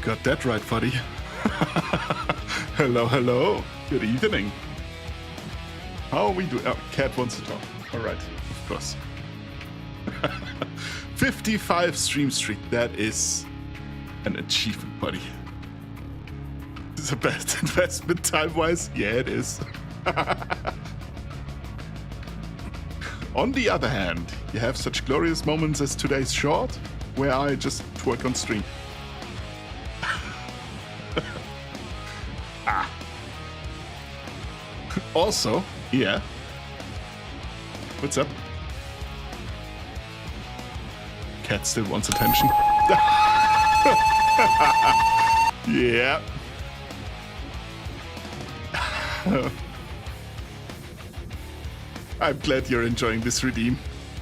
got that right, buddy. Hello, hello. Good evening. How are we doing? Oh, Cat wants to talk. All right, of course. 55 stream streak. That is an achievement, buddy. Is the best investment time-wise? Yeah, it is. On the other hand, you have such glorious moments as today's short, where I just twerk on stream. Also, yeah. What's up? Cat still wants attention. Yeah. I'm glad you're enjoying this redeem.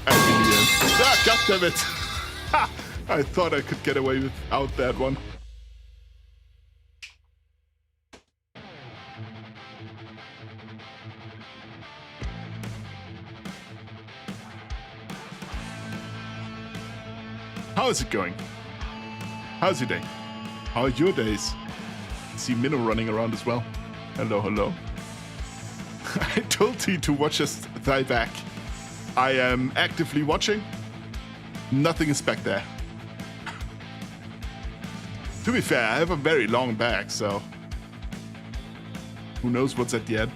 I really am. Ah, goddammit! I thought I could get away without that one. How is it going? How's your day? How are your days? I see Minnow running around as well. Hello, hello. I told you to watch us thy back. I am actively watching. Nothing is back there. To be fair, I have a very long back, so who knows what's at the end.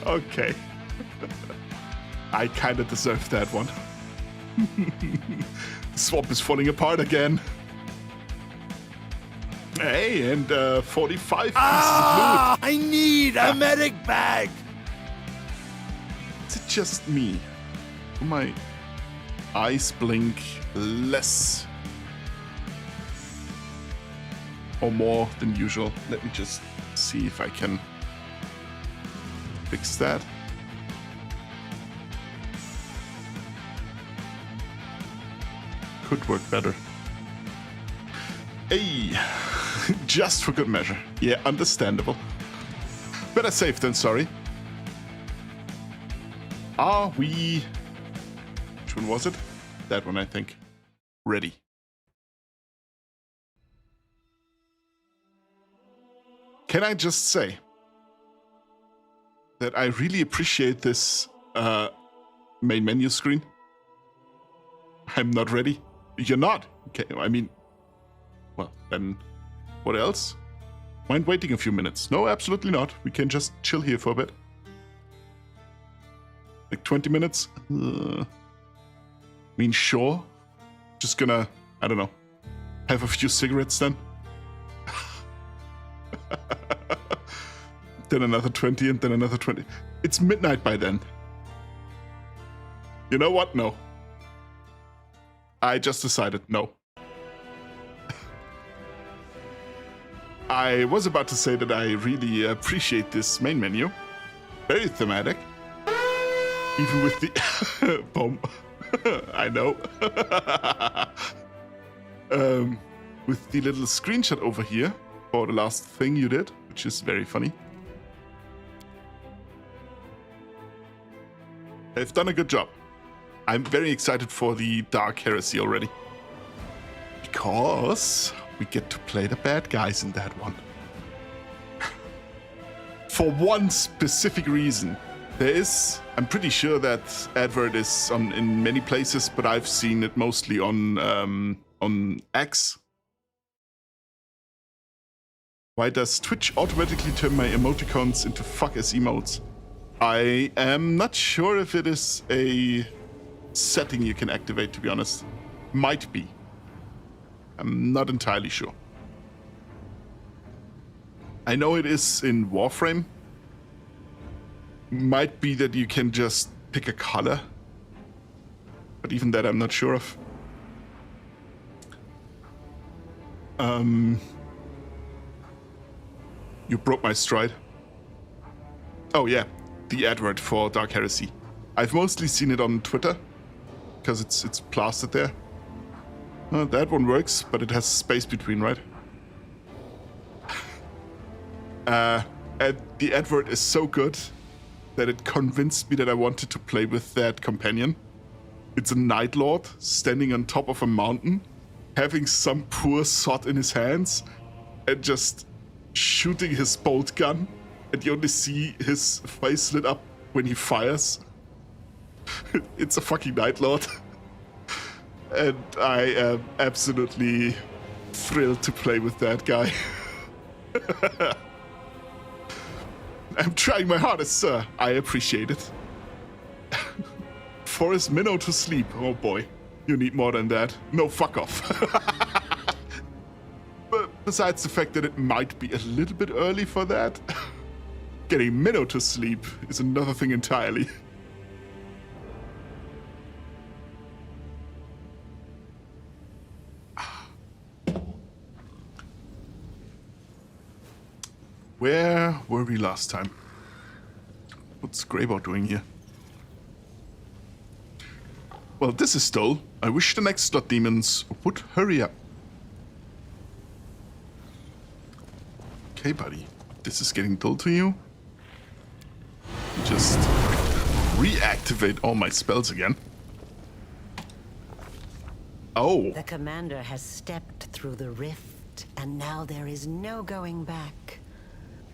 Okay. I kinda deserve that one. Swamp is falling apart again. Hey, and 45 pieces of loot. I need a medic bag! Is it just me? Do my eyes blink less or more than usual? Let me just see if I can fix that. Could work better. Hey, just for good measure. Yeah, understandable. Better safe than sorry. Are we... Which one was it? That one, I think. Ready. Can I just say that I really appreciate this main menu screen? I'm not ready. You're not? Okay, I mean... Well, then what else? Mind waiting a few minutes? No, absolutely not. We can just chill here for a bit. Like 20 minutes? I mean, sure. Just gonna, I don't know, have a few cigarettes then. Then another 20 and then another 20. It's midnight by then. You know what? No. I just decided no. I was about to say that I really appreciate this main menu. Very thematic. Even with the... Boom. I know. With the little screenshot over here for the last thing you did, which is very funny. They've done a good job. I'm very excited for the Dark Heresy already. Because we get to play the bad guys in that one. For one specific reason. There is, I'm pretty sure that advert is in many places, but I've seen it mostly on X. Why does Twitch automatically turn my emoticons into fuck as emotes? I am not sure if it is a setting you can activate, to be honest. Might be. I'm not entirely sure. I know it is in Warframe. Might be that you can just pick a color. But even that I'm not sure of. You broke my stride. Oh yeah, the advert for Dark Heresy. I've mostly seen it on Twitter. Because it's plastered there. That one works, but it has space between, right? And the advert is so good that it convinced me that I wanted to play with that companion. It's a Night Lord standing on top of a mountain, having some poor sod in his hands, and just shooting his bolt gun, and you only see his face lit up when he fires. It's a fucking Night Lord. And I am absolutely thrilled to play with that guy. I'm trying my hardest, sir. I appreciate it. For his minnow to sleep. Oh boy, you need more than that. No, fuck off. But besides the fact that it might be a little bit early for that, getting minnow to sleep is another thing entirely. Where were we last time? What's Greybow doing here? Well, this is dull. I wish the next slot demons would hurry up. Okay, buddy. This is getting dull to you. Just reactivate all my spells again. Oh. The commander has stepped through the rift, and now there is no going back.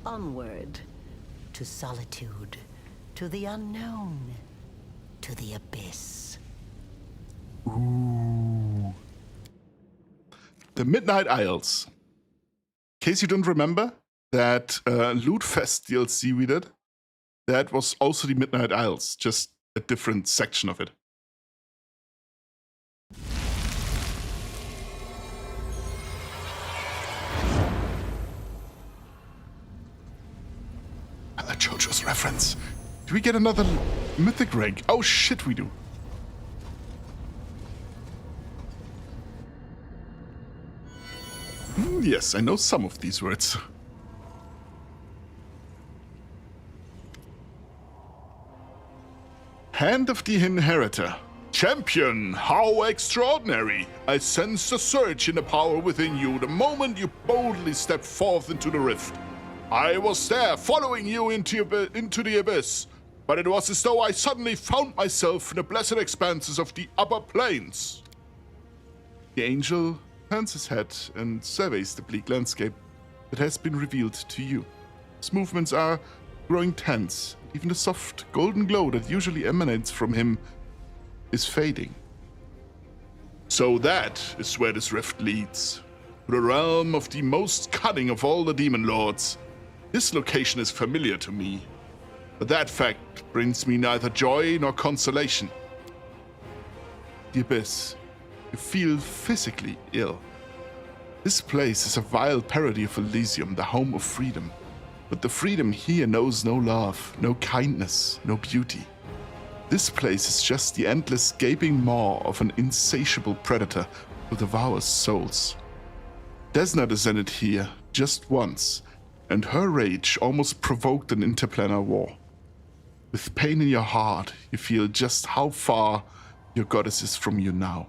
Onward, to solitude, to the unknown, to the abyss. Ooh. The Midnight Isles. In case you don't remember, that Loot Fest DLC we did, that was also the Midnight Isles, just a different section of it. A JoJo's reference. Do we get another mythic rank? Oh shit, we do. Yes, I know some of these words. Hand of the Inheritor. Champion, how extraordinary! I sense a surge in the power within you the moment you boldly stepped forth into the rift. I was there, following you into the abyss, but it was as though I suddenly found myself in the blessed expanses of the upper planes. The angel turns his head and surveys the bleak landscape that has been revealed to you. His movements are growing tense. Even the soft golden glow that usually emanates from him is fading. So that is where this rift leads. To the realm of the most cunning of all the demon lords. This location is familiar to me, but that fact brings me neither joy nor consolation. The abyss. You feel physically ill. This place is a vile parody of Elysium, the home of freedom. But the freedom here knows no love, no kindness, no beauty. This place is just the endless gaping maw of an insatiable predator who devours souls. Desna descended here just once, and her rage almost provoked an interplanar war. With pain in your heart, you feel just how far your goddess is from you now.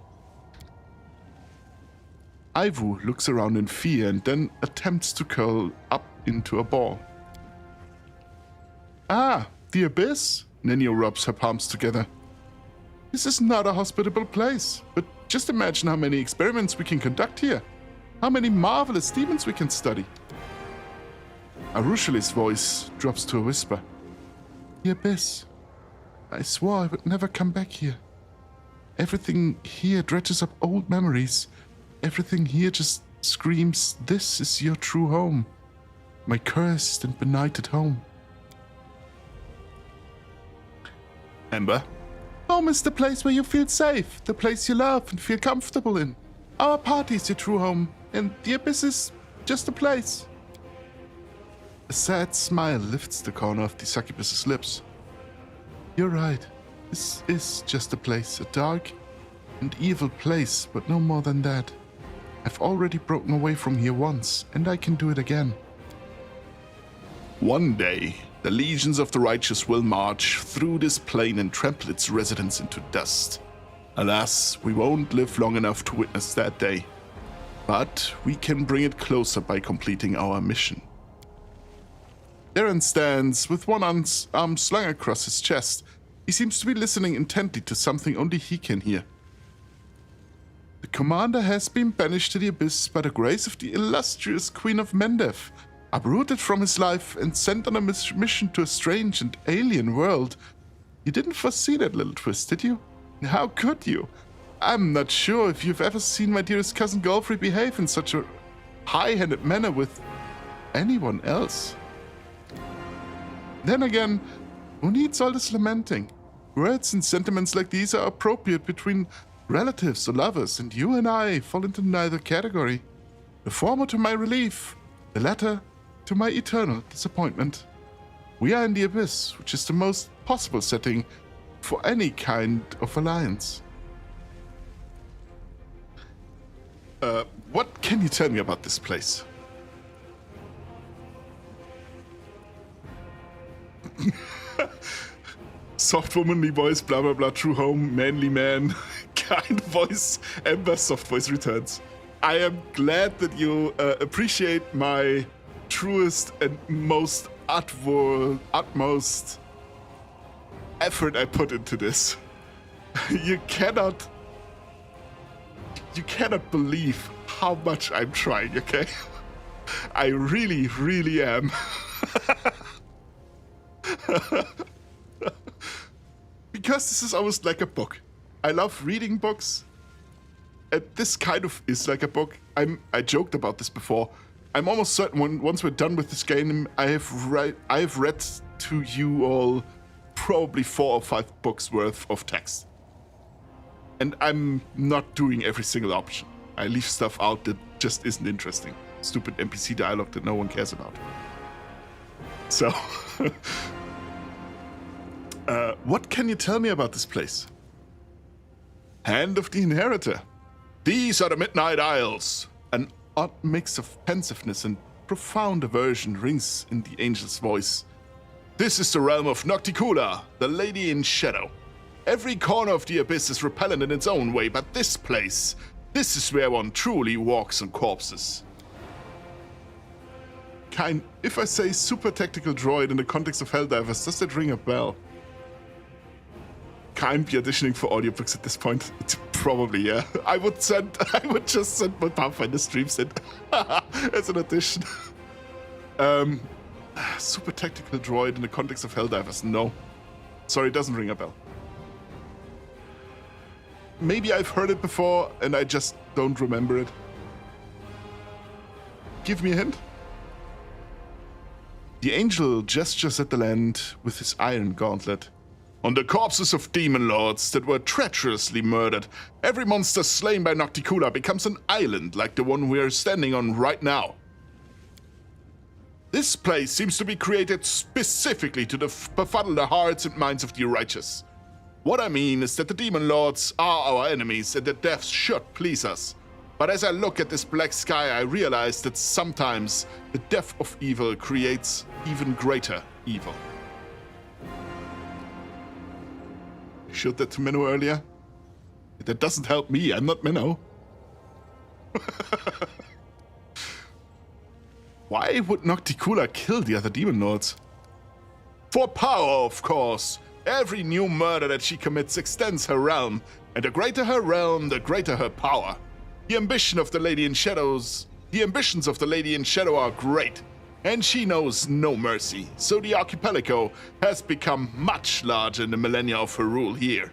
Ivu looks around in fear and then attempts to curl up into a ball. Ah, the abyss? Nenio rubs her palms together. This is not a hospitable place, but just imagine how many experiments we can conduct here. How many marvelous demons we can study. Arushali's voice drops to a whisper. The abyss. I swore I would never come back here. Everything here dredges up old memories. Everything here just screams, this is your true home. My cursed and benighted home. Ember? Home is the place where you feel safe, the place you love and feel comfortable in. Our party is your true home, and the abyss is just a place. A sad smile lifts the corner of the succubus's lips. You're right. This is just a place, a dark and evil place, but no more than that. I've already broken away from here once, and I can do it again. One day, the legions of the righteous will march through this plane and trample its residents into dust. Alas, we won't live long enough to witness that day. But we can bring it closer by completing our mission. Darren stands with one arm slung across his chest, He seems to be listening intently to something only he can hear. The commander has been banished to the abyss by the grace of the illustrious Queen of Mendev, uprooted from his life and sent on a mission to a strange and alien world. You didn't foresee that little twist, did you? How could you? I'm not sure if you've ever seen my dearest cousin Golfrey behave in such a high-handed manner with anyone else. Then again, who needs all this lamenting? Words and sentiments like these are appropriate between relatives or lovers, and you and I fall into neither category. The former to my relief, the latter to my eternal disappointment. We are in the abyss, which is the most possible setting for any kind of alliance. What can you tell me about this place? Soft womanly voice, blah blah blah, true home, manly man, kind voice, Ember soft voice returns. I am glad that you appreciate my truest and most utmost effort I put into this. You cannot believe how much I'm trying, okay? I really, really am. Because this is almost like a book. I love reading books. And this kind of is like a book. I joked about this before. I'm almost certain once we're done with this game, I have read to you all probably 4 or 5 books worth of text. And I'm not doing every single option. I leave stuff out that just isn't interesting. Stupid NPC dialogue that no one cares about. So, what can you tell me about this place? Hand of the Inheritor. These are the Midnight Isles. An odd mix of pensiveness and profound aversion rings in the angel's voice. This is the realm of Nocticula, the Lady in Shadow. Every corner of the abyss is repellent in its own way, but this place, this is where one truly walks on corpses. If I say super tactical droid in the context of Helldivers, does that ring a bell? Can't be auditioning for audiobooks at this point. Probably, yeah. I would just send my Pathfinder streams in as an audition. Super tactical droid in the context of Helldivers, no. Sorry, it doesn't ring a bell. Maybe I've heard it before and I just don't remember it. Give me a hint. The angel gestures at the land with his iron gauntlet. On the corpses of demon lords that were treacherously murdered, every monster slain by Nocticula becomes an island like the one we are standing on right now. This place seems to be created specifically to befuddle the hearts and minds of the righteous. What I mean is that the demon lords are our enemies and their deaths should please us. But as I look at this black sky, I realize that sometimes the death of evil creates even greater evil. I showed that to Minnow earlier. That doesn't help me, I'm not Minnow. Why would Nocticula kill the other demon lords? For power, of course. Every new murder that she commits extends her realm, and the greater her realm, the greater her power. The ambitions of the Lady in Shadow are great, and she knows no mercy, so the archipelago has become much larger in the millennia of her rule here.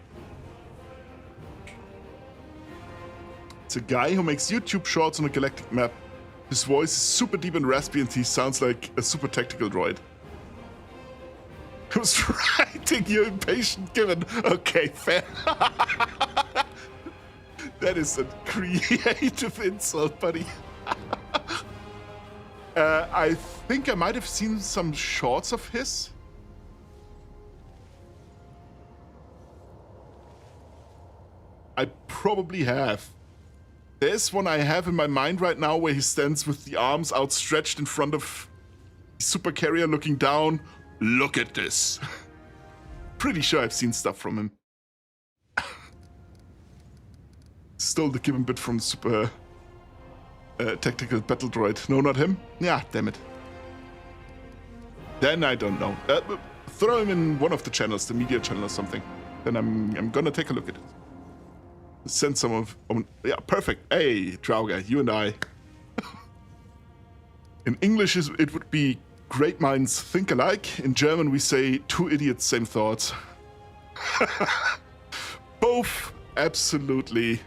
It's a guy who makes YouTube shorts on a galactic map. His voice is super deep and raspy and he sounds like a super tactical droid. Who's writing you impatient given? Okay, fair. That is a creative insult, buddy. I think I might have seen some shorts of his. I probably have. There's one I have in my mind right now where he stands with the arms outstretched in front of the super carrier looking down. Look at this. Pretty sure I've seen stuff from him. Stole the given bit from Super Tactical Battle Droid. No, not him. Yeah, damn it. Then I don't know. throw him in one of the channels, the media channel or something. Then I'm gonna take a look at it. Send some of... yeah, perfect. Hey, Drauga, you and I. In English, it would be great minds think alike. In German, we say two idiots, same thoughts. Both absolutely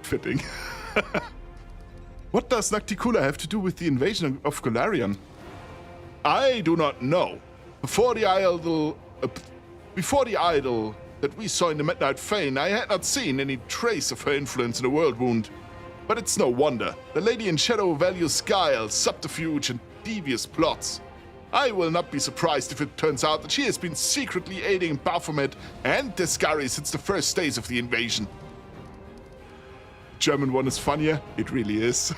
fitting. What does Nocticula have to do with the invasion of Golarion? I do not know. Before the idol that we saw in the Midnight Fane, I had not seen any trace of her influence in the World Wound. But it's no wonder. The Lady in Shadow values guile, subterfuge, and devious plots. I will not be surprised if it turns out that she has been secretly aiding Baphomet and Descari since the first days of the invasion. German one is funnier. It really is.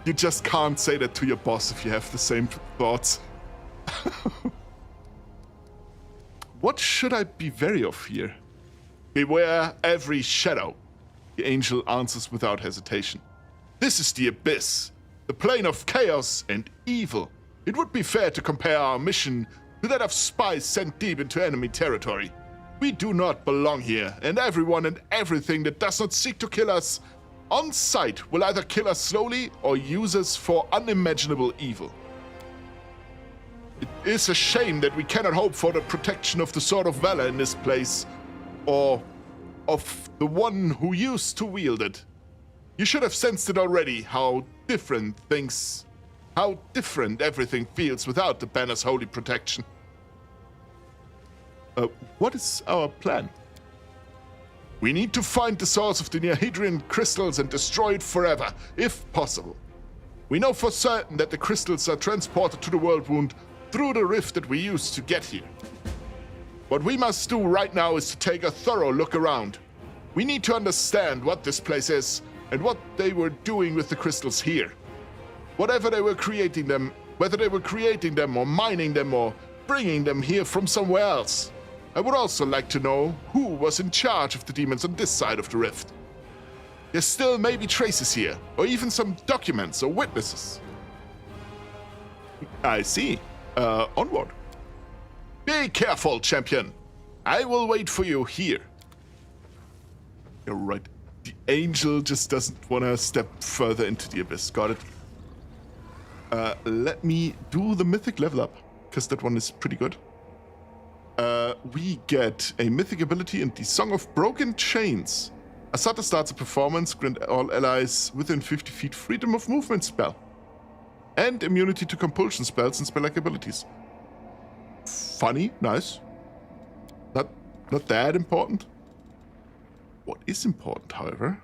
You just can't say that to your boss if you have the same thoughts. What should I be wary of here? Beware every shadow. The angel answers without hesitation. This is the abyss, the plane of chaos and evil. It would be fair to compare our mission to that of spies sent deep into enemy territory. We do not belong here, and everyone and everything that does not seek to kill us on sight will either kill us slowly or use us for unimaginable evil. It is a shame that we cannot hope for the protection of the Sword of Valor in this place, or of the one who used to wield it. You should have sensed it already, how different everything feels without the banner's holy protection. What is our plan? We need to find the source of the Nihedrian crystals and destroy it forever, if possible. We know for certain that the crystals are transported to the World Wound through the rift that we used to get here. What we must do right now is to take a thorough look around. We need to understand what this place is and what they were doing with the crystals here. Whatever they were creating them, whether they were creating them or mining them or bringing them here from somewhere else. I would also like to know who was in charge of the demons on this side of the rift. There still may be traces here, or even some documents or witnesses. I see. Onward. Be careful, champion. I will wait for you here. You're right. The angel just doesn't want to step further into the abyss. Got it. Let me do the mythic level up, because that one is pretty good. We get a mythic ability in the Song of Broken Chains. Asata starts a performance, grant all allies within 50 feet freedom of movement spell. And immunity to compulsion spells and spell-like abilities. Funny, nice. Not that important. What is important, however,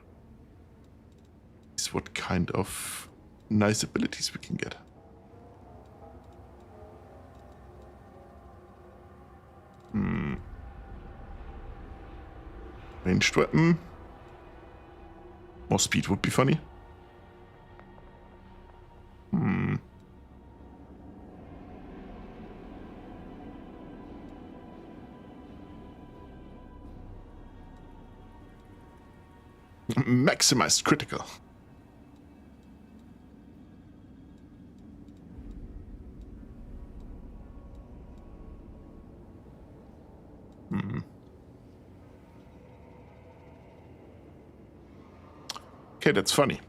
is what kind of nice abilities we can get. Ranged weapon. More speed would be funny. Maximized critical. Okay, that's funny.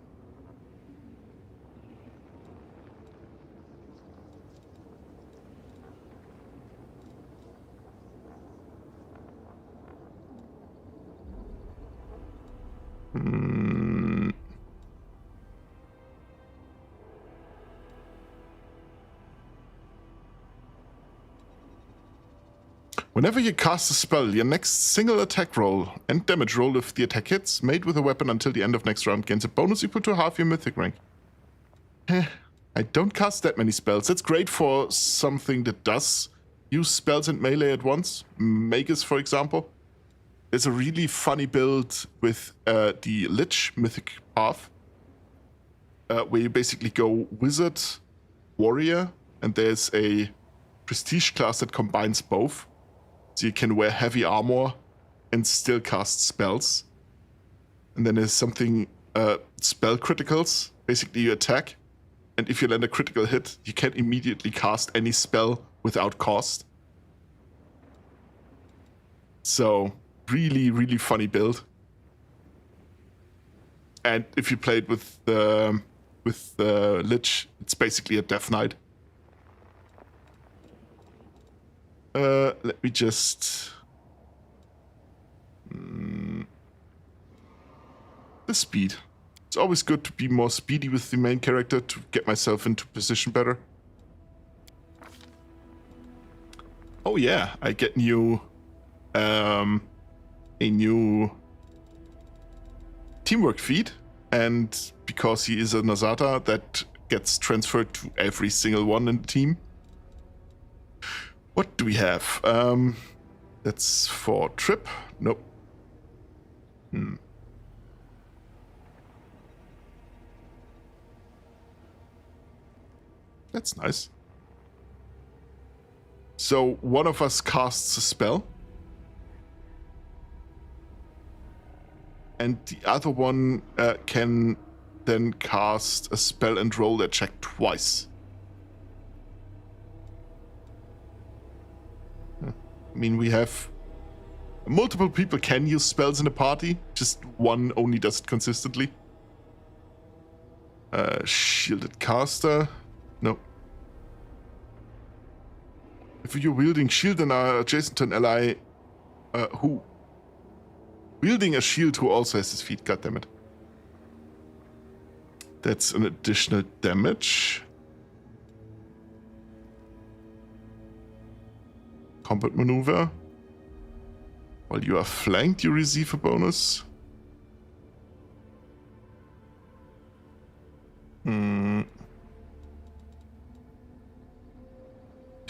Whenever you cast a spell, your next single attack roll and damage roll if the attack hits, made with a weapon until the end of next round, gains a bonus equal to half your mythic rank. I don't cast that many spells. That's great for something that does use spells and melee at once. Magus, for example. There's a really funny build with the Lich mythic path, where you basically go wizard, warrior, and there's a prestige class that combines both. So you can wear heavy armor and still cast spells. And then there's something, spell criticals. Basically you attack, and if you land a critical hit, you can immediately cast any spell without cost. So really, really funny build. And if you play it with Lich, it's basically a Death Knight. Let me just... The speed. It's always good to be more speedy with the main character to get myself into position better. Oh yeah, I get a new teamwork feat, and because he is a Nazata, that gets transferred to every single one in the team. What do we have? That's for Trip. Nope. That's nice. So one of us casts a spell, and the other one can then cast a spell and roll that check twice. I mean, we have multiple people can use spells in a party, just one only does it consistently. Shielded caster. No. If you're wielding shield and are adjacent to an ally who... Wielding a shield who also has his feet, goddammit. That's an additional damage. Combat maneuver. While you are flanked, you receive a bonus. The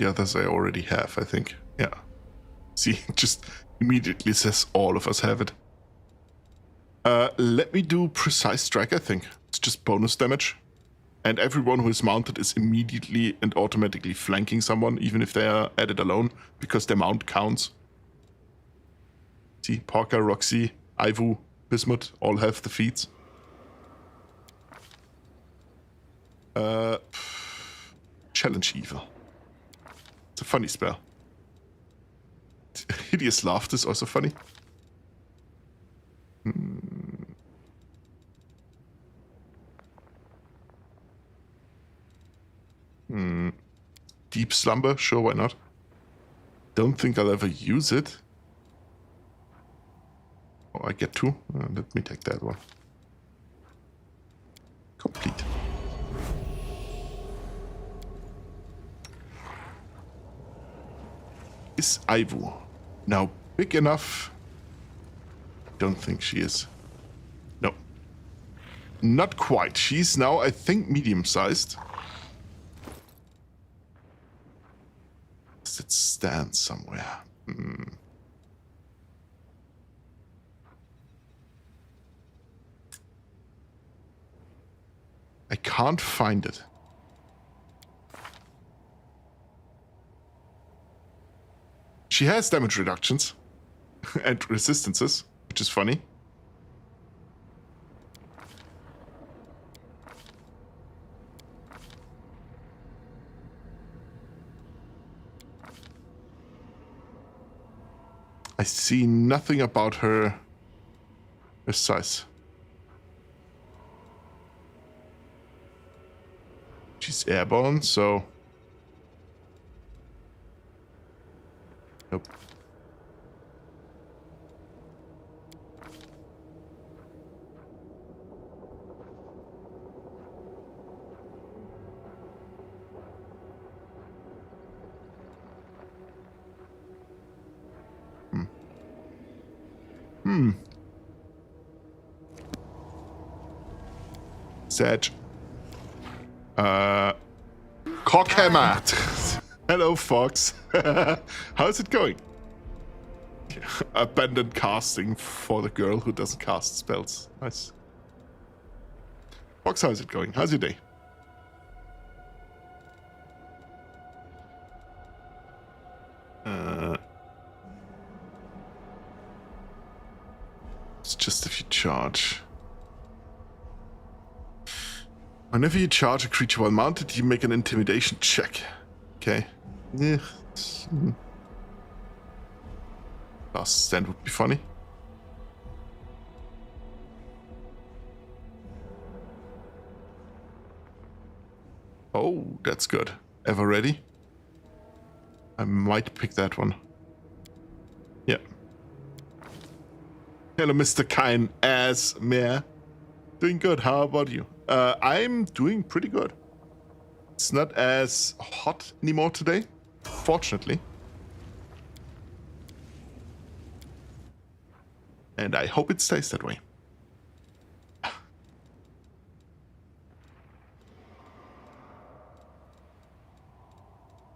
others I already have, I think. Yeah. See, just immediately says all of us have it. Let me do precise strike, I think. It's just bonus damage. And everyone who is mounted is immediately and automatically flanking someone, even if they are at it alone, because their mount counts. See, Parker, Roxy, Ivu, Bismuth all have the feats. Challenge Evil. It's a funny spell. Hideous Laughter is also funny. Deep Slumber, sure, why not? Don't think I'll ever use it. Oh, I get two? Let me take that one. Complete. Is Ivu now big enough? Don't think she is. No. Not quite. She's now, I think, medium-sized. Does it stand somewhere? I can't find it. She has damage reductions and resistances, which is funny. I see nothing about her size. She's airborne, so... Nope. Sedge. Cockhammer. Hello, Fox. How's it going? Abandoned casting for the girl who doesn't cast spells. Nice. Fox, how's it going? How's your day? It's just if you charge. Whenever you charge a creature while mounted, you make an intimidation check. Okay. Yeah. Last stand would be funny. Oh, that's good. Ever ready? I might pick that one. Yeah. Hello, Mr. Kine Ass Mare. Doing good. How about you? I'm doing pretty good. It's not as hot anymore today, fortunately. And I hope it stays that way.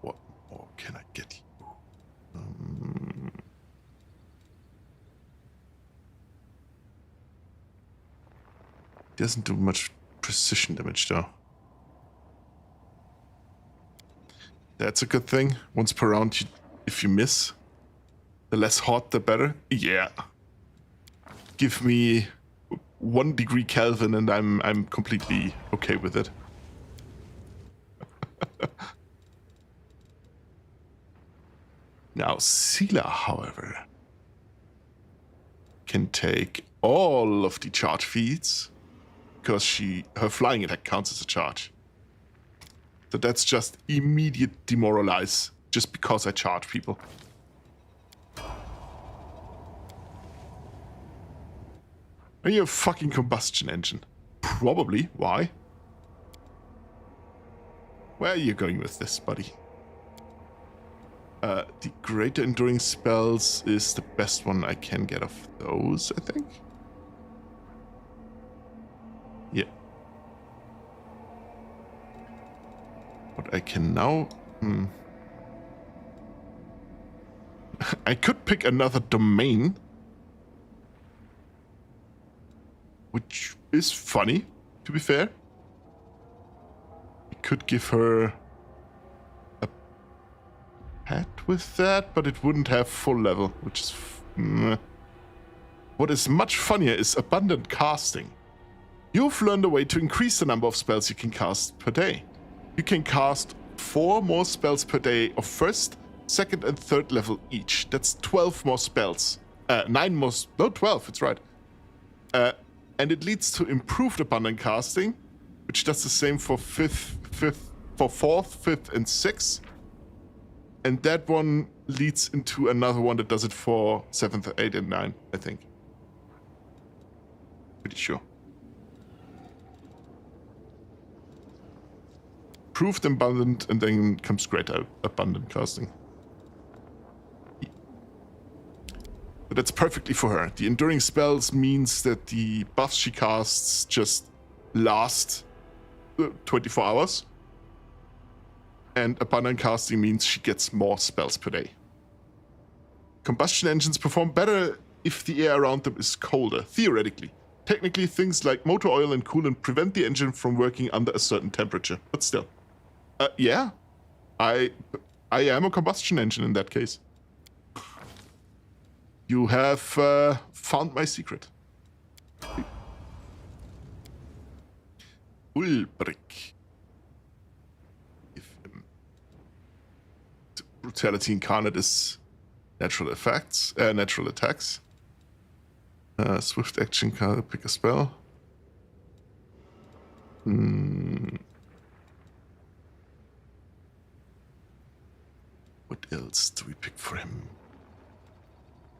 What more can I get you? Doesn't do much precision damage though. That's a good thing. Once per round, if you miss, the less hot, the better. Yeah. Give me 1 degree Kelvin and I'm completely okay with it. Now, Sela, however, can take all of the charge feeds because her flying attack counts as a charge. So that's just immediate demoralize just because I charge people. Are you a fucking combustion engine? Probably. Why? Where are you going with this, buddy? The greater enduring spells is the best one I can get of those, I think. Yeah. What I can now... I could pick another domain. Which is funny, to be fair. I could give her a pet with that, but it wouldn't have full level, which is... What is much funnier is abundant casting. You've learned a way to increase the number of spells you can cast per day. You can cast 4 more spells per day of first, second, and third level each. That's 12 more spells. 9 more... No, 12, it's right. And it leads to improved abundant casting, which does the same for 4th, 5th, and 6th. And that one leads into another one that does it for 7th, 8th, and 9th, I think. Pretty sure. Improved abundant, and then comes greater abundant casting. But that's perfectly for her. The enduring spells means that the buffs she casts just last 24 hours. And abundant casting means she gets more spells per day. Combustion engines perform better if the air around them is colder, theoretically. Technically, things like motor oil and coolant prevent the engine from working under a certain temperature, but still. Yeah, I am a combustion engine in that case. You have found my secret. Ulbrich. If brutality incarnate is natural effects, natural attacks. Swift action card, pick a spell. What else do we pick for him?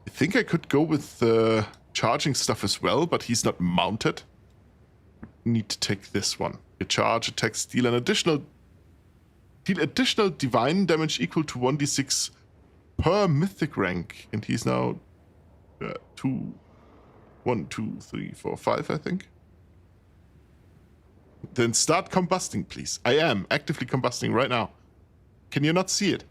I think I could go with charging stuff as well, but he's not mounted. Need to take this one. Your charge attacks deal additional divine damage equal to 1d6 per mythic rank, and he's now 1, 2, 3, 4, 5, I think. Then start combusting, please. I am actively combusting right now. Can you not see it?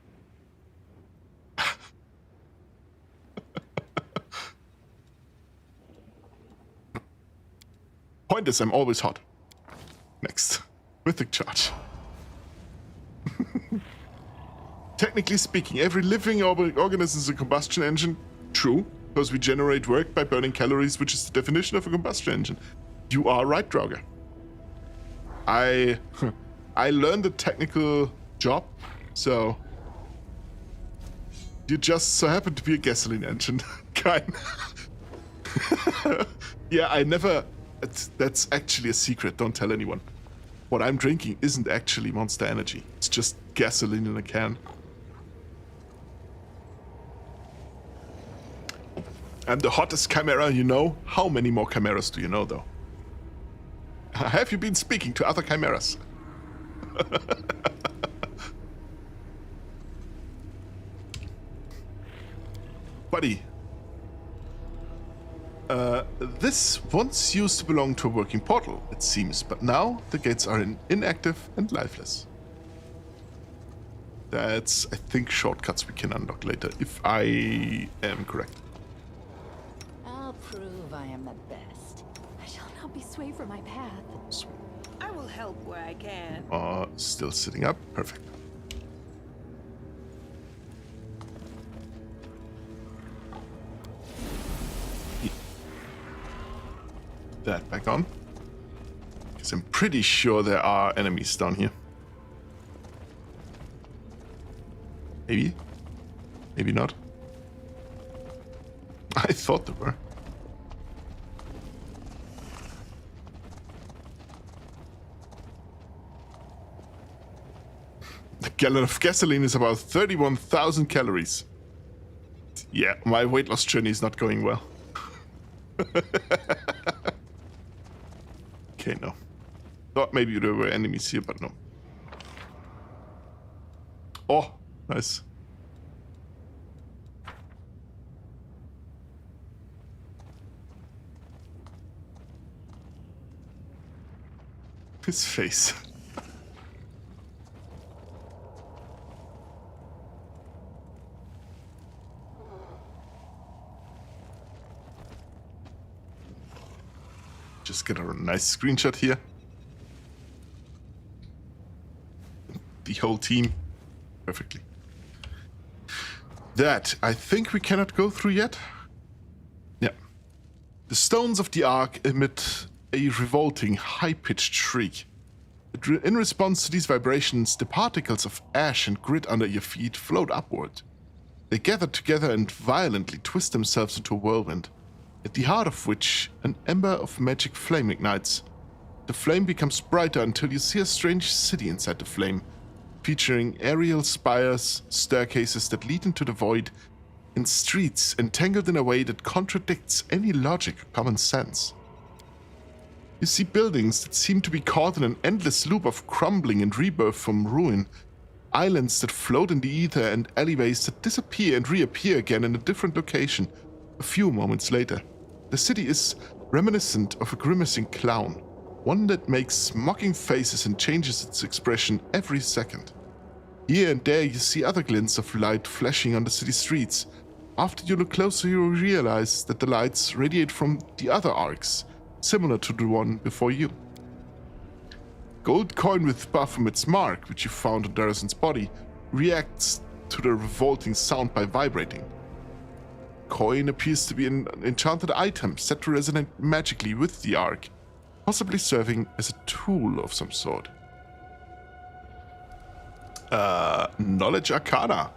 Point is, I'm always hot. Next. Mythic charge. Technically speaking, every living organism is a combustion engine. True, because we generate work by burning calories, which is the definition of a combustion engine. You are right, Draugr. I learned a technical job, so You just so happen to be a gasoline engine. Kind. Yeah, I never... That's actually a secret, don't tell anyone. What I'm drinking isn't actually Monster Energy. It's just gasoline in a can. I'm the hottest chimera you know. How many more chimeras do you know, though? Have you been speaking to other chimeras? Buddy. This once used to belong to a working portal, it seems, but now the gates are inactive and lifeless. That's, I think, shortcuts we can unlock later, if I am correct. I'll prove I am the best. I shall not be swayed from my path. Sweet. I will help where I can. Still sitting up. Perfect. That back on. Because I'm pretty sure there are enemies down here. Maybe. Maybe not. I thought there were. A gallon of gasoline is about 31,000 calories. Yeah, my weight loss journey is not going well. Okay, no. Thought maybe there were enemies here, but no. Oh, nice. His face. Just get a nice screenshot here. The whole team. Perfectly. That, I think we cannot go through yet. Yeah. The stones of the Ark emit a revolting, high-pitched shriek. In response to these vibrations, the particles of ash and grit under your feet float upward. They gather together and violently twist themselves into a whirlwind, at the heart of which an ember of magic flame ignites. The flame becomes brighter until you see a strange city inside the flame, featuring aerial spires, staircases that lead into the void, and streets entangled in a way that contradicts any logic or common sense. You see buildings that seem to be caught in an endless loop of crumbling and rebirth from ruin, islands that float in the ether, and alleyways that disappear and reappear again in a different location a few moments later. The city is reminiscent of a grimacing clown, one that makes mocking faces and changes its expression every second. Here and there you see other glints of light flashing on the city streets. After you look closer, you realize that the lights radiate from the other arcs, similar to the one before you. Gold coin with Baphomet's mark, which you found on Darazan's body, reacts to the revolting sound by vibrating. Coin appears to be an enchanted item set to resonate magically with the Ark, possibly serving as a tool of some sort. Knowledge Arcana.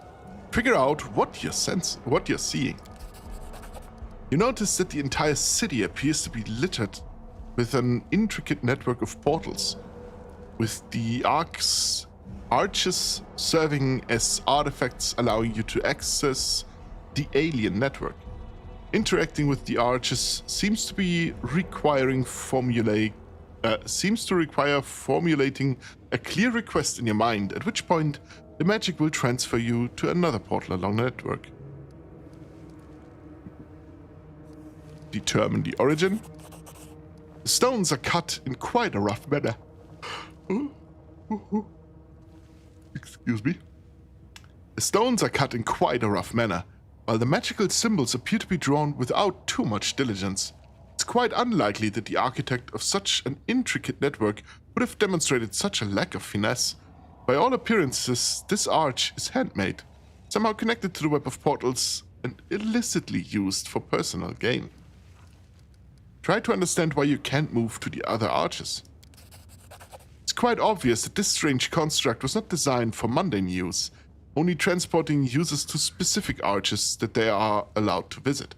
Figure out what you're seeing. You notice that the entire city appears to be littered with an intricate network of portals, with the arches serving as artifacts allowing you to access the alien network. Interacting with the arches seems to require formulating a clear request in your mind, at which point the magic will transfer you to another portal along the network. Determine the origin. The stones are cut in quite a rough manner. Excuse me. The stones are cut in quite a rough manner, while the magical symbols appear to be drawn without too much diligence. It's quite unlikely that the architect of such an intricate network would have demonstrated such a lack of finesse. By all appearances, this arch is handmade, somehow connected to the web of portals and illicitly used for personal gain. Try to understand why you can't move to the other arches. It's quite obvious that this strange construct was not designed for mundane use. only transporting users to specific arches that they are allowed to visit.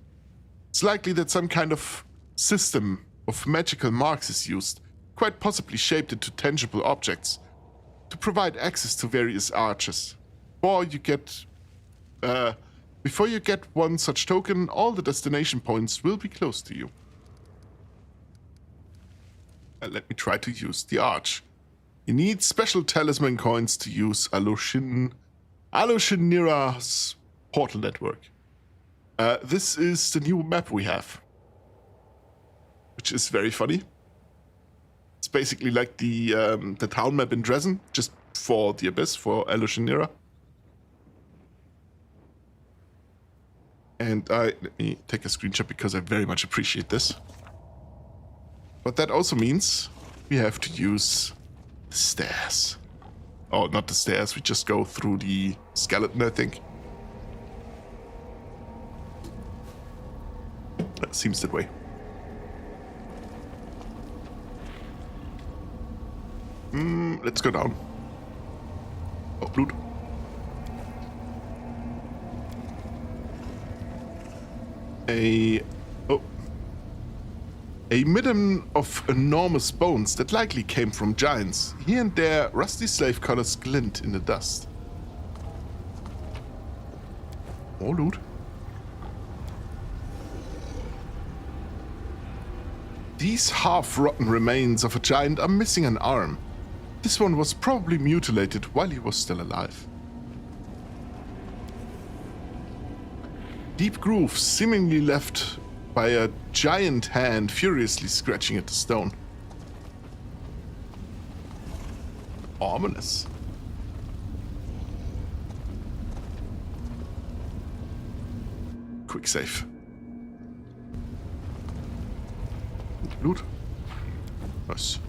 It's likely that some kind of system of magical marks is used, quite possibly shaped into tangible objects, to provide access to various arches. Before you get one such token, all the destination points will be close to you. Let me try to use the arch. You need special talisman coins to use Alushinira's portal network. This is the new map we have, which is very funny. It's basically like the town map in Dresden, just for the Abyss, for Alushinira. And let me take a screenshot because I very much appreciate this. But that also means we have to use the stairs. Oh, not the stairs, we just go through the skeleton, I think. That seems that way. Let's go down. Oh, blood. A midden of enormous bones that likely came from giants. Here and there, rusty slave colors glint in the dust. Oh, loot. These half-rotten remains of a giant are missing an arm. This one was probably mutilated while he was still alive. Deep grooves seemingly left by a giant hand furiously scratching at the stone. Ominous. Quick save. Loot. Nice.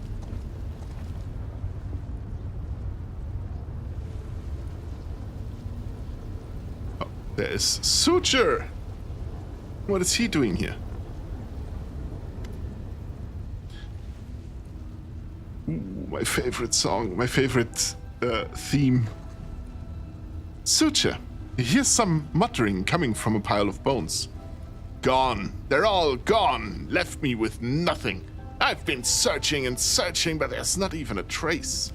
Oh, there is Suture. What is he doing here? Ooh, my favorite song, my favorite theme. Suture. Here's some muttering coming from a pile of bones. Gone. They're all gone. Left me with nothing. I've been searching and searching, but there's not even a trace.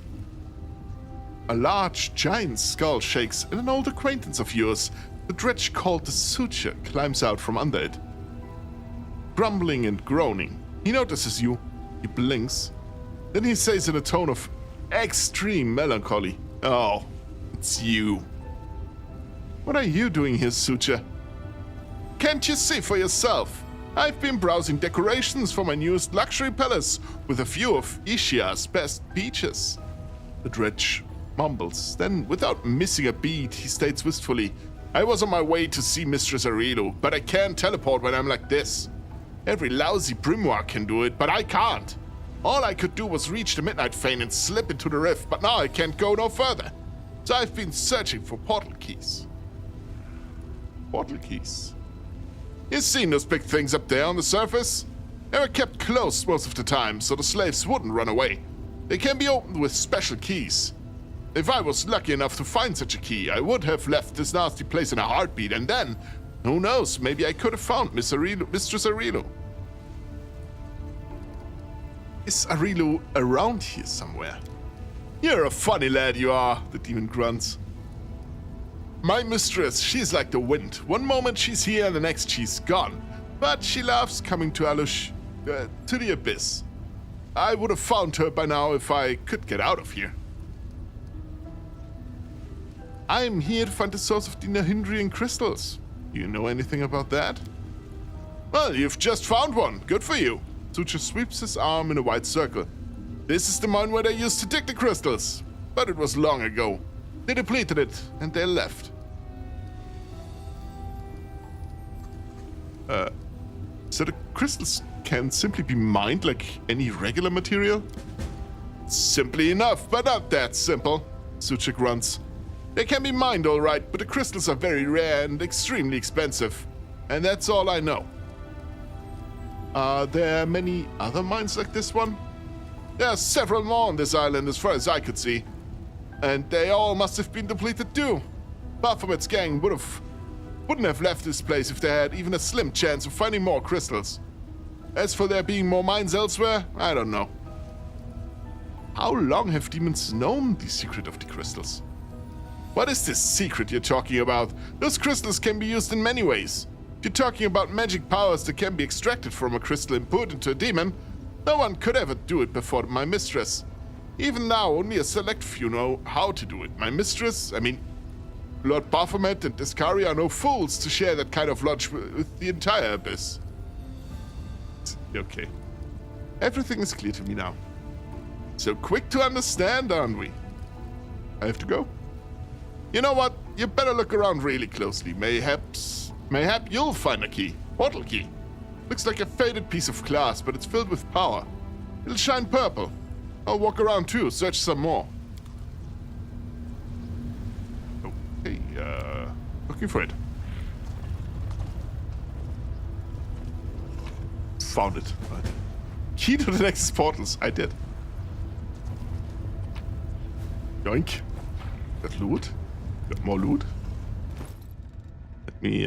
A large, giant skull shakes, and an old acquaintance of yours, the dredge called the Suture, climbs out from under it. Grumbling and groaning, he notices you. He blinks. Then he says in a tone of extreme melancholy, "Oh, it's you. What are you doing here, Suture? Can't you see for yourself? I've been browsing decorations for my newest luxury palace with a few of Ishia's best peaches." The dredge mumbles. Then, without missing a beat, he states wistfully, "I was on my way to see Mistress Arilu, but I can't teleport when I'm like this. Every lousy grimoire can do it, but I can't. All I could do was reach the Midnight Fane and slip into the rift, but now I can't go no further. So I've been searching for portal keys." Portal keys? You've seen those big things up there on the surface? They were kept closed most of the time, so the slaves wouldn't run away. They can be opened with special keys. If I was lucky enough to find such a key, I would have left this nasty place in a heartbeat, and then, who knows, maybe I could have found Mistress Arilu. Is Arilu around here somewhere? You're a funny lad, you are, the demon grunts. My mistress, she's like the wind. One moment she's here, and the next she's gone. But she loves coming to to the Abyss. I would have found her by now if I could get out of here. I'm here to find the source of the Nahindrian crystals. Do you know anything about that? Well, you've just found one. Good for you. Suture sweeps his arm in a wide circle. This is the mine where they used to dig the crystals. But it was long ago. They depleted it, and they left. So the crystals can simply be mined like any regular material? Simply enough, but not that simple, Suture grunts. They can be mined all right, but the crystals are very rare and extremely expensive. And that's all I know. Are there many other mines like this one? There are several more on this island as far as I could see. And they all must have been depleted too. Baphomet's gang wouldn't have left this place if they had even a slim chance of finding more crystals. As for there being more mines elsewhere, I don't know. How long have demons known the secret of the crystals? What is this secret you're talking about? Those crystals can be used in many ways. If you're talking about magic powers that can be extracted from a crystal and put into a demon, no one could ever do it before my mistress. Even now, only a select few know how to do it. My mistress, Lord Baphomet and Iskari are no fools to share that kind of lodge with the entire Abyss. Okay. Everything is clear to me now. So quick to understand, aren't we? I have to go? You know what? You better look around really closely. Mayhap you'll find a key. Portal key. Looks like a faded piece of glass, but it's filled with power. It'll shine purple. I'll walk around too, search some more. Okay, looking for it. Found it. Key to the next portals. I did. Yoink. Got loot. Got more loot. Let me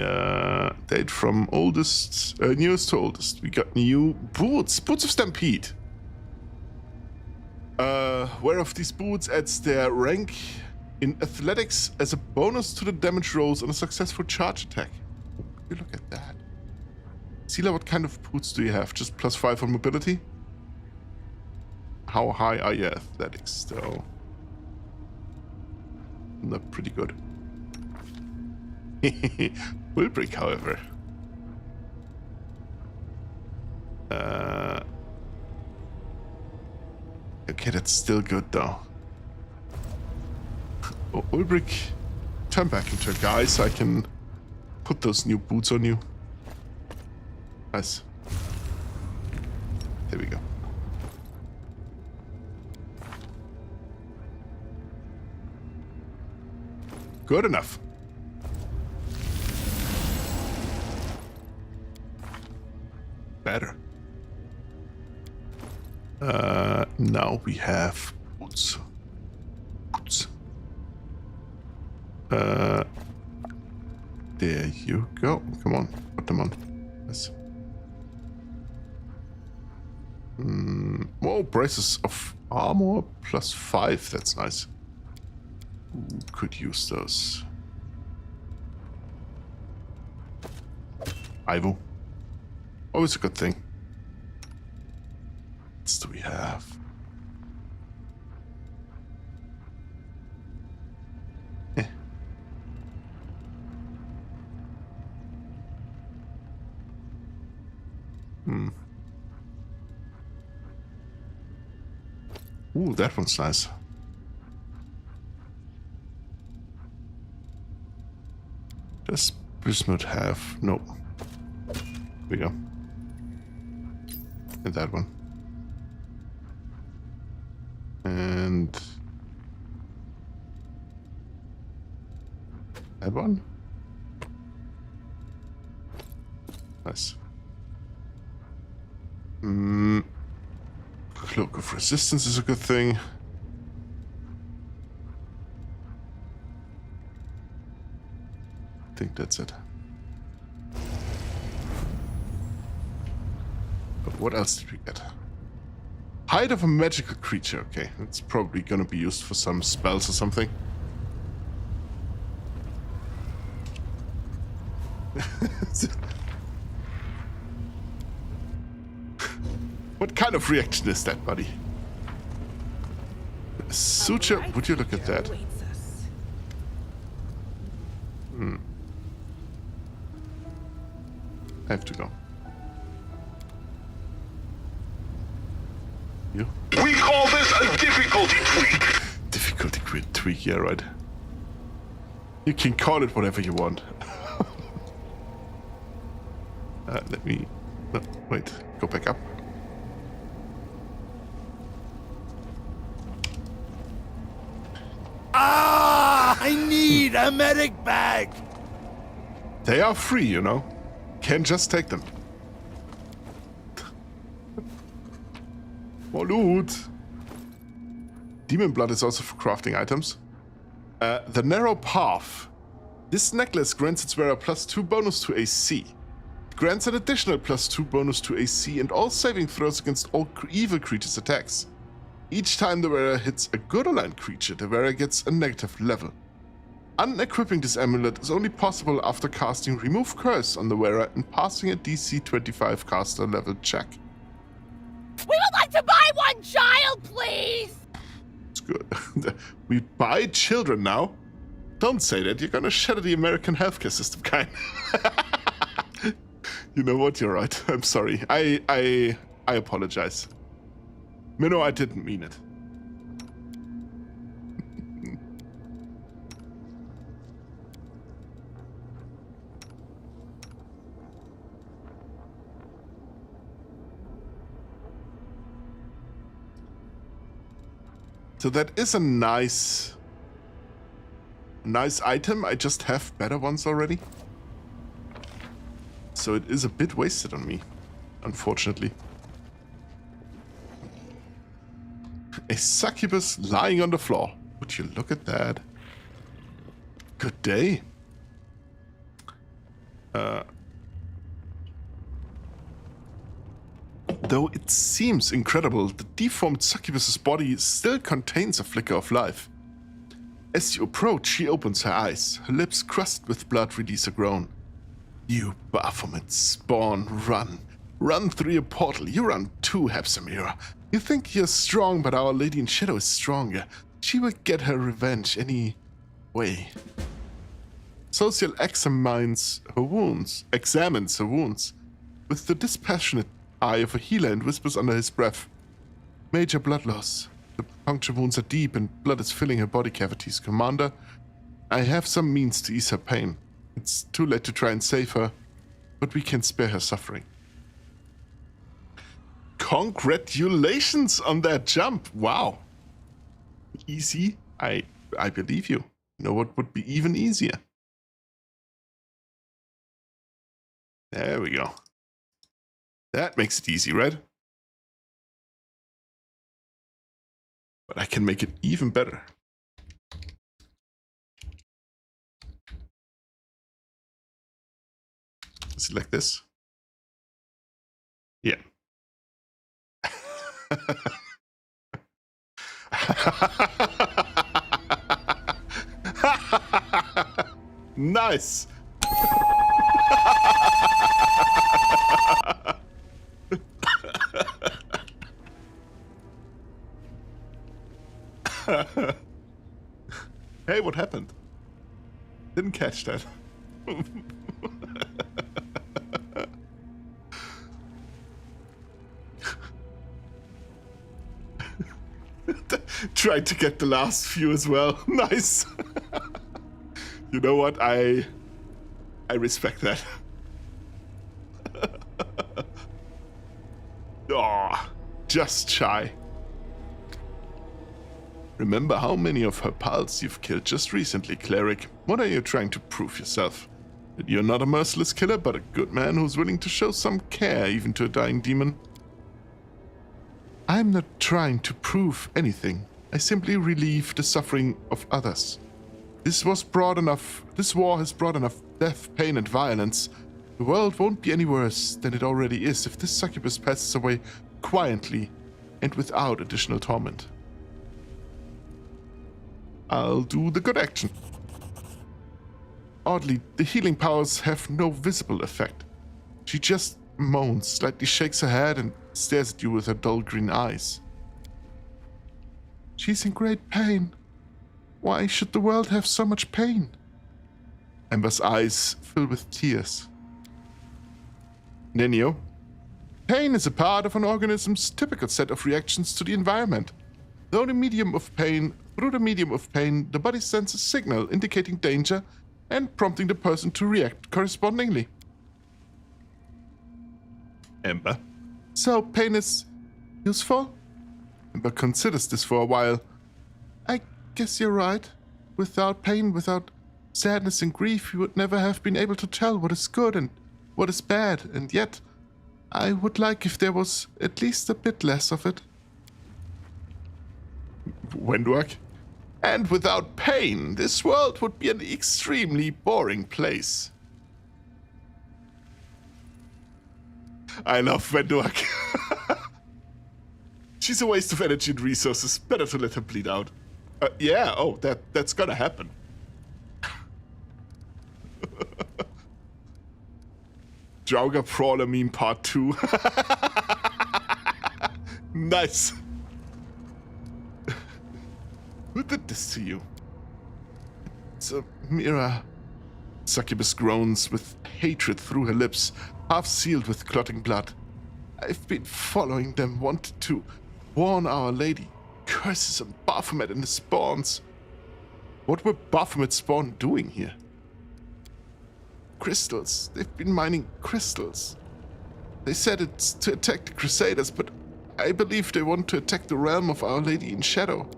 date from oldest, newest to oldest. We got new boots. Boots of Stampede. Wear of these boots adds their rank in athletics as a bonus to the damage rolls on a successful charge attack. Oh, you look at that. Sela, what kind of boots do you have? Just +5 on mobility? How high are your athletics, though? Not pretty good. Will break, however. Okay, that's still good, though. Ulbrich, turn back into a guy so I can put those new boots on you. Nice. There we go. Good enough. Better. Now we have boots. Boots. There you go. Come on, put them on. Yes. More braces of armor +5. That's nice. Ooh, could use those. Ivo. Always a good thing. What do we have? Ooh, that one's nice. Does Bismuth have? No. Here we go. And that one. And that one. Nice. Cloak of Resistance is a good thing. I think that's it. But what else did we get? Hide of a magical creature. Okay, that's probably gonna be used for some spells or something. What kind of reaction is that, buddy? Suture, would you look at that? I have to go. You? We call this a difficulty tweak. Difficulty tweak, yeah, right. You can call it whatever you want. Let me... No, wait. Go back up. I need a medic bag! They are free, you know. Can just take them. More loot. Demon blood is also for crafting items. The narrow path This necklace grants its wearer +2 bonus to AC. It grants an additional +2 bonus to AC and all saving throws against all evil creatures' attacks. Each time the wearer hits a good aligned creature, the wearer gets a negative level. Unequipping this amulet is only possible after casting Remove Curse on the wearer and passing a DC 25 caster level check. We would like to buy one child, please! It's good. We buy children now? Don't say that, you're gonna shatter the American healthcare system, kind. You know what, you're right. I'm sorry. I apologize. Minnow, I didn't mean it. So that is a nice item. I just have better ones already. So it is a bit wasted on me, unfortunately. A succubus lying on the floor. Would you look at that? Good day. Though it seems incredible, the deformed succubus's body still contains a flicker of life. As you approach, she opens her eyes. Her lips crusted with blood release a groan. You Baphomet spawn, run. Run through your portal. You run too, Hepsamira. You think you're strong, but Our Lady in Shadow is stronger. She will get her revenge any way. Social examines her wounds, with the dispassionate eye of a healer and whispers under his breath. Major blood loss. The puncture wounds are deep and blood is filling her body cavities. Commander, I have some means to ease her pain. It's too late to try and save her, but we can spare her suffering. Congratulations on that jump. Wow. Easy. I believe you. You know what would be even easier? There we go. That makes it easy, right? But I can make it even better. Is it like this? Yeah. Nice. Hey, what happened? Didn't catch that. Tried to get the last few as well. Nice. You know what? I respect that. Oh, just shy. Remember how many of her pals you've killed just recently, cleric. What are you trying to prove yourself? That you're not a merciless killer, but a good man who's willing to show some care even to a dying demon? I'm not trying to prove anything. I simply relieve the suffering of others. This war has brought enough death, pain, and violence. The world won't be any worse than it already is if this succubus passes away quietly and without additional torment. I'll do the good action. Oddly, the healing powers have no visible effect. She just moans, slightly shakes her head, and stares at you with her dull green eyes. She's in great pain. Why should the world have so much pain? Ember's eyes fill with tears. Nenio, pain is a part of an organism's typical set of reactions to the environment. Through the medium of pain, the body sends a signal indicating danger and prompting the person to react correspondingly. Ember. So pain is useful? Ember considers this for a while. I guess you're right. Without pain, without sadness and grief, you would never have been able to tell what is good and what is bad, and yet I would like if there was at least a bit less of it. Wendwerk? And without pain, this world would be an extremely boring place. I love Vendork. She's a waste of energy and resources. Better to let her bleed out. Yeah, oh, that's gonna happen. Draugr Brawler meme part 2. Nice. Who did this to you? It's a mirror. Succubus groans with hatred through her lips, half sealed with clotting blood. I've been following them, wanted to warn Our Lady. Curses on Baphomet and his spawns. What were Baphomet's spawn doing here? Crystals. They've been mining crystals. They said it's to attack the Crusaders, but I believe they want to attack the realm of Our Lady in Shadow.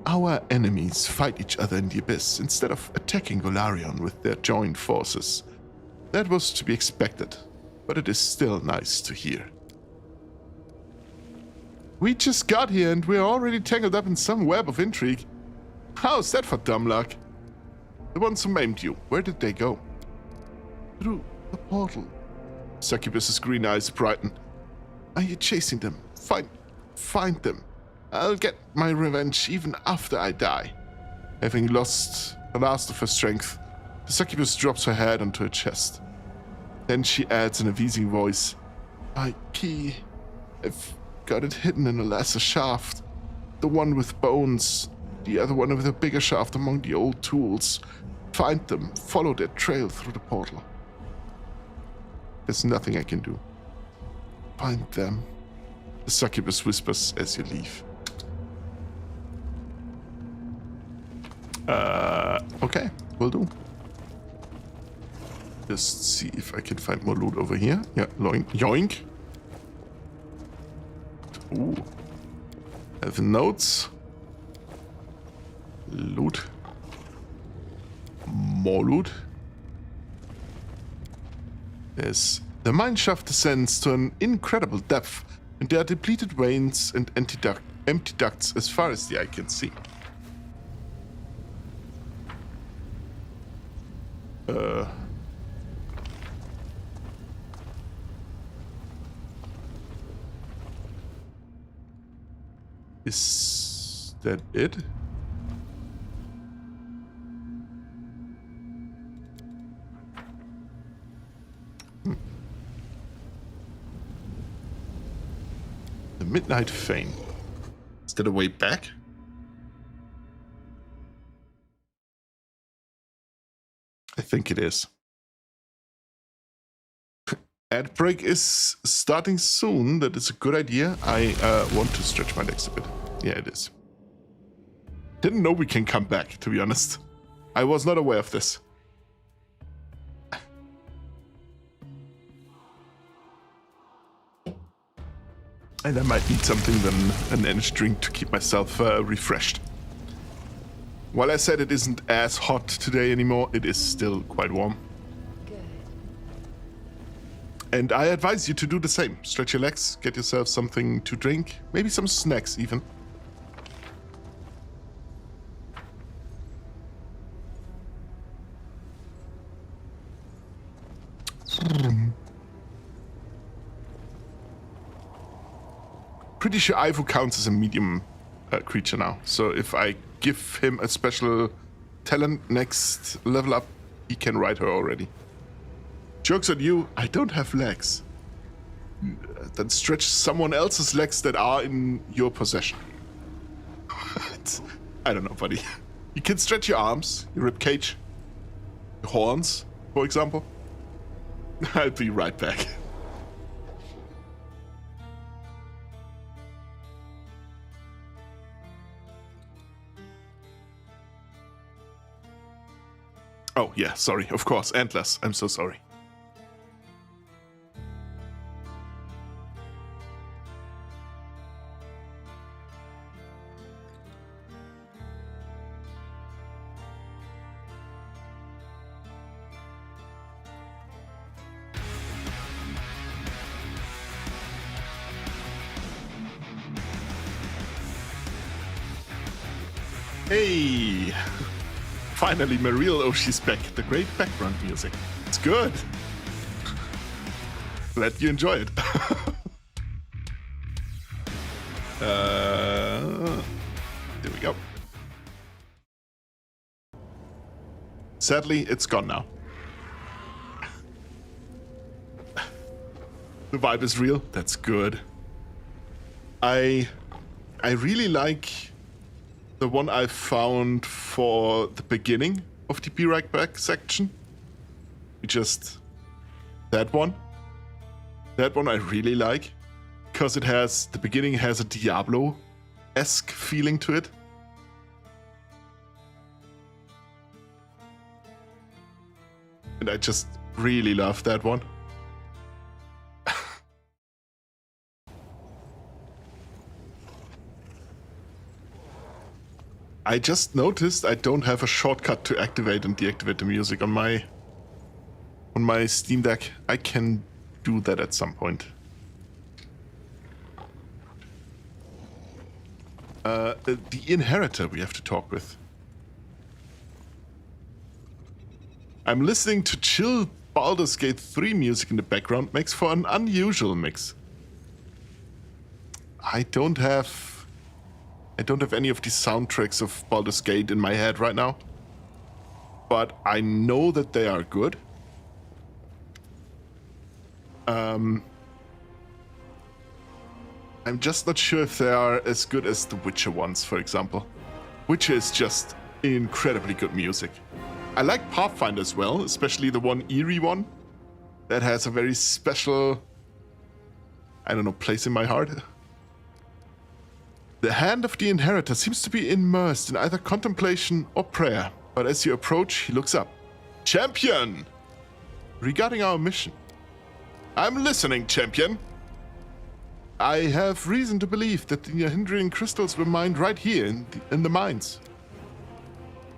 Our enemies fight each other in the Abyss instead of attacking Golarion with their joined forces. That was to be expected, but it is still nice to hear. We just got here and we're already tangled up in some web of intrigue. How's that for dumb luck? The ones who maimed you, where did they go? Through the portal. Succubus's green eyes brighten. Are you chasing them? Find them. I'll get my revenge even after I die. Having lost the last of her strength, the succubus drops her head onto her chest. Then she adds in a wheezing voice, my key. I've got it hidden in a lesser shaft. The one with bones, the other one with a bigger shaft among the old tools. Find them, follow their trail through the portal. There's nothing I can do. Find them, the succubus whispers as you leave. Okay, will do. Just see if I can find more loot over here. Yeah, yoink. Ooh. Have notes. Loot. More loot. Yes. The mine shaft descends to an incredible depth, and there are depleted veins and empty ducts as far as the eye can see. Is that it? The Midnight Fane. Is that a way back? I think it is. Ad break is starting soon. That is a good idea. I want to stretch my legs a bit. Yeah, it is. Didn't know we can come back, to be honest. I was not aware of this. And I might need something than an energy drink to keep myself refreshed. While I said it isn't as hot today anymore, it is still quite warm. Good. And I advise you to do the same. Stretch your legs, get yourself something to drink, maybe some snacks even. Pretty sure Ivo counts as a medium creature now. So if I give him a special talent next level up, he can ride her already. Joke's on you, I don't have legs. Then stretch someone else's legs that are in your possession. I don't know, buddy. You can stretch your arms, your ribcage, your horns, for example. I'll be right back. Oh, yeah, sorry. Of course, Antlers. I'm so sorry. Hey! Finally, my real Oshi's back. The great background music. It's good. Glad you enjoy it. There we go. Sadly, it's gone now. The vibe is real. That's good. I really like the one I found for the beginning of the Be Right Back section. Just that one. That one I really like. Because it has, the beginning has a Diablo-esque feeling to it. And I just really love that one. I just noticed I don't have a shortcut to activate and deactivate the music on my Steam Deck. I can do that at some point. The Inheritor we have to talk with. I'm listening to chill Baldur's Gate 3 music in the background. Makes for an unusual mix. I don't have any of the soundtracks of Baldur's Gate in my head right now. But I know that they are good. I'm just not sure if they are as good as the Witcher ones, for example. Witcher is just incredibly good music. I like Pathfinder as well, especially the one eerie one. That has a very special, I don't know, place in my heart. The hand of the Inheritor seems to be immersed in either contemplation or prayer. But as you approach, he looks up. Champion! Regarding our mission. I'm listening, Champion. I have reason to believe that the Hindrian crystals were mined right here in the mines.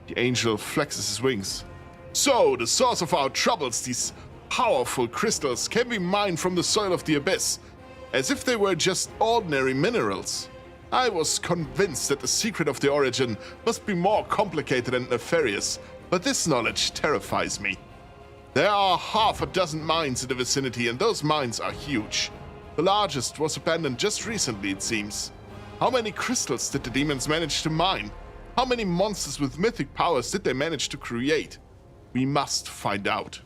The angel flexes his wings. So, the source of our troubles, these powerful crystals, can be mined from the soil of the abyss, as if they were just ordinary minerals. I was convinced that the secret of their origin must be more complicated and nefarious, but this knowledge terrifies me. There are half a dozen mines in the vicinity, and those mines are huge. The largest was abandoned just recently, it seems. How many crystals did the demons manage to mine? How many monsters with mythic powers did they manage to create? We must find out.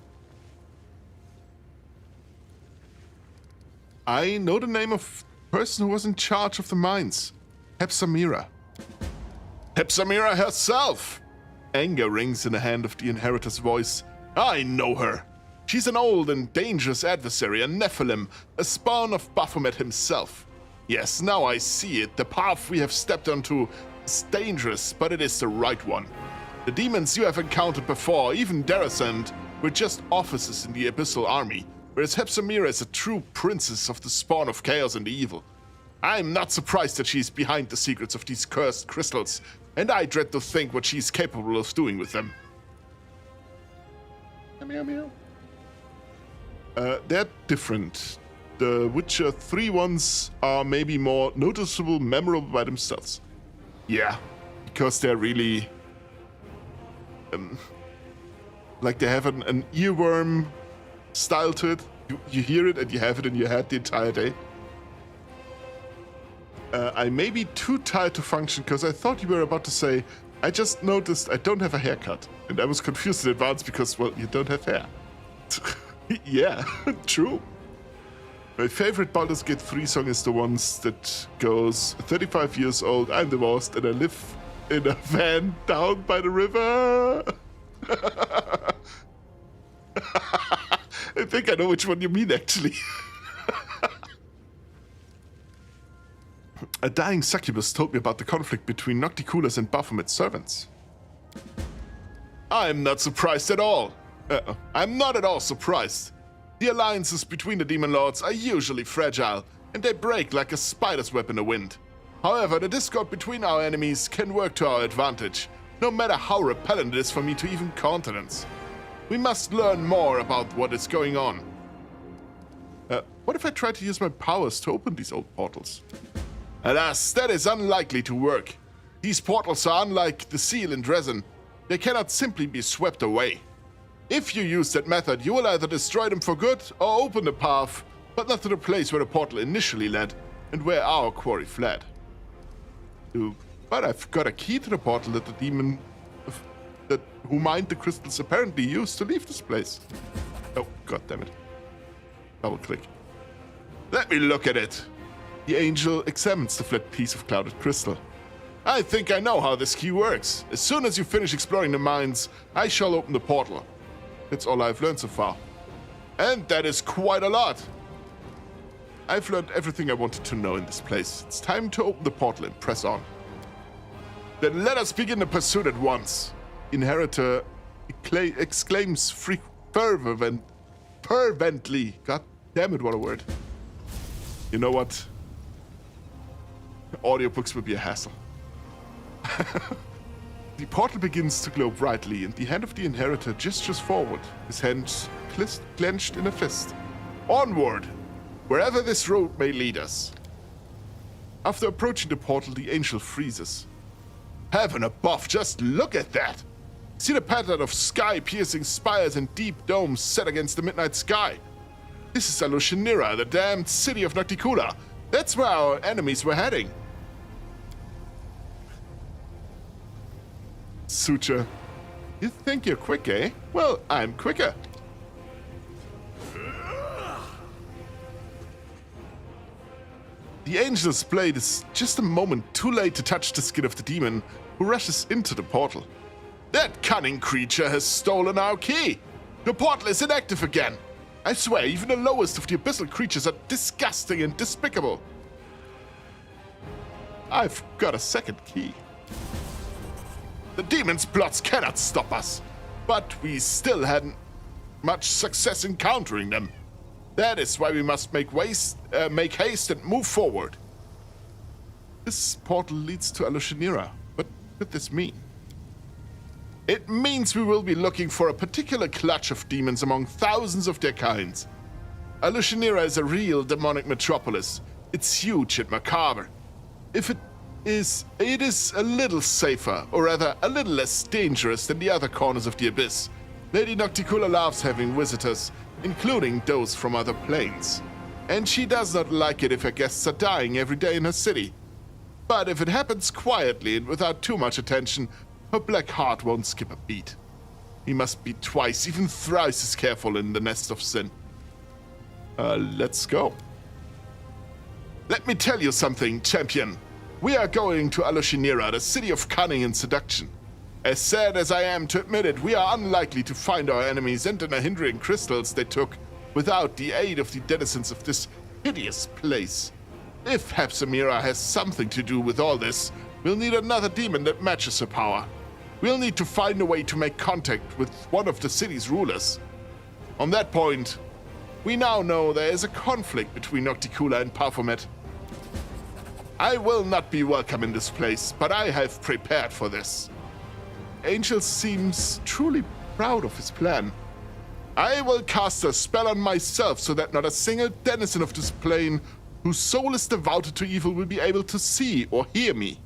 I know the name of the person who was in charge of the mines. Hepsamira. Hepsamira herself! Anger rings in the hand of the Inheritor's voice. I know her. She's an old and dangerous adversary, a Nephilim, a spawn of Baphomet himself. Yes, now I see it. The path we have stepped onto is dangerous, but it is the right one. The demons you have encountered before, even Darasand, were just officers in the Abyssal Army, whereas Hepsamira is a true princess of the spawn of chaos and evil. I'm not surprised that she's behind the secrets of these cursed crystals, and I dread to think what she's capable of doing with them. Meow, meow. They're different. The Witcher 3 ones are maybe more noticeable, memorable by themselves. Yeah, because they're really... like they have an earworm style to it. You hear it and you have it in your head the entire day. I may be too tired to function because I thought you were about to say, I just noticed I don't have a haircut. And I was confused in advance because, well, you don't have hair. Yeah, true. My favorite Baldur's Gate 3 song is the ones that goes, 35 years old, I'm divorced, and I live in a van down by the river. I think I know which one you mean, actually. A dying succubus told me about the conflict between Nocticulus and Baphomet's servants. I'm not surprised at all. I'm not at all surprised. The alliances between the demon lords are usually fragile, and they break like a spider's web in the wind. However, the discord between our enemies can work to our advantage, no matter how repellent it is for me to even countenance. We must learn more about what is going on. What if I try to use my powers to open these old portals? Alas, that is unlikely to work. These portals are unlike the seal in Dresden. They cannot simply be swept away. If you use that method, you will either destroy them for good or open the path, but not to the place where the portal initially led and where our quarry fled. But I've got a key to the portal that the demon who mined the crystals apparently used to leave this place. Oh, god damn it. Double click. Let me look at it. The angel examines the flat piece of clouded crystal. I think I know how this key works. As soon as you finish exploring the mines, I shall open the portal. That's all I've learned so far. And that is quite a lot. I've learned everything I wanted to know in this place. It's time to open the portal and press on. Then let us begin the pursuit at once. Inheritor exclaims fervently. God damn it, what a word. You know what? Audiobooks would be a hassle. The portal begins to glow brightly, and the hand of the Inheritor gestures forward, his hands clenched in a fist. Onward! Wherever this road may lead us. After approaching the portal, the angel freezes. Heaven above, just look at that! See the pattern of sky-piercing spires and deep domes set against the midnight sky. This is Alushanira, the damned city of Nocticula. That's where our enemies were heading. Suture. You think you're quick, eh? Well, I'm quicker. The angel's blade is just a moment too late to touch the skin of the demon, who rushes into the portal. That cunning creature has stolen our key! The portal is inactive again! I swear, even the lowest of the abyssal creatures are disgusting and despicable. I've got a second key. The demon's plots cannot stop us, but we still hadn't much success in countering them. That is why we must make haste and move forward. This portal leads to Alushanira. What could this mean? It means we will be looking for a particular clutch of demons among thousands of their kinds. Alushanira is a real demonic metropolis. It's huge and macabre. It is a little safer, or rather a little less dangerous than the other corners of the abyss. Lady Nocticula loves having visitors, including those from other planes. And she does not like it if her guests are dying every day in her city. But if it happens quietly and without too much attention, her black heart won't skip a beat. We must be twice, even thrice as careful in the nest of sin. Let's go. Let me tell you something, champion. We are going to Alushanira, the city of cunning and seduction. As sad as I am to admit it, we are unlikely to find our enemies and the hindering crystals they took without the aid of the denizens of this hideous place. If Hapsamira has something to do with all this, we'll need another demon that matches her power. We'll need to find a way to make contact with one of the city's rulers. On that point, we now know there is a conflict between Nocticula and Baphomet. I will not be welcome in this place, but I have prepared for this. Angel seems truly proud of his plan. I will cast a spell on myself so that not a single denizen of this plane whose soul is devoted to evil will be able to see or hear me.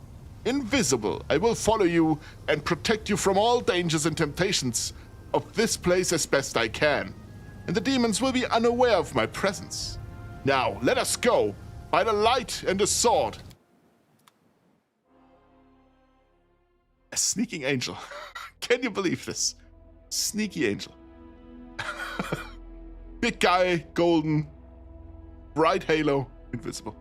Invisible, I will follow you and protect you from all dangers and temptations of this place as best I can. And the demons will be unaware of my presence. Now, let us go, by the light and the sword. A sneaking angel. Can you believe this? Sneaky angel. Big guy, golden, bright halo, invisible.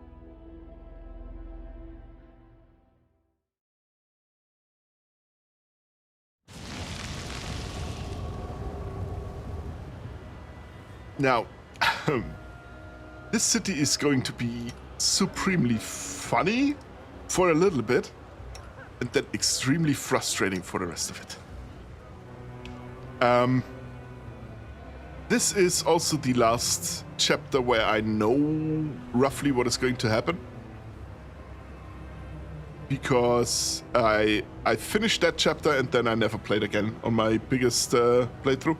Now, this city is going to be supremely funny for a little bit, and then extremely frustrating for the rest of it. This is also the last chapter where I know roughly what is going to happen. Because I finished that chapter and then I never played again on my biggest playthrough.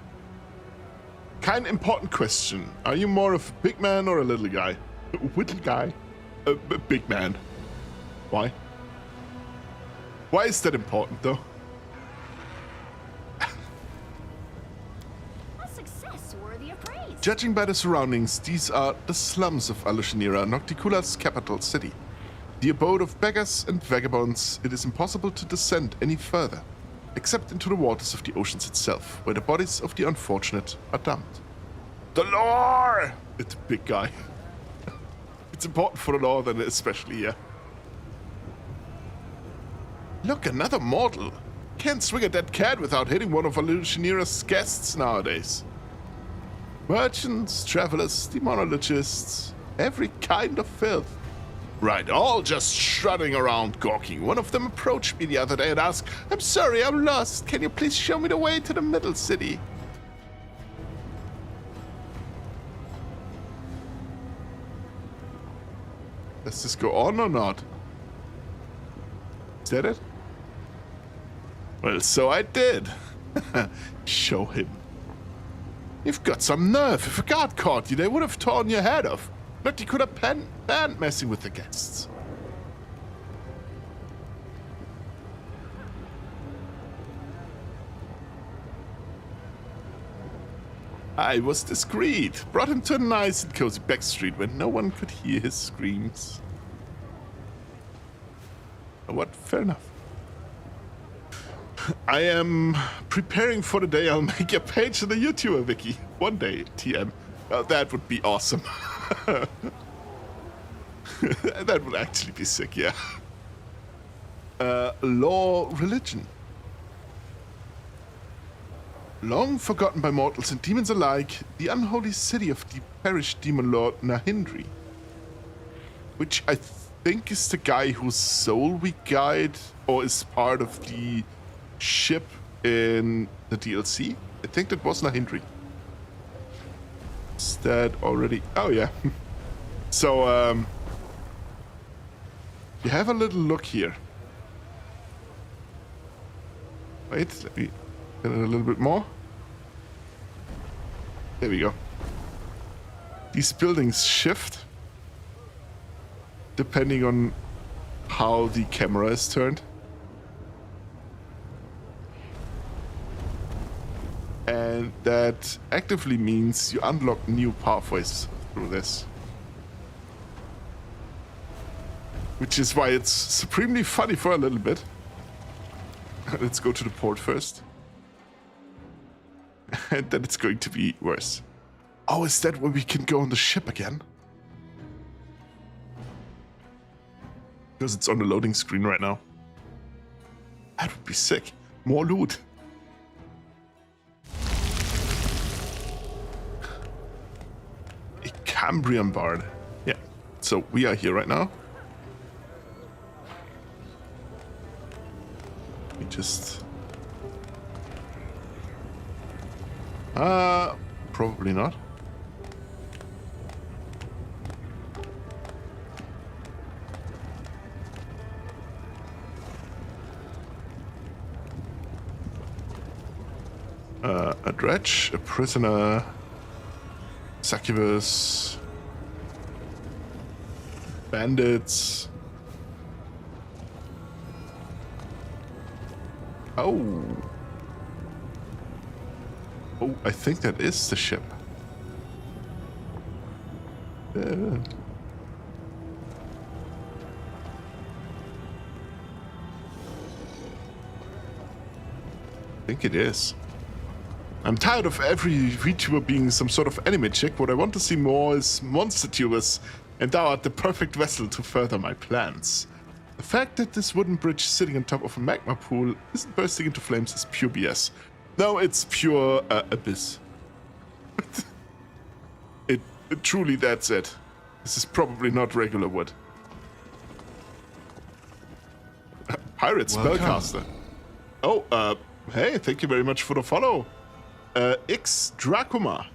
Kind of important question. Are you more of a big man or a little guy? A little guy? A big man. Why? Why is that important, though? A success worthy of praise. Judging by the surroundings, these are the slums of Alushanira, Nocticula's capital city. The abode of beggars and vagabonds, it is impossible to descend any further, except into the waters of the oceans itself, where the bodies of the unfortunate are dumped. The lore! It's a big guy. It's important for the lore, then especially here. Look, another mortal. Can't swing a dead cat without hitting one of Alushanira's guests nowadays. Merchants, travelers, demonologists, every kind of filth. Right, all just strutting around gawking. One of them approached me the other day and asked, "I'm sorry, I'm lost. Can you please show me the way to the middle city?" Does this go on or not? Is that it? Well, so I did. Show him. You've got some nerve. If a guard caught you, they would have torn your head off. But you could have banned messing with the guests. I was discreet. Brought him to a nice and cozy back street where no one could hear his screams. What? Fair enough. I am preparing for the day I'll make a page in the YouTuber wiki. One day, TM. That would be awesome. That would actually be sick, yeah. Law, religion. Long forgotten by mortals and demons alike, the unholy city of the perished demon lord Nahindri. Which I think is the guy whose soul we guide, or is part of the ship in the DLC. I think that was Nahindri. Is that already? Oh yeah. So you have a little look here. Wait, let me get it a little bit more. There we go. These buildings shift depending on how the camera is turned. And that actively means you unlock new pathways through this. Which is why it's supremely funny for a little bit. Let's go to the port first. And then it's going to be worse. Oh, is that where we can go on the ship again? Because it's on the loading screen right now. That would be sick. More loot. A Cambrian bard. Yeah. So we are here right now. We just... probably not. A dredge, a prisoner, succubus, bandits. Oh. Oh, I think that is the ship. I think it is. I'm tired of every VTuber being some sort of anime chick. What I want to see more is monster tubers, and thou art the perfect vessel to further my plans. The fact that this wooden bridge sitting on top of a magma pool isn't bursting into flames is pure BS. No, it's pure abyss. it truly, that's it. This is probably not regular wood. Pirate spellcaster. Oh, hey, thank you very much for the follow. X Dracuma.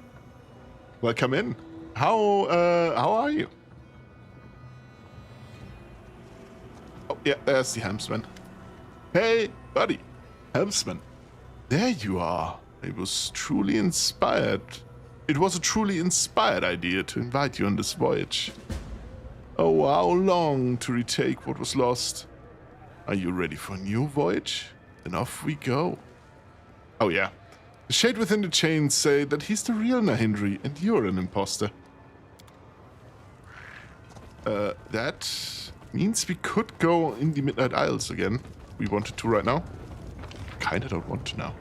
Welcome in. How are you? Oh, yeah, there's the helmsman. Hey, buddy. Helmsman. There you are. It was truly inspired. It was a truly inspired idea to invite you on this voyage. Oh, how long to retake what was lost. Are you ready for a new voyage? Then off we go. Oh yeah. The shade within the chains say that he's the real Nahindri and you're an imposter. That means we could go in the Midnight Isles again. We wanted to right now. Kinda don't want to now.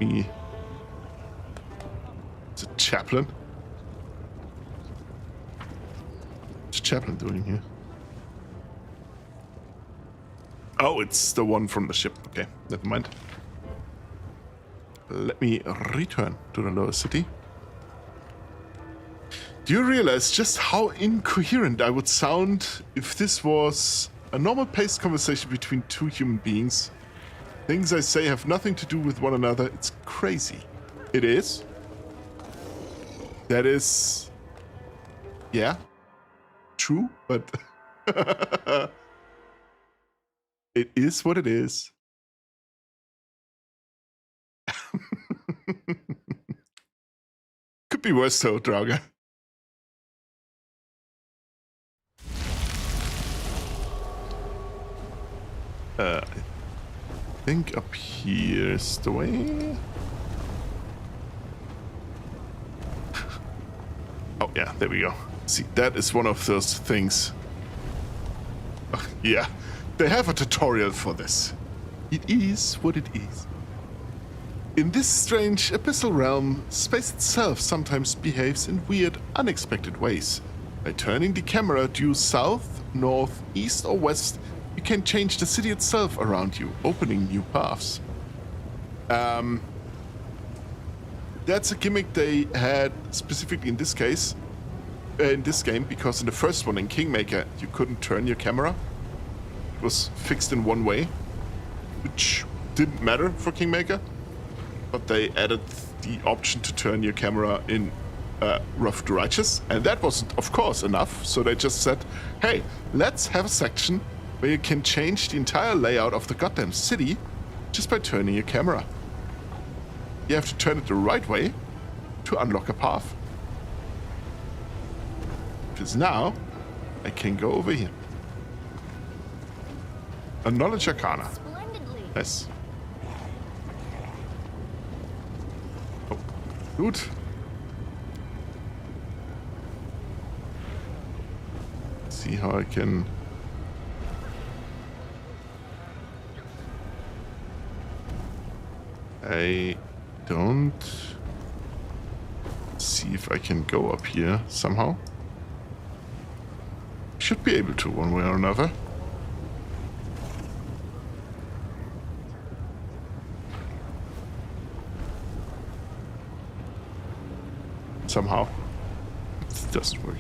It's a chaplain. What's Chaplain doing here? Oh, it's the one from the ship. Okay, never mind. Let me return to the lower city. Do you realize just how incoherent I would sound if this was a normal paced conversation between two human beings? Things I say have nothing to do with one another. It's crazy. It is. That is... yeah. True, but... it is what it is. Could be worse though, Draugr. I think up here's the way. Oh yeah, there we go. See, that is one of those things. Yeah, they have a tutorial for this. It is what it is. In this strange abyssal realm, space itself sometimes behaves in weird, unexpected ways. By turning the camera due south, north, east or west, you can change the city itself around you, opening new paths. That's a gimmick they had specifically in this case, in this game, because in the first one, in Kingmaker, you couldn't turn your camera. It was fixed in one way, which didn't matter for Kingmaker, but they added the option to turn your camera in rough to righteous, and that wasn't, of course, enough, so they just said, hey, let's have a section where you can change the entire layout of the goddamn city just by turning your camera. You have to turn it the right way to unlock a path. Because now, I can go over here. A knowledge arcana. Splendidly. Nice. Oh, good. See how I can... I don't see if I can go up here somehow. Should be able to one way or another. Somehow. It doesn't work.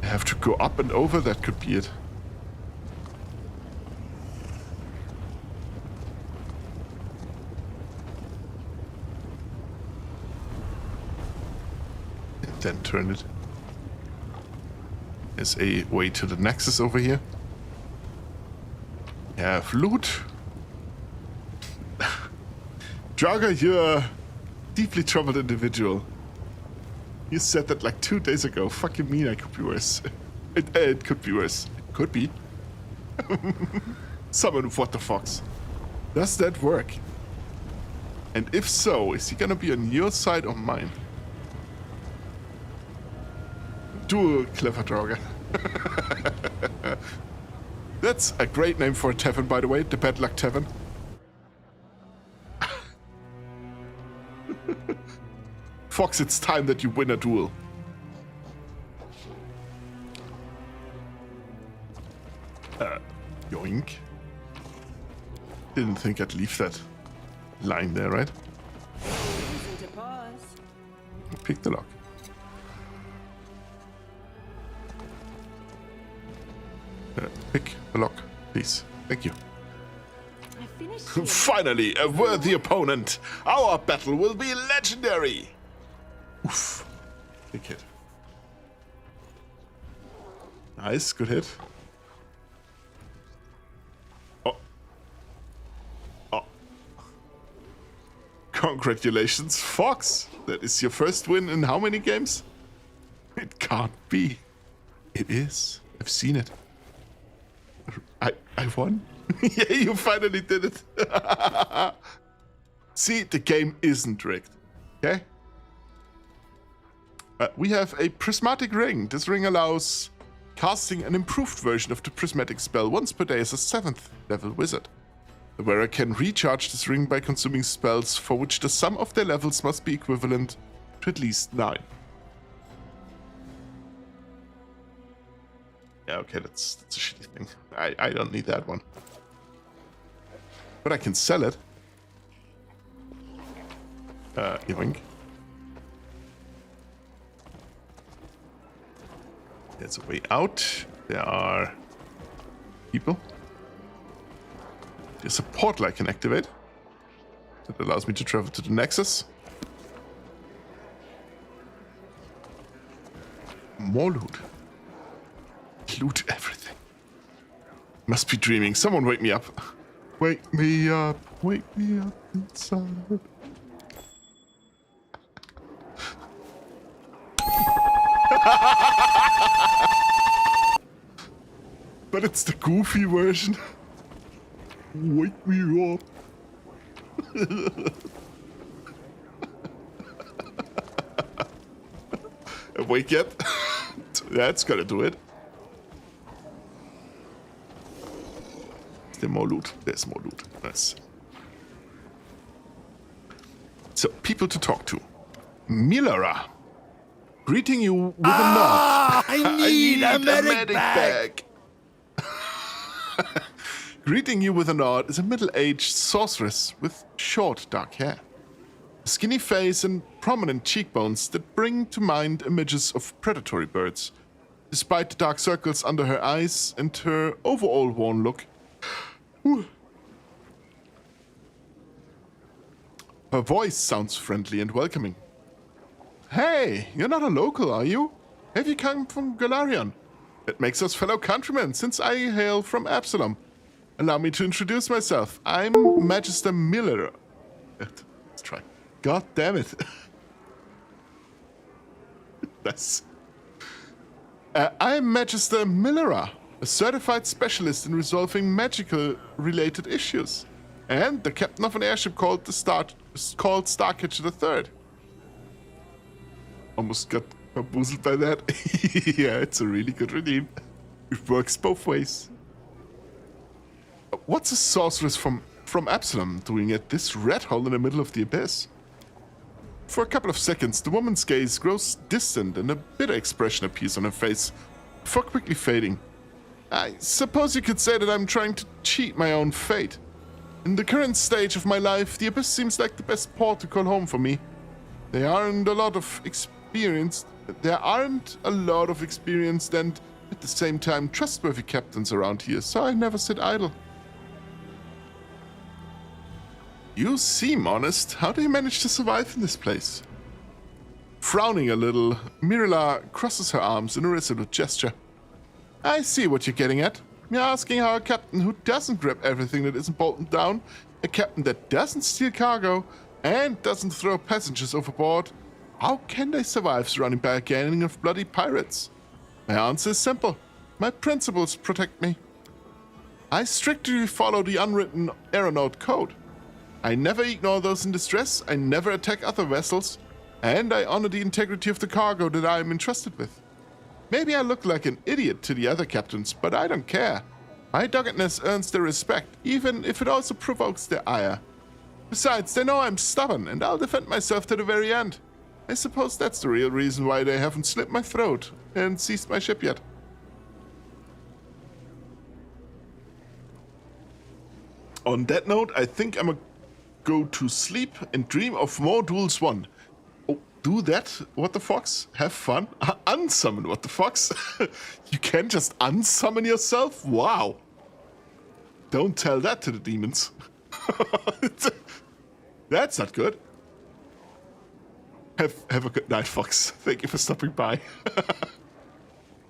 I have to go up and over, that could be it. Then turn it. There's a way to the Nexus over here. We have loot. Draugr, you're a deeply troubled individual. You said that like 2 days ago. Fucking mean, I could be worse. It could be worse. It could be. Summon what the fox. Does that work? And if so, is he gonna be on your side or mine? Dual clever Draugr. That's a great name for a tavern, by the way, the Bad Luck Tavern. Fox, it's time that you win a duel. Yoink. Didn't think I'd leave that lying there, right? Reason to pause. Pick the lock. Pick the lock, please. Thank you. I finished here. Finally, a worthy opponent. Our battle will be legendary. Oof. Big hit. Nice, good hit. Oh. Oh. Congratulations, Fox. That is your first win in how many games? It can't be. It is. I've seen it. I won. Yeah, you finally did it. See, the game isn't rigged. Okay? We have a prismatic ring. This ring allows casting an improved version of the prismatic spell once per day as a 7th level wizard. The wearer can recharge this ring by consuming spells for which the sum of their levels must be equivalent to at least 9. Yeah, okay, that's a shitty thing. I don't need that one. But I can sell it. Yoink. There's a way out. There are people. There's a portal I can activate. That allows me to travel to the Nexus. More loot. Loot everything. Must be dreaming. Someone wake me up. Wake me up. Wake me up inside. But it's the goofy version. Wake me up. Awake yet? That's gonna do it. Is there more loot? There's more loot. Nice. So, people to talk to. Millara. Greeting you with a nod. I need a medic bag. Greeting you with a nod is a middle-aged sorceress with short, dark hair. A skinny face and prominent cheekbones that bring to mind images of predatory birds. Despite the dark circles under her eyes and her overall worn look. Her voice sounds friendly and welcoming. Hey, you're not a local, are you? Have you come from Galarian? That makes us fellow countrymen, since I hail from Absalom. Allow me to introduce myself. I'm Magister Miller. Let's try. God damn it. That's... I'm Magister Millera, a certified specialist in resolving magical-related issues, and the captain of an airship called Starcatcher III. Almost got bamboozled by that. Yeah, it's a really good redeem. It works both ways. What's a sorceress from Absalom doing at this rat hole in the middle of the abyss? For a couple of seconds, the woman's gaze grows distant and a bitter expression appears on her face, before quickly fading. I suppose you could say that I'm trying to cheat my own fate. In the current stage of my life, the abyss seems like the best port to call home for me. There aren't a lot of experienced and, at the same time, trustworthy captains around here, so I never sit idle. You seem honest. How do you manage to survive in this place? Frowning a little, Mirila crosses her arms in a resolute gesture. I see what you're getting at. You're asking how a captain who doesn't grab everything that isn't bolted down, a captain that doesn't steal cargo, and doesn't throw passengers overboard, how can they survive surrounded by a gang of bloody pirates? My answer is simple. My principles protect me. I strictly follow the unwritten aeronaut code. I never ignore those in distress, I never attack other vessels, and I honor the integrity of the cargo that I am entrusted with. Maybe I look like an idiot to the other captains, but I don't care. My doggedness earns their respect, even if it also provokes their ire. Besides, they know I'm stubborn, and I'll defend myself to the very end. I suppose that's the real reason why they haven't slit my throat and seized my ship yet. On that note, I think I'm a go to sleep and dream of more duels won. Oh, do that, what the fox? Have fun? Unsummon, what the fox? You can just unsummon yourself? Wow. Don't tell that to the demons. That's not good. Have a good night, fox. Thank you for stopping by.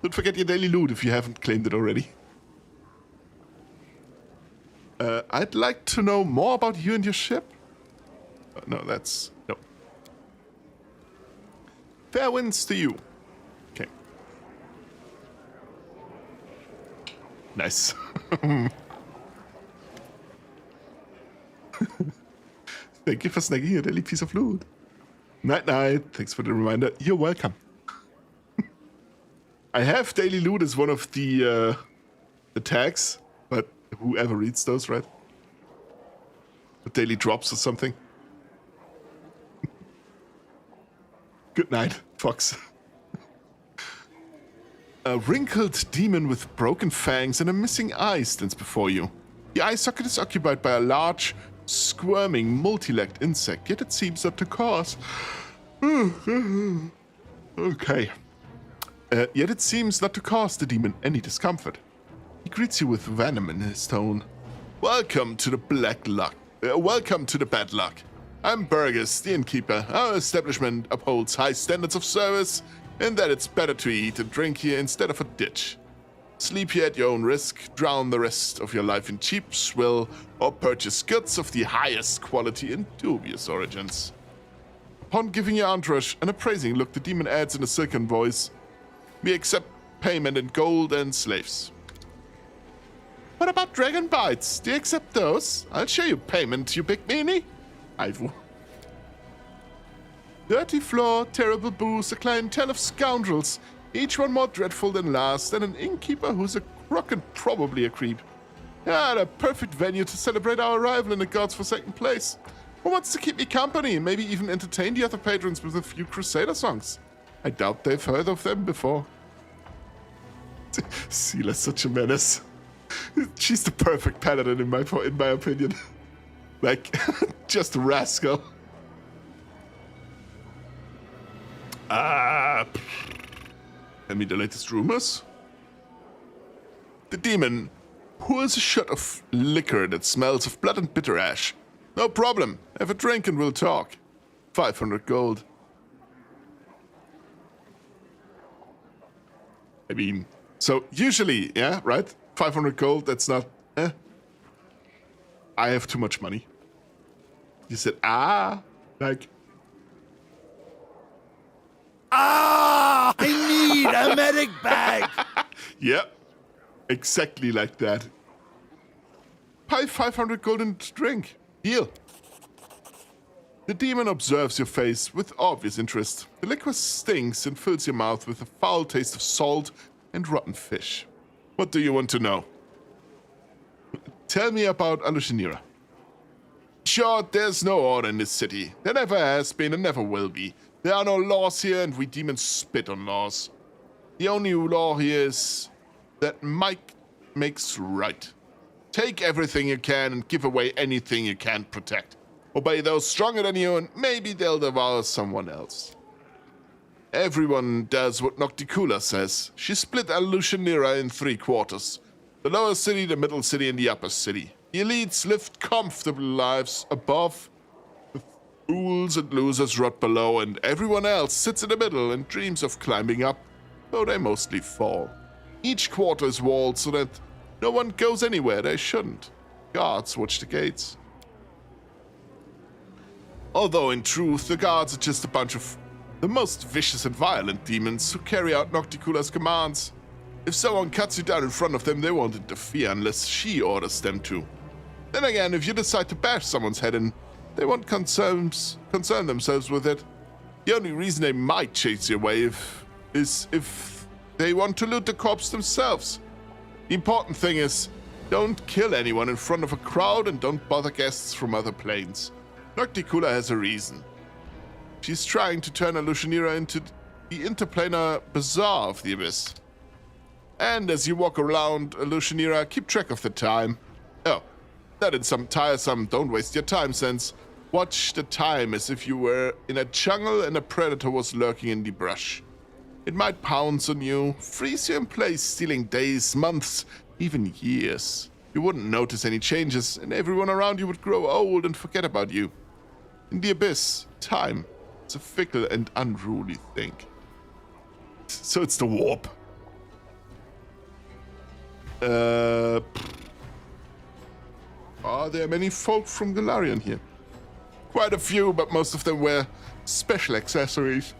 Don't forget your daily loot if you haven't claimed it already. I'd like to know more about you and your ship. No, that's... no. Fair winds to you. Okay. Nice. Thank you for snagging a daily piece of loot. Night night. Thanks for the reminder. You're welcome. I have daily loot as one of the tags, but whoever reads those, right? The daily drops or something. Good night, Fox. A wrinkled demon with broken fangs and a missing eye stands before you. The eye socket is occupied by a large, squirming, multi-legged insect, yet it seems not to cause... Okay. Yet it seems not to cause the demon any discomfort. He greets you with venom in his tone. Welcome to the welcome to the bad luck. I'm Burgess, the innkeeper. Our establishment upholds high standards of service, and that it's better to eat and drink here instead of a ditch. Sleep here at your own risk, drown the rest of your life in cheap swill, or purchase goods of the highest quality in dubious origins. Upon giving your entourage an appraising look, the demon adds in a silken voice, we accept payment in gold and slaves. What about dragon bites? Do you accept those? I'll show you payment, you big meanie. Ivo. Dirty floor, terrible booze, a clientele of scoundrels, each one more dreadful than last, and an innkeeper who's a crook and probably a creep. Yeah, the perfect venue to celebrate our arrival in the God's Forsaken place. Who wants to keep me company and maybe even entertain the other patrons with a few Crusader songs? I doubt they've heard of them before. Seela's such a menace. She's the perfect paladin in my opinion. Like, just a rascal. Tell me the latest rumors. The demon pours a shot of liquor that smells of blood and bitter ash. No problem. Have a drink and we'll talk. 500 gold. I mean, so usually, yeah, right? 500 gold, that's not, I have too much money. You said, like... I need a medic bag! Yep, exactly like that. Pay 500 gold and drink. Deal. The demon observes your face with obvious interest. The liquor stinks and fills your mouth with a foul taste of salt and rotten fish. What do you want to know? Tell me about Alushanira. Sure, there's no order in this city. There never has been and never will be. There are no laws here, and we demons spit on laws. The only law here is that might makes right. Take everything you can and give away anything you can't protect. Obey those stronger than you, and maybe they'll devour someone else. Everyone does what Nocticula says. She split Alushanira in 3 quarters. The lower city, the middle city, and the upper city. The elites lived comfortable lives above. The fools and losers rot below, and everyone else sits in the middle and dreams of climbing up, though they mostly fall. Each quarter is walled so that no one goes anywhere they shouldn't. Guards watch the gates. Although in truth, the guards are just a bunch of the most vicious and violent demons who carry out Nocticula's commands. If someone cuts you down in front of them, they won't interfere unless she orders them to. Then again, if you decide to bash someone's head in, they won't concern themselves with it. The only reason they might chase you away is if they want to loot the corpse themselves. The important thing is, don't kill anyone in front of a crowd and don't bother guests from other planes. Nocticula has a reason. She's trying to turn Alushanira into the interplanar bazaar of the Abyss. And as you walk around Alushanira, keep track of the time. Oh, that in some tiresome don't waste your time sense. Watch the time as if you were in a jungle and a predator was lurking in the brush. It might pounce on you, freeze you in place, stealing days, months, even years. You wouldn't notice any changes, and everyone around you would grow old and forget about you. In the Abyss, time is a fickle and unruly thing. So it's the warp. Are there many folk from Galarian here? Quite a few, but most of them wear special accessories.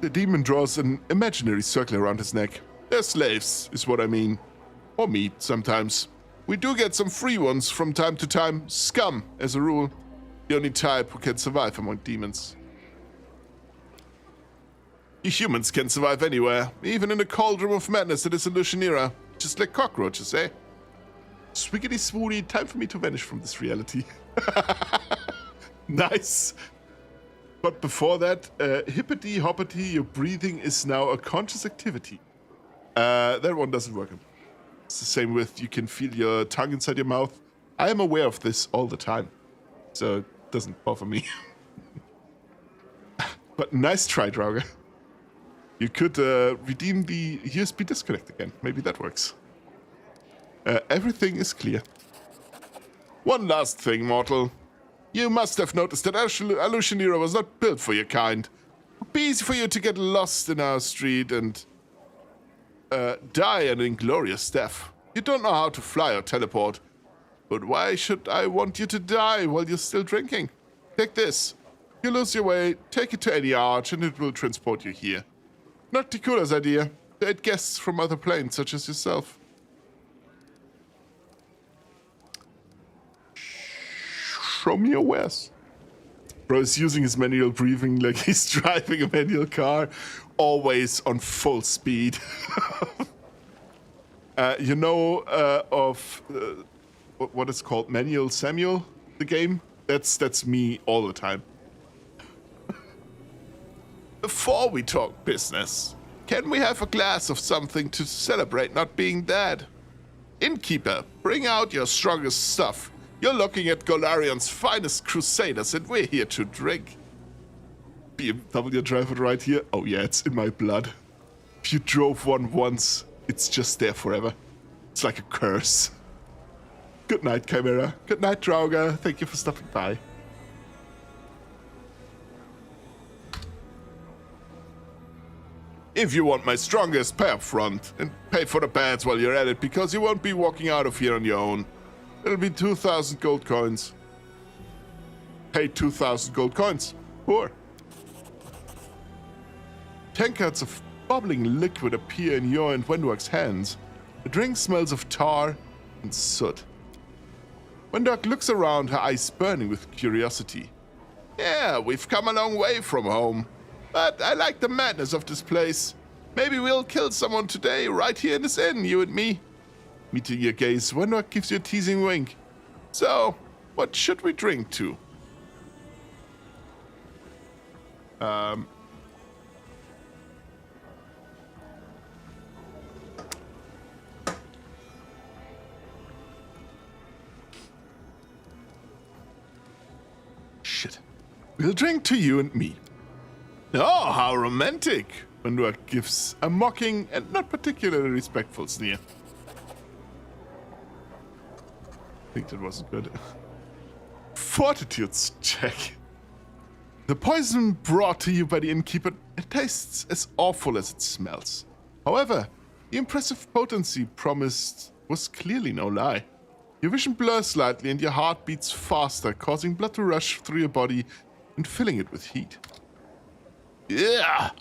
The demon draws an imaginary circle around his neck. They're slaves, is what I mean. Or meat, sometimes. We do get some free ones from time to time. Scum, as a rule. The only type who can survive among demons. You humans can survive anywhere, even in the cauldron of madness that is Illusionera. Just like cockroaches, eh? Swiggity swooty, time for me to vanish from this reality. Nice. But before that, hippity hoppity, your breathing is now a conscious activity. That one doesn't work. It's the same with you can feel your tongue inside your mouth. I am aware of this all the time, so it doesn't bother me. But nice try, Drauger. You could redeem the USB disconnect again. Maybe that works. Everything is clear. One last thing, mortal. You must have noticed that Illusionera was not built for your kind. It would be easy for you to get lost in our street and die an inglorious death. You don't know how to fly or teleport. But why should I want you to die while you're still drinking? Take this. You lose your way, take it to any arch, and it will transport you here. Not Tikura's idea. They had guests from other planes, such as yourself. Show me your wares. Bro is using his manual breathing like he's driving a manual car, always on full speed. You know of what is called Manual Samuel, the game? That's me all the time. Before we talk business, can we have a glass of something to celebrate not being dead? Innkeeper, bring out your strongest stuff. You're looking at Golarion's finest crusaders, and we're here to drink. BMW driver right here? Oh yeah, it's in my blood. If you drove one once, it's just there forever. It's like a curse. Good night, Chimera. Good night, Drauger. Thank you for stopping by. If you want my strongest, pay up front, and pay for the beds while you're at it, because you won't be walking out of here on your own. It'll be 2,000 gold coins. Pay 2,000 gold coins. Poor. Tankards of bubbling liquid appear in your and Wendork's hands. The drink smells of tar and soot. Wendork looks around, her eyes burning with curiosity. Yeah, we've come a long way from home. But I like the madness of this place. Maybe we'll kill someone today, right here in this inn, you and me. Meeting your gaze, Wendork gives you a teasing wink. So, what should we drink to? Shit. We'll drink to you and me. Oh, how romantic! Wendork gives a mocking and not particularly respectful sneer. I think that wasn't good. Fortitudes check. The poison brought to you by the innkeeper, it tastes as awful as it smells. However, the impressive potency promised was clearly no lie. Your vision blurs slightly and your heart beats faster, causing blood to rush through your body and filling it with heat. Yeah,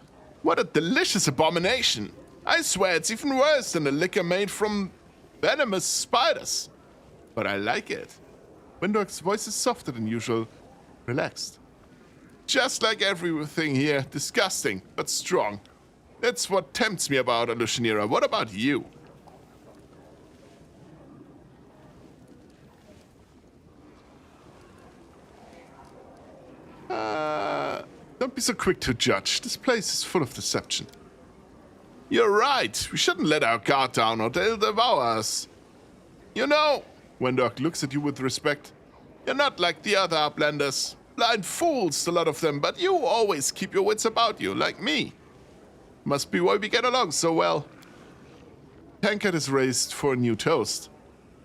what a delicious abomination. I swear it's even worse than the liquor made from venomous spiders. But I like it. Wendork's voice is softer than usual, relaxed. Just like everything here, disgusting, but strong. That's what tempts me about Illusionera. What about you? Don't be so quick to judge. This place is full of deception. You're right. We shouldn't let our guard down or they'll devour us. You know, Wendork looks at you with respect. You're not like the other Uplanders. Blind fools, a lot of them, but you always keep your wits about you, like me. Must be why we get along so well. Tankard is raised for a new toast.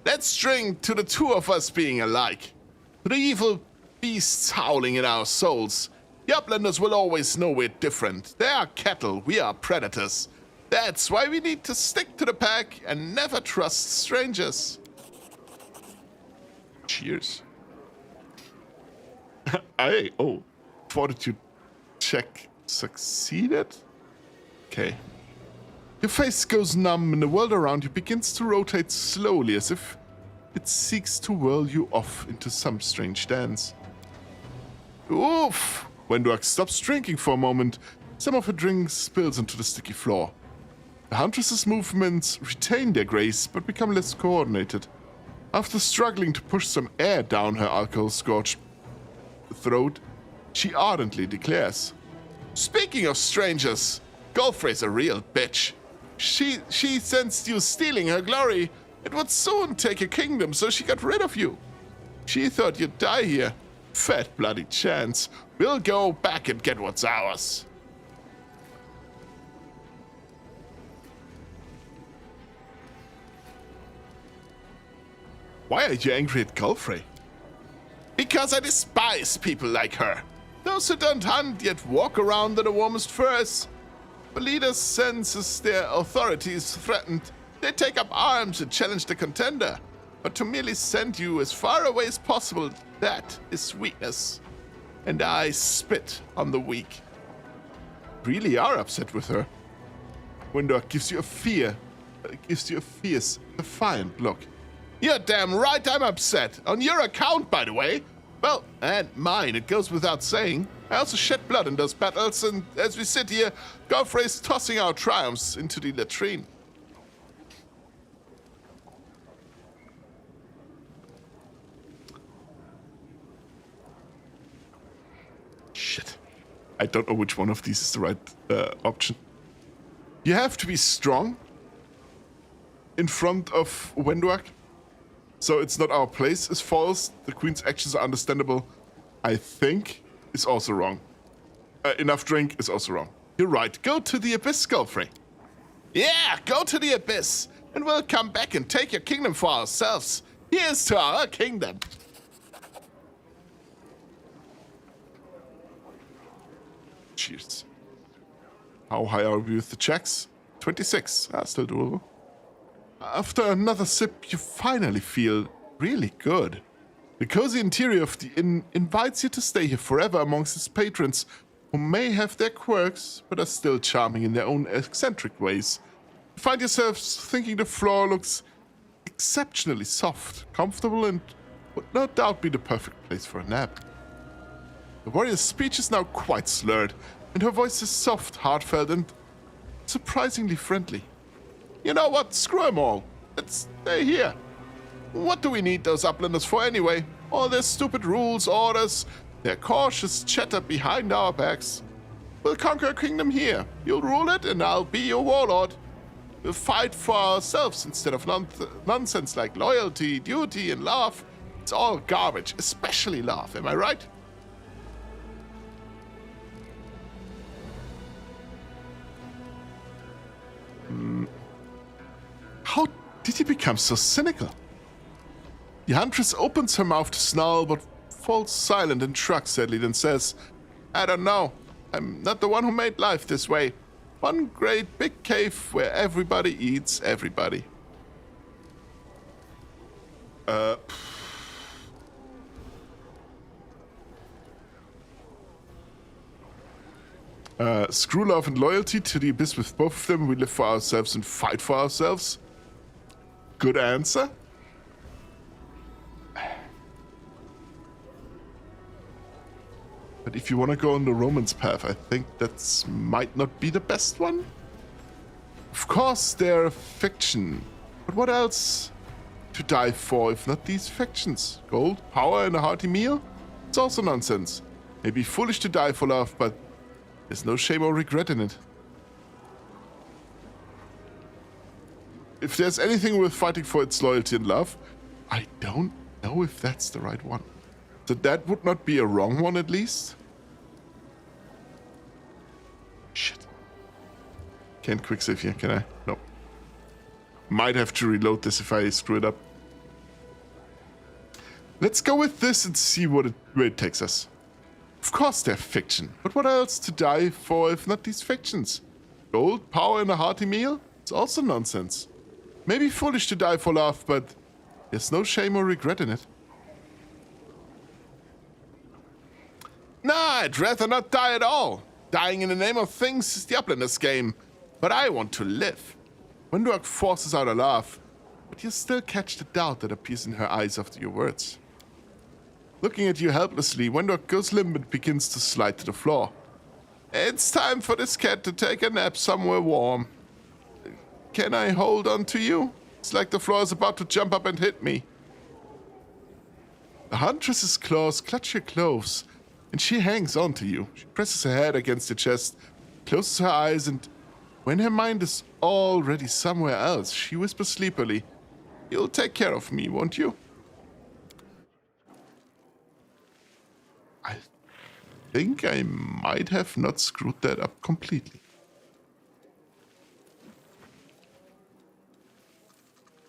Let's drink to the two of us being alike. To the evil beasts howling in our souls. The Uplanders will always know we're different. They are cattle, we are predators. That's why we need to stick to the pack and never trust strangers. Cheers. Fortitude check succeeded? Okay. Your face goes numb and the world around you begins to rotate slowly as if it seeks to whirl you off into some strange dance. Oof! Wendork stops drinking for a moment. Some of her drink spills onto the sticky floor. The Huntress's movements retain their grace but become less coordinated. After struggling to push some air down her alcohol-scorched throat, she ardently declares, "Speaking of strangers, Golfrey's a real bitch. She sensed you stealing her glory. It would soon take your kingdom, so she got rid of you. She thought you'd die here. Fat bloody chance. We'll go back and get what's ours." Why are you angry at Golfrey? Because I despise people like her. Those who don't hunt yet walk around in the warmest furs. The leader senses their authority is threatened. They take up arms and challenge the contender. But to merely send you as far away as possible, that is weakness. And I spit on the weak. Really are upset with her. Wendork gives you a fierce, defiant look. You're damn right I'm upset. On your account, by the way. Well, and mine, it goes without saying. I also shed blood in those battles, and as we sit here, Golfrey's tossing our triumphs into the latrine. Shit. I don't know which one of these is the right option. You have to be strong in front of Wendork. So it's not our place is false. The queen's actions are understandable. I think is also wrong. Enough drink is also wrong. You're right. Go to the abyss, Golfrey. Yeah, go to the abyss. And we'll come back and take your kingdom for ourselves. Here's to our kingdom. Cheers. How high are we with the checks? 26. Still doable. After another sip, you finally feel really good. The cozy interior of the inn invites you to stay here forever amongst its patrons, who may have their quirks, but are still charming in their own eccentric ways. You find yourselves thinking the floor looks exceptionally soft, comfortable, and would no doubt be the perfect place for a nap. The warrior's speech is now quite slurred, and her voice is soft, heartfelt, and surprisingly friendly. You know what? Screw them all. Let's stay here. What do we need those uplanders for anyway? All their stupid rules, orders, their cautious chatter behind our backs. We'll conquer a kingdom here. You'll rule it, and I'll be your warlord. We'll fight for ourselves instead of nonsense like loyalty, duty, and love. It's all garbage, especially love. Am I right? How did he become so cynical? The huntress opens her mouth to snarl, but falls silent and shrugs sadly, then says, I don't know. I'm not the one who made life this way. One great big cave where everybody eats everybody. Screw love and loyalty to the abyss with both of them. We live for ourselves and fight for ourselves. Good answer. But if you want to go on the romance path, I think that might not be the best one. Of course, they're fiction. But what else to die for if not these fictions? Gold, power, and a hearty meal? It's also nonsense. Maybe foolish to die for love, but there's no shame or regret in it. If there's anything worth fighting for, it's loyalty and love. I don't know if that's the right one. So that would not be a wrong one, at least. Shit. Can't quick save here, can I? No. Might have to reload this if I screw it up. Let's go with this and see where it takes us. Of course they're fiction, but what else to die for if not these fictions? Gold, power, and a hearty meal? It's also nonsense. Maybe foolish to die for love, but there's no shame or regret in it. Nah, I'd rather not die at all. Dying in the name of things is the Uplanders game. But I want to live. Wendork forces out a laugh, but you still catch the doubt that appears in her eyes after your words. Looking at you helplessly, Wendork goes limp and begins to slide to the floor. It's time for this cat to take a nap somewhere warm. Can I hold on to you? It's like the floor is about to jump up and hit me. The huntress's claws clutch your clothes, and she hangs on to you. She presses her head against your chest, closes her eyes, and when her mind is already somewhere else, she whispers sleepily, "You'll take care of me, won't you?" I think I might have not screwed that up completely.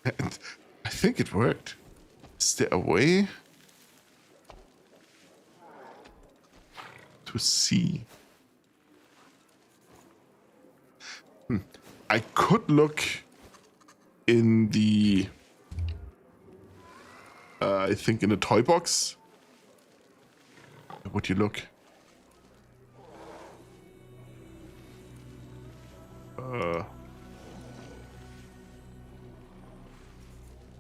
And I think it worked. Is there a way to see? I could look in the, I think in the toy box. Where would you look?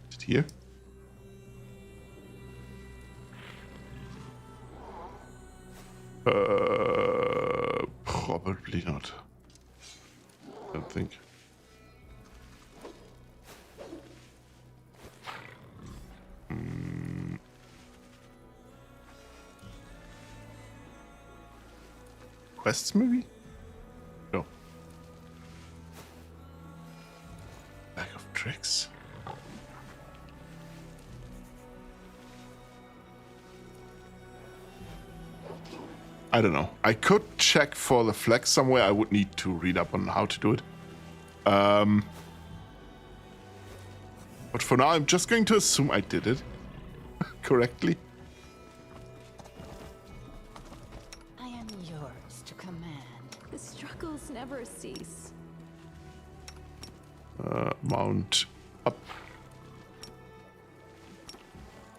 Is it here? Probably not. I don't think. Quests, maybe? No. Bag of tricks. I don't know. I could check for the flex somewhere. I would need to read up on how to do it. But for now, I'm just going to assume I did it correctly. I am yours to command. The struggles never cease. Mount up.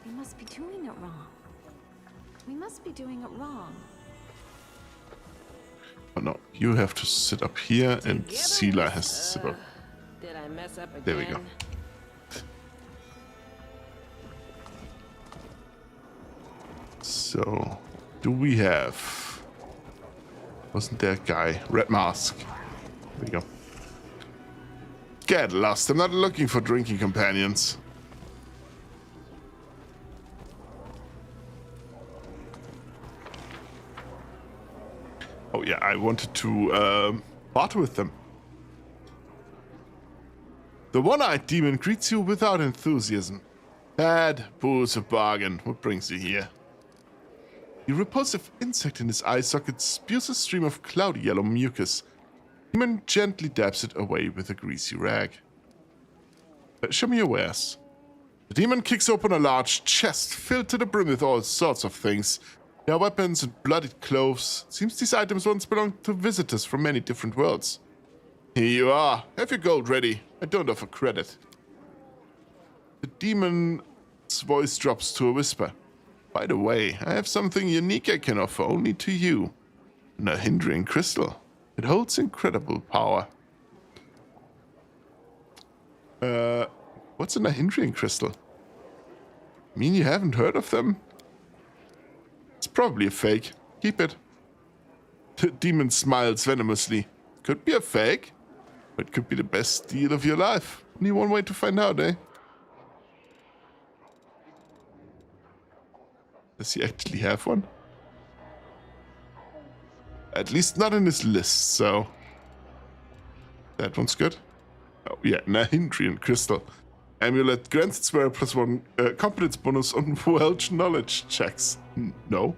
We must be doing it wrong. We must be doing it wrong. Oh no, you have to sit up here and Sela has to sit up. Did I mess up again? There we go. So, do we have... Wasn't there a guy? Red mask. There we go. Get lost. I'm not looking for drinking companions. Oh yeah, I wanted to barter with them. The one-eyed demon greets you without enthusiasm. Bad booze a bargain. What brings you here? The repulsive insect in his eye socket spews a stream of cloudy yellow mucus. The demon gently dabs it away with a greasy rag. Show me your wares. The demon kicks open a large chest filled to the brim with all sorts of things. There are weapons and bloodied clothes. Seems these items once belonged to visitors from many different worlds. Here you are. Have your gold ready. I don't offer credit. The demon's voice drops to a whisper. By the way, I have something unique I can offer only to you. An Ahindrian crystal. It holds incredible power. What's an Ahindrian crystal? Mean you haven't heard of them? It's probably a fake. Keep it. The demon smiles venomously. Could be a fake, but it could be the best deal of your life. Only one way to find out, eh? Does he actually have one? At least not in his list, so... That one's good. Oh yeah, an Ahindrian crystal. Amulet grants its wearer +1 competence bonus on Welsh knowledge checks. No.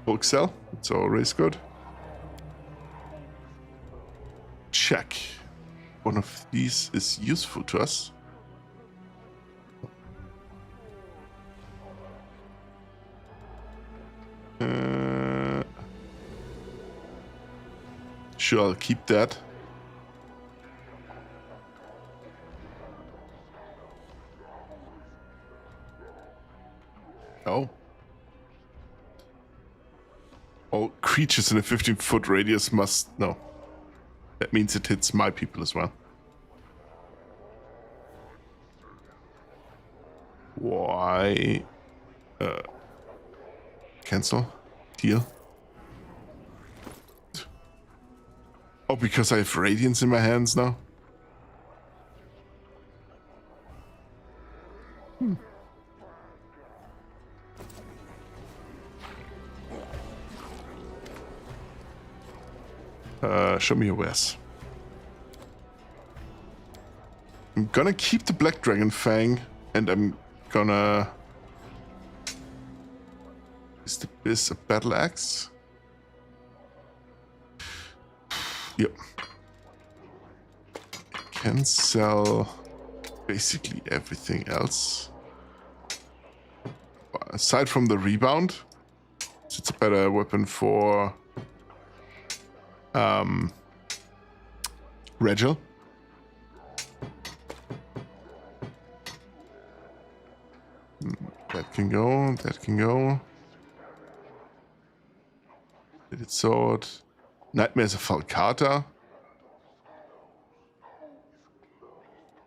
Bulk sell. It's always good. Check. One of these is useful to us. Sure, I'll keep that. Oh. creatures in a 15-foot radius must... No. That means it hits my people as well. Why? Cancel. Deal. Oh, because I have radiance in my hands now? Show me your wares. I'm gonna keep the Black Dragon Fang, and I'm gonna... Is this a battle axe? Yep. Can sell basically everything else. Aside from the rebound, it's a better weapon for Regil. That can go, that can go. Bladed sword. Nightmare's a Falcata.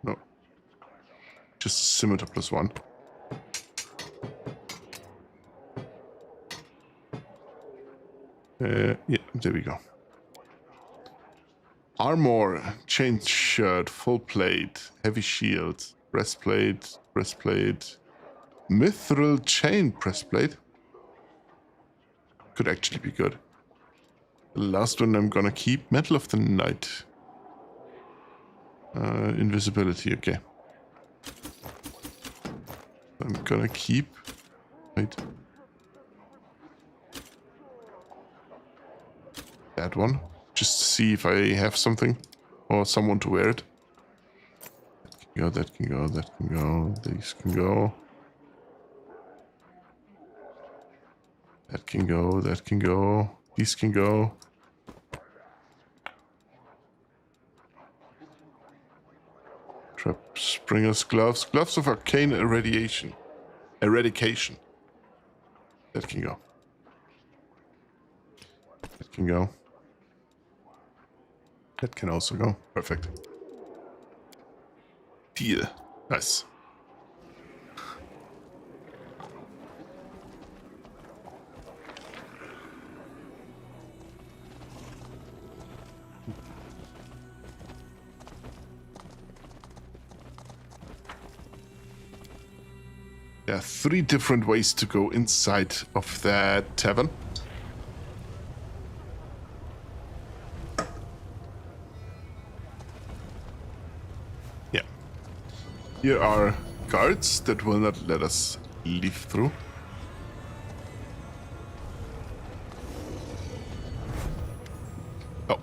No. Just a scimitar +1. Yeah, there we go. Armor, chain shirt, full plate, heavy shield, breastplate, mithril chain breastplate. Could actually be good. The last one I'm gonna keep, Metal of the Night. Invisibility, okay. I'm gonna keep... Wait. That one. Just to see if I have something. Or someone to wear it. That can go, that can go, these can go. That can go, that can go. These can go. Trap Springer's gloves. Gloves of arcane eradication. Eradication. That can go. That can go. That can also go. Perfect. Deal. Nice. There are 3 different ways to go inside of that tavern. Yeah. Here are guards that will not let us leave through. Oh.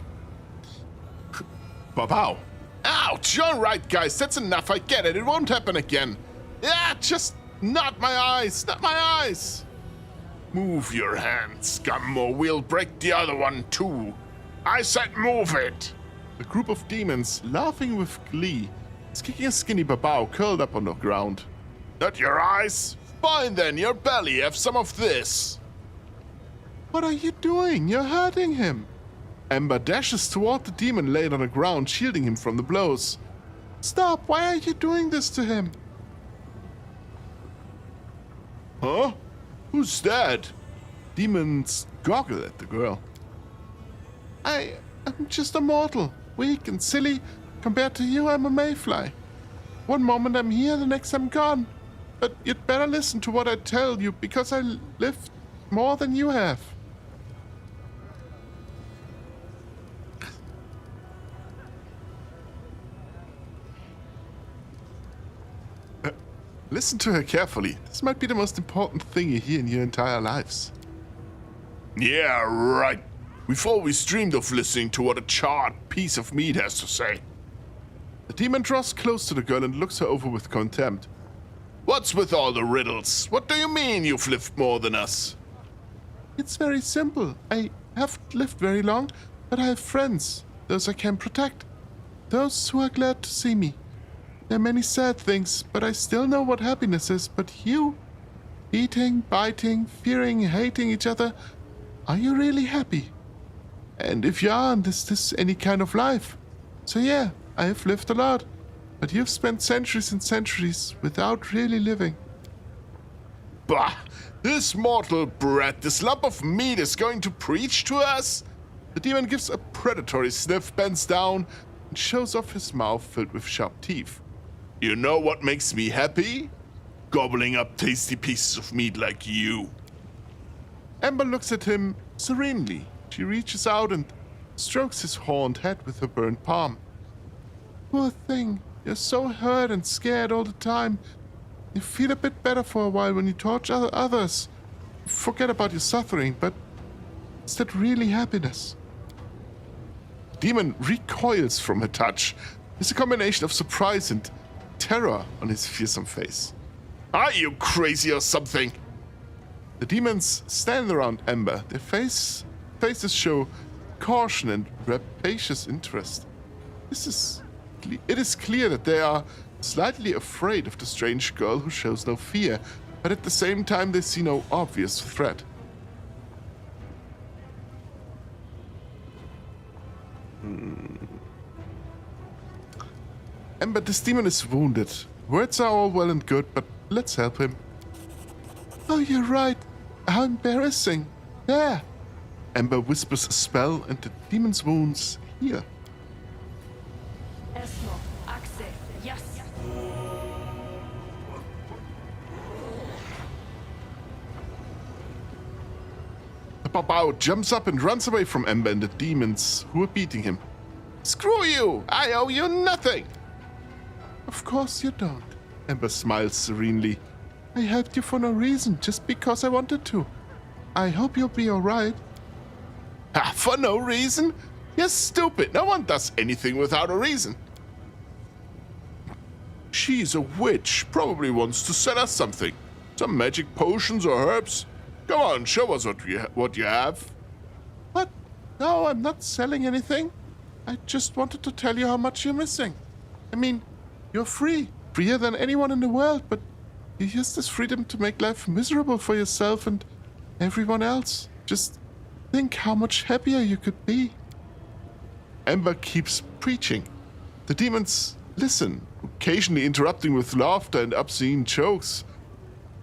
Wow. Ouch! All right, guys, that's enough. I get it. It won't happen again. Yeah, just... Not my eyes! Not my eyes! Move your hand, scum, or we'll break the other one too. I said move it! A group of demons, laughing with glee, is kicking a skinny babao curled up on the ground. Not your eyes? Fine then, your belly, have some of this. What are you doing? You're hurting him. Ember dashes toward the demon laid on the ground, shielding him from the blows. Stop! Why are you doing this to him? Huh? Who's that? Demons goggle at the girl. I'm just a mortal. Weak and silly. Compared to you, I'm a mayfly. One moment I'm here, the next I'm gone. But you'd better listen to what I tell you, because I lived more than you have. Listen to her carefully. This might be the most important thing you hear in your entire lives. Yeah, right. We've always dreamed of listening to what a charred piece of meat has to say. The demon draws close to the girl and looks her over with contempt. What's with all the riddles? What do you mean you've lived more than us? It's very simple. I haven't lived very long, but I have friends. Those I can protect. Those who are glad to see me. There are many sad things, but I still know what happiness is. But you, eating, biting, fearing, hating each other, Are you really happy? And if you aren't, is this any kind of life? So yeah, I have lived a lot, but you've spent centuries and centuries without really living. Bah! This mortal brat, this lump of meat is going to preach to us? The demon gives a predatory sniff, bends down, and shows off his mouth filled with sharp teeth. You know what makes me happy? Gobbling up tasty pieces of meat like you. Ember looks at him serenely. She reaches out and strokes his horned head with her burnt palm. Poor thing, you're so hurt and scared all the time. You feel a bit better for a while when you torture others. Forget about your suffering, but is that really happiness? The demon recoils from her touch. There's a combination of surprise and terror on his fearsome face. Are you crazy or something? The demons stand around Ember. Their faces show caution and rapacious interest. It is clear that they are slightly afraid of the strange girl who shows no fear, but at the same time they see no obvious threat. Ember, this demon is wounded. Words are all well and good, but let's help him. Oh, you're right. How embarrassing. There. Ember whispers a spell and the demon's wounds heal. Yes. The Babao jumps up and runs away from Ember and the demons who are beating him. Screw you! I owe you nothing! Of course you don't. Ember smiles serenely. I helped you for no reason, just because I wanted to. I hope you'll be alright. Ah, for no reason? You're stupid. No one does anything without a reason. She's a witch. Probably wants to sell us something. Some magic potions or herbs. Come on, show us what you have. What? No, I'm not selling anything. I just wanted to tell you how much you're missing. I mean, you're free. Freer than anyone in the world, but you use this freedom to make life miserable for yourself and everyone else. Just think how much happier you could be. Ember keeps preaching. The demons listen, occasionally interrupting with laughter and obscene jokes.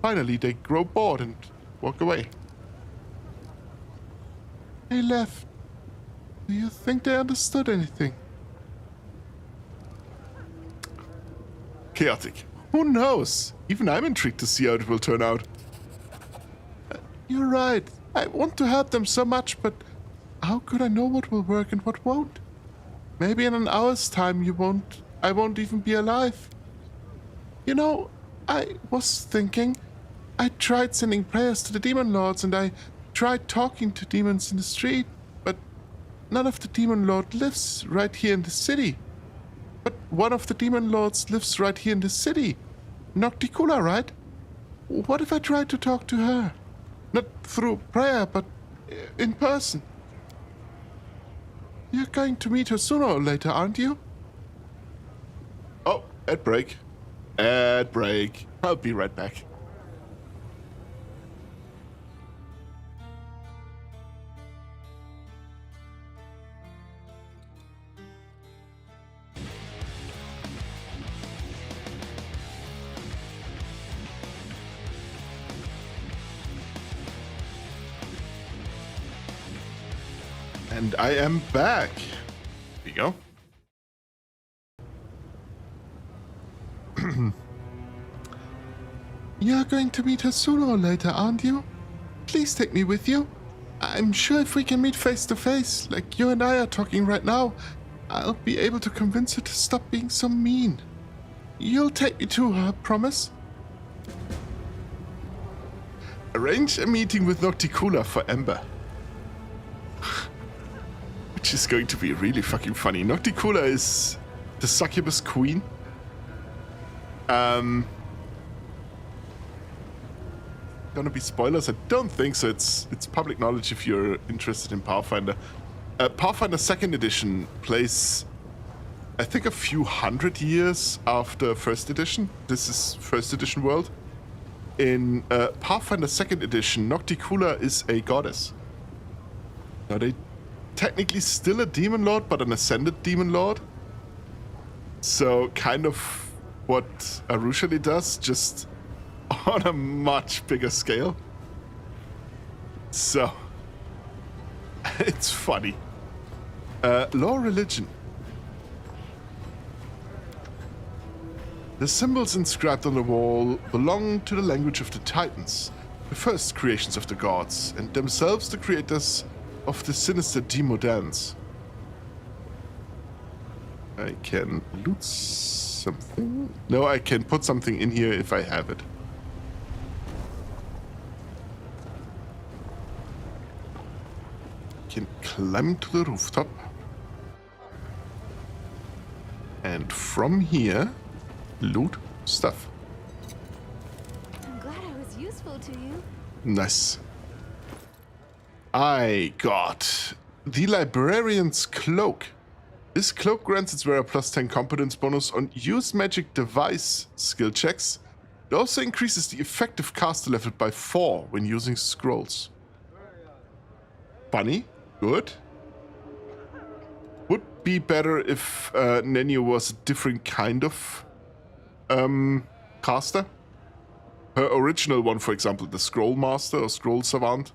Finally, they grow bored and walk away. They left. Do you think they understood anything? Chaotic. Who knows? Even I'm intrigued to see how it will turn out. You're right. I want to help them so much, but how could I know what will work and what won't? Maybe in an hour's time I won't even be alive. You know, I was thinking, I tried sending prayers to the demon lords and I tried talking to demons in the street, but none of the demon lord lives right here in the city. But one of the demon lords lives right here in the city. Nocticula, right? What if I tried to talk to her? Not through prayer, but in person. You're going to meet her sooner or later, aren't you? Oh, ad break. Ad break. I'll be right back. And I am back. Here you go. You're going to meet her sooner or later, aren't you? Please take me with you. I'm sure if we can meet face to face, like you and I are talking right now, I'll be able to convince her to stop being so mean. You'll take me to her, promise? Arrange a meeting with Nocticula for Ember. Which is going to be really fucking funny. Nocticula is the succubus queen. Gonna be spoilers? I don't think so. It's public knowledge if you're interested in Pathfinder. Pathfinder 2nd edition plays, I think, a few hundred years after 1st edition. This is 1st edition world. In Pathfinder 2nd edition, Nocticula is a goddess. Are they technically still a demon lord, but an ascended demon lord? So kind of what Arushali does, just on a much bigger scale. So it's funny. Law religion. The symbols inscribed on the wall belong to the language of the Titans, the first creations of the gods, and themselves the creators of the sinister Demodans. I can loot something? No, I can put something in here if I have it. Can climb to the rooftop. And from here, loot stuff. I'm glad I was useful to you. Nice. I got the Librarian's Cloak. This cloak grants its wearer plus 10 competence bonus on use magic device skill checks. It also increases the effective caster level by 4 when using scrolls. Funny. Good. Would be better if Nenya was a different kind of caster. Her original one, for example, the Scroll Master or Scroll Savant,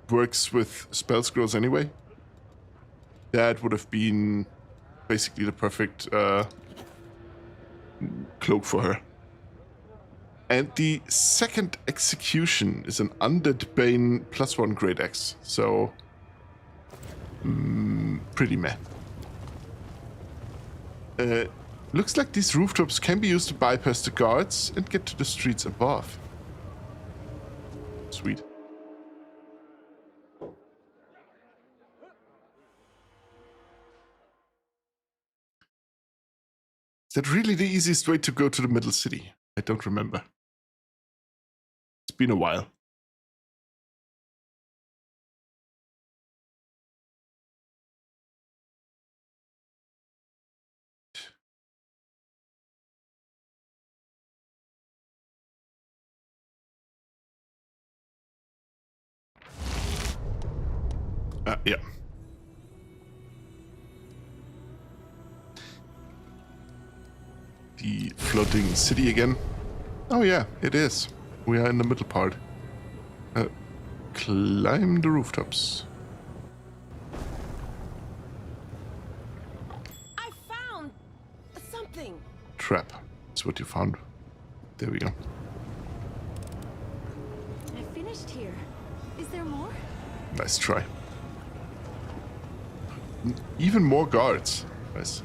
works with spell scrolls anyway. That would have been basically the perfect cloak for her. And the second execution is an Undead Bane +1 Great Axe. So, pretty meh. Looks like these rooftops can be used to bypass the guards and get to the streets above. Sweet. Is that really the easiest way to go to the middle city? I don't remember. It's been a while. Yeah. The floating city again. Oh yeah, it is. We are in the middle part. Climb the rooftops. I found something. Trap. That's what you found. There we go. I finished here. Is there more? Nice try. Even more guards. Nice.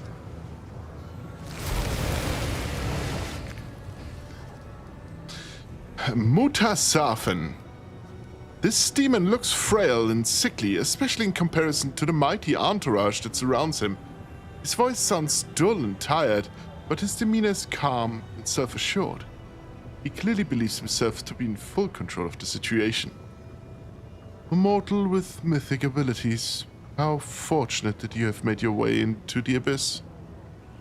Mutasafen. This demon looks frail and sickly, especially in comparison to the mighty entourage that surrounds him. His voice sounds dull and tired, but his demeanor is calm and self-assured. He clearly believes himself to be in full control of the situation. A mortal with mythic abilities. How fortunate that you have made your way into the abyss.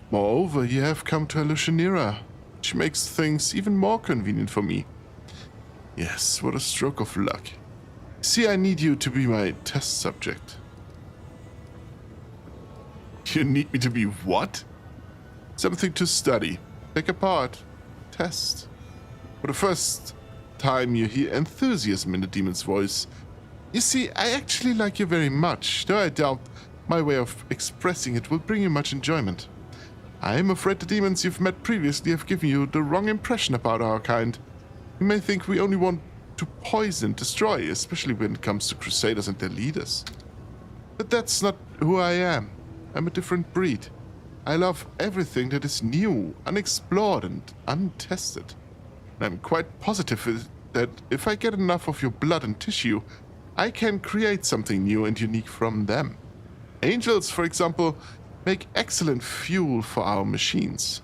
Moreover, you have come to Elushanira, which makes things even more convenient for me. Yes, what a stroke of luck. See, I need you to be my test subject. You need me to be what? Something to study, take apart, test. For the first time you hear enthusiasm in the demon's voice. You see, I actually like you very much, though I doubt my way of expressing it will bring you much enjoyment. I am afraid the demons you've met previously have given you the wrong impression about our kind. You may think we only want to poison, destroy, especially when it comes to crusaders and their leaders. But that's not who I am. I'm a different breed. I love everything that is new, unexplored, and untested. And I'm quite positive that if I get enough of your blood and tissue, I can create something new and unique from them. Angels, for example, make excellent fuel for our machines.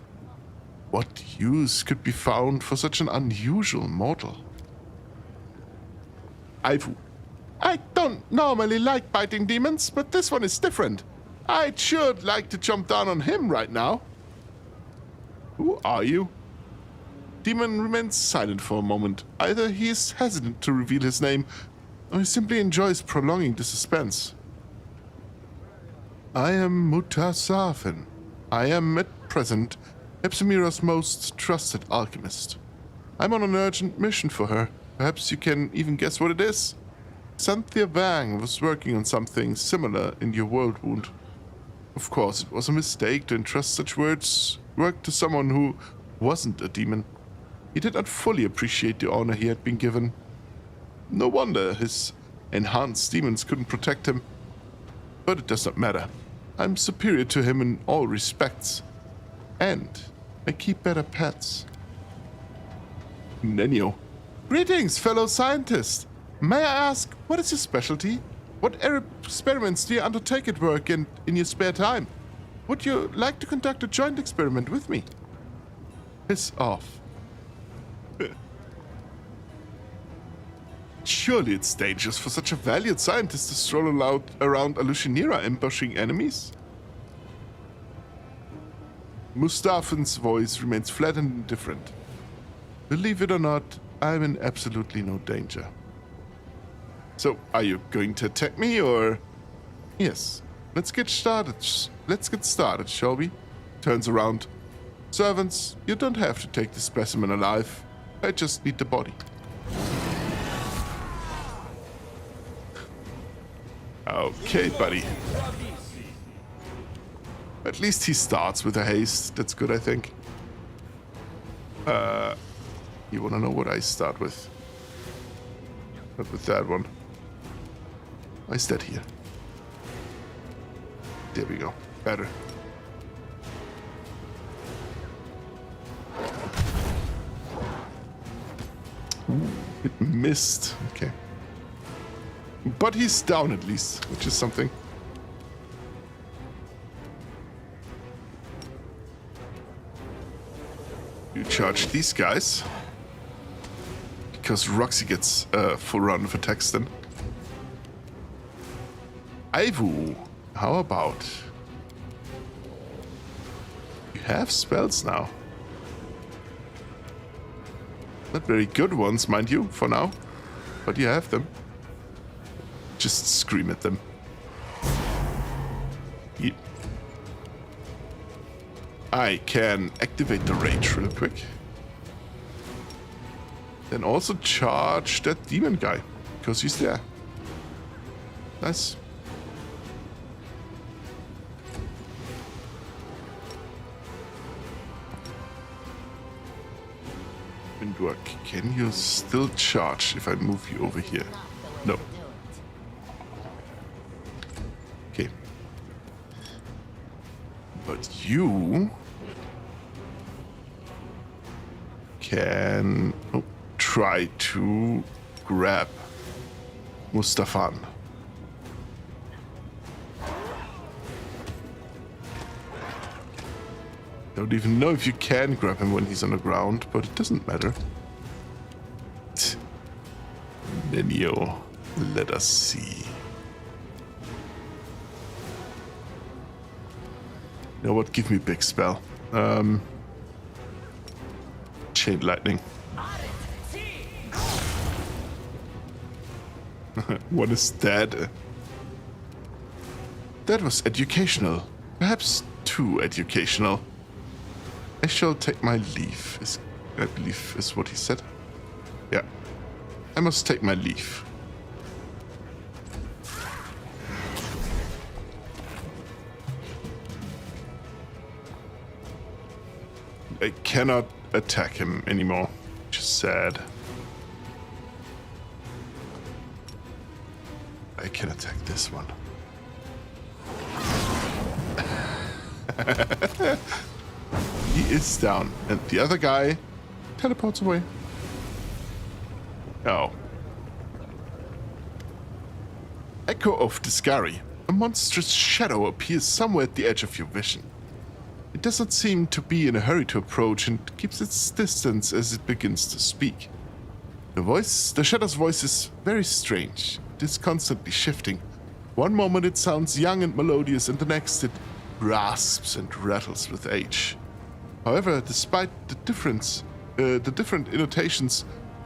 What use could be found for such an unusual mortal? I don't normally like biting demons, but this one is different. I'd sure like to jump down on him right now. Who are you? Demon remains silent for a moment. Either he is hesitant to reveal his name, or he simply enjoys prolonging the suspense. I am Mutasafin. I am, at present, Epsamira's most trusted alchemist. I'm on an urgent mission for her. Perhaps you can even guess what it is? Cynthia Wang was working on something similar in your world wound. Of course, it was a mistake to entrust such work to someone who wasn't a demon. He did not fully appreciate the honor he had been given. No wonder his enhanced demons couldn't protect him. But it does not matter. I'm superior to him in all respects. And I keep better pets. Nenio. Greetings, fellow scientist. May I ask, what is your specialty? What experiments do you undertake at work and in your spare time? Would you like to conduct a joint experiment with me? Piss off. Surely it's dangerous for such a valiant scientist to stroll around Alushinira ambushing enemies? Mustafin's voice remains flat and indifferent. Believe it or not, I'm in absolutely no danger. So, are you going to attack me, or...? Yes, let's get started. Shall we? Turns around. Servants, you don't have to take the specimen alive. I just need the body. Okay, buddy. At least he starts with a haste. That's good, I think. You wanna know what I start with? Not with that one. Why is that here? There we go. Better. Ooh, it missed. Okay. But he's down at least, which is something. You charge these guys. Because Roxy gets a full run of attacks then. Aivu, how about... You have spells now. Not very good ones, mind you, for now. But you have them. Just scream at them. Yeah. I can activate the rage real quick. Then also charge that demon guy, because he's there. Nice. Windwork, can you still charge if I move you over here? No. Okay. But you can try to grab Mustafan. Don't even know if you can grab him when he's on the ground, but it doesn't matter. Nenio, let us see. You know what? Give me big spell. Chain lightning. One is dead. That was educational. Perhaps too educational. I shall take my leave, I believe is what he said. Yeah. I must take my leave. I cannot attack him anymore, which is sad. I can attack this one. He is down, and the other guy teleports away. Oh. Echo of Discari. A monstrous shadow appears somewhere at the edge of your vision. It does not seem to be in a hurry to approach and keeps its distance as it begins to speak. The shadow's voice is very strange. It is constantly shifting. One moment it sounds young and melodious, and the next it rasps and rattles with age. However, despite the different intonations,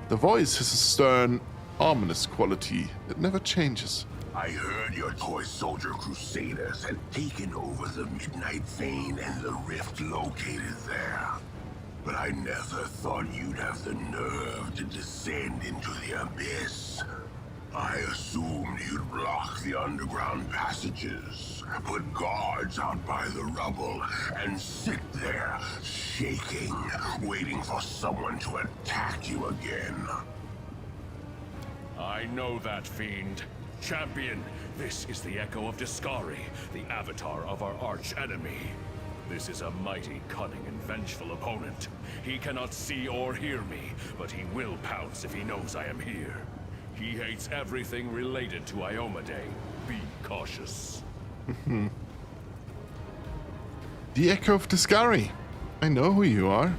the voice has a stern, ominous quality that never changes. I heard your toy soldier crusaders had taken over the Midnight Fane and the rift located there. But I never thought you'd have the nerve to descend into the abyss. I assumed you'd block the underground passages, put guards out by the rubble, and sit there, shaking, waiting for someone to attack you again. I know that, fiend. Champion, this is the Echo of Discari, the avatar of our arch-enemy. This is a mighty, cunning, and vengeful opponent. He cannot see or hear me, but he will pounce if he knows I am here. He hates everything related to Iomedae. Be cautious. The Echo of Discari. I know who you are.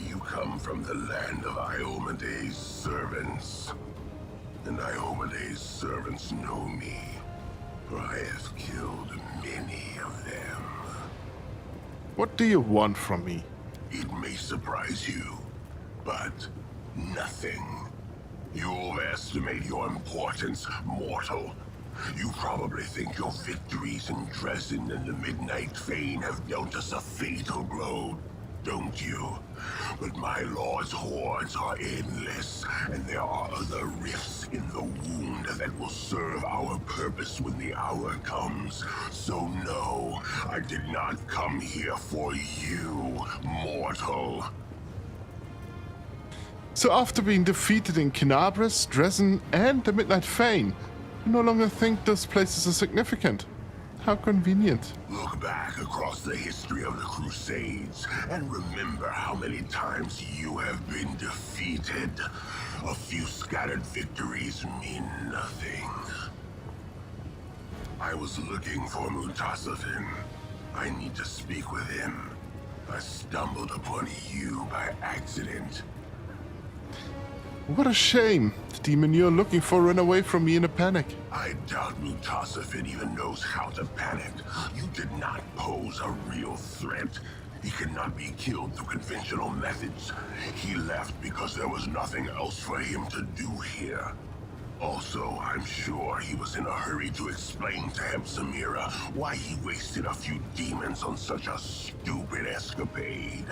You come from the land of Iomedae's servants. And Iomedae's servants know me, for I have killed many of them. What do you want from me? It may surprise you, but nothing. You overestimate your importance, mortal. You probably think your victories in Dresden and the Midnight Fane have dealt us a fatal blow, don't you? But my lord's hordes are endless, and there are other rifts in the wound that will serve our purpose when the hour comes. So no, I did not come here for you, mortal. So after being defeated in Kinabris, Dresden, and the Midnight Fane, you no longer think those places are significant. How convenient. Look back across the history of the Crusades and remember how many times you have been defeated. A few scattered victories mean nothing. I was looking for Mutasafin. I need to speak with him. I stumbled upon you by accident. What a shame. The demon you're looking for ran away from me in a panic. I doubt Mutasafin even knows how to panic. You did not pose a real threat. He cannot be killed through conventional methods. He left because there was nothing else for him to do here. Also, I'm sure he was in a hurry to explain to Hepsamira why he wasted a few demons on such a stupid escapade.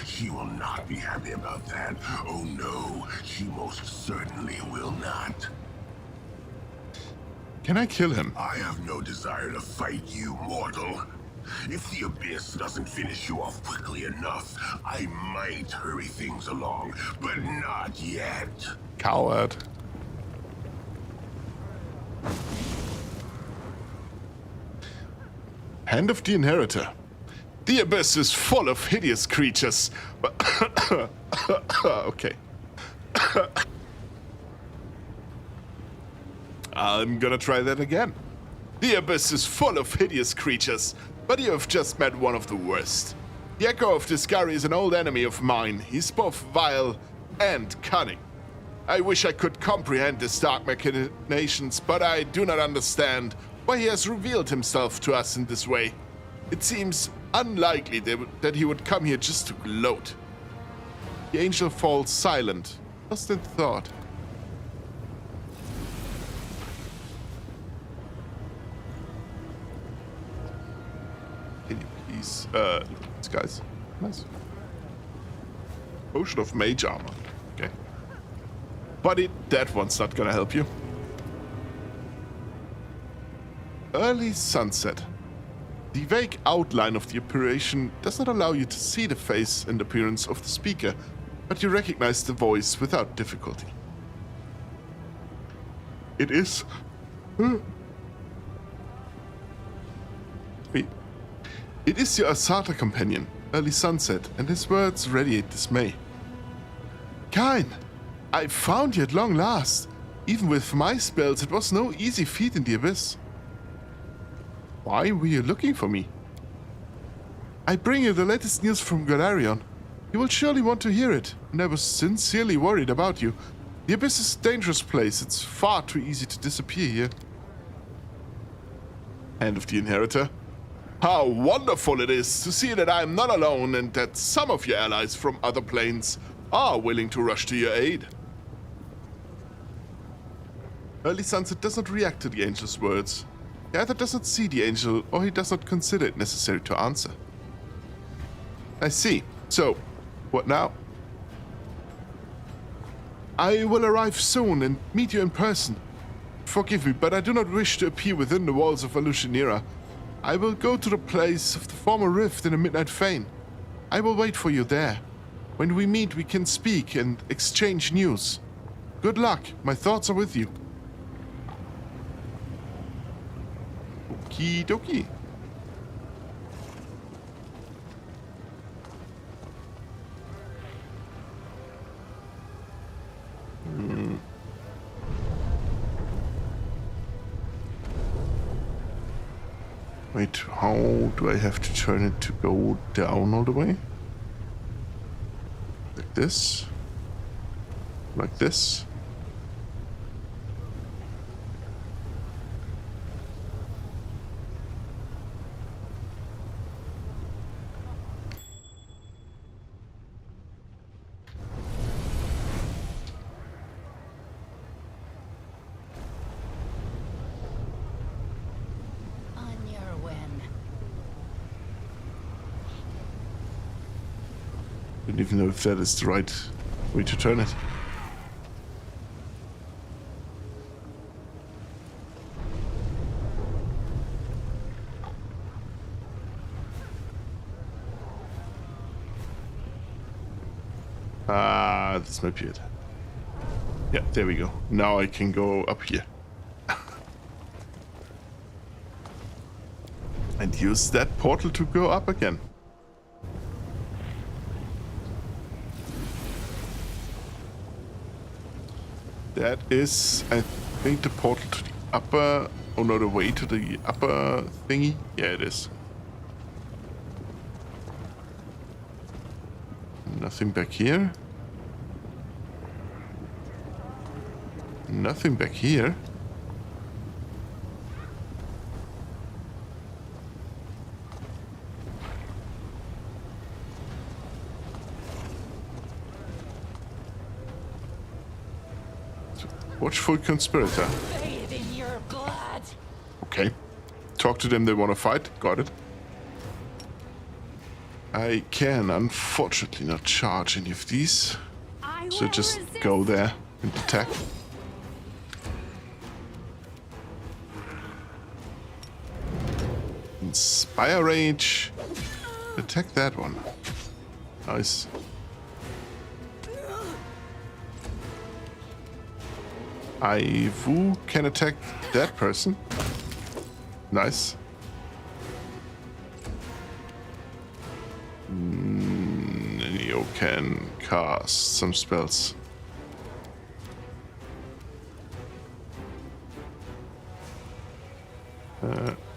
She will not be happy about that. Oh no, she most certainly will not. Can I kill him? I have no desire to fight you, mortal. If the Abyss doesn't finish you off quickly enough, I might hurry things along, but not yet. Coward. Hand of the Inheritor. The Abyss is full of hideous creatures. Okay. I'm gonna try that again. The Abyss is full of hideous creatures, but you have just met one of the worst. The Echo of Discari is an old enemy of mine. He's both vile and cunning. I wish I could comprehend his dark machinations, but I do not understand why he has revealed himself to us in this way. It seems unlikely that he would come here just to gloat. The angel falls silent, lost in thought. Can you please, these guys, nice. Potion of mage armor, okay. Buddy, that one's not gonna help you. Early sunset. The vague outline of the apparition does not allow you to see the face and appearance of the speaker, but you recognize the voice without difficulty. It is... Wait. It is your Asata companion, Early Sunset, and his words radiate dismay. Kain! I found you at long last. Even with my spells, it was no easy feat in the Abyss. Why were you looking for me? I bring you the latest news from Galarion. You will surely want to hear it, and I was sincerely worried about you. The Abyss is a dangerous place. It's far too easy to disappear here. Hand of the Inheritor. How wonderful it is to see that I am not alone and that some of your allies from other planes are willing to rush to your aid. Early Sunset does not react to the angel's words. He either does not see the angel, or he does not consider it necessary to answer. I see. So, what now? I will arrive soon and meet you in person. Forgive me, but I do not wish to appear within the walls of Alushanira. I will go to the place of the former rift in the Midnight Fane. I will wait for you there. When we meet, we can speak and exchange news. Good luck. My thoughts are with you. Okie dokie. Wait, how do I have to turn it to go down all the way? Like this? Like this? I don't even know if that is the right way to turn it. This might be it. Yeah, there we go. Now I can go up here. And use that portal to go up again. That is, I think, the portal to the upper... Oh no, the way to the upper thingy? Yeah, it is. Nothing back here. Nothing back here. Watchful conspirator. Bathe in your blood. Okay. Talk to them, they want to fight. Got it. I can unfortunately not charge any of these. So just go there and attack. Inspire Rage. Attack that one. Nice. Aivu can attack that person. Nice. Neo can cast some spells.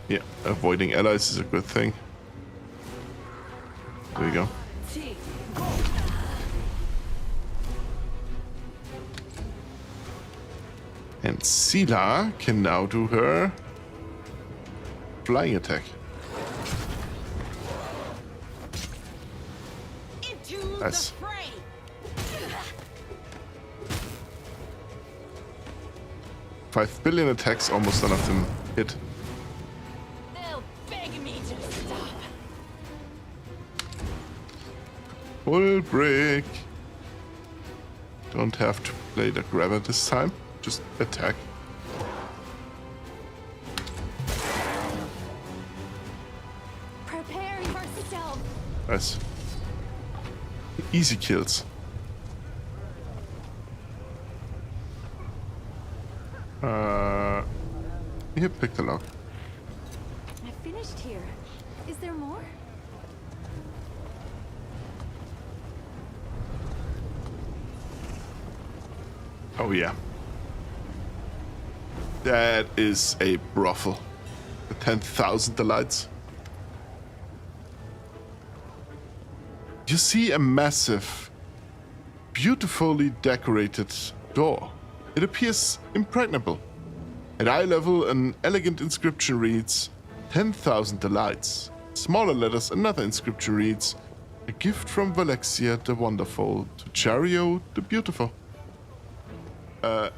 Yeah, avoiding allies is a good thing. There you go. And Sila can now do her flying attack. Nice. 5 billion attacks, almost none of them hit. They'll beg me to stop. Full break. Don't have to play the grabber this time. Just attack. Preparing for stealth. Nice. Easy kills. Here, pick the lock. I finished here. Is there more? Oh yeah. That is a brothel. The 10,000 delights. You see a massive, beautifully decorated door. It appears impregnable. At eye level, an elegant inscription reads, 10,000 delights. Smaller letters, another inscription reads, a gift from Valexia the Wonderful to Chario the Beautiful.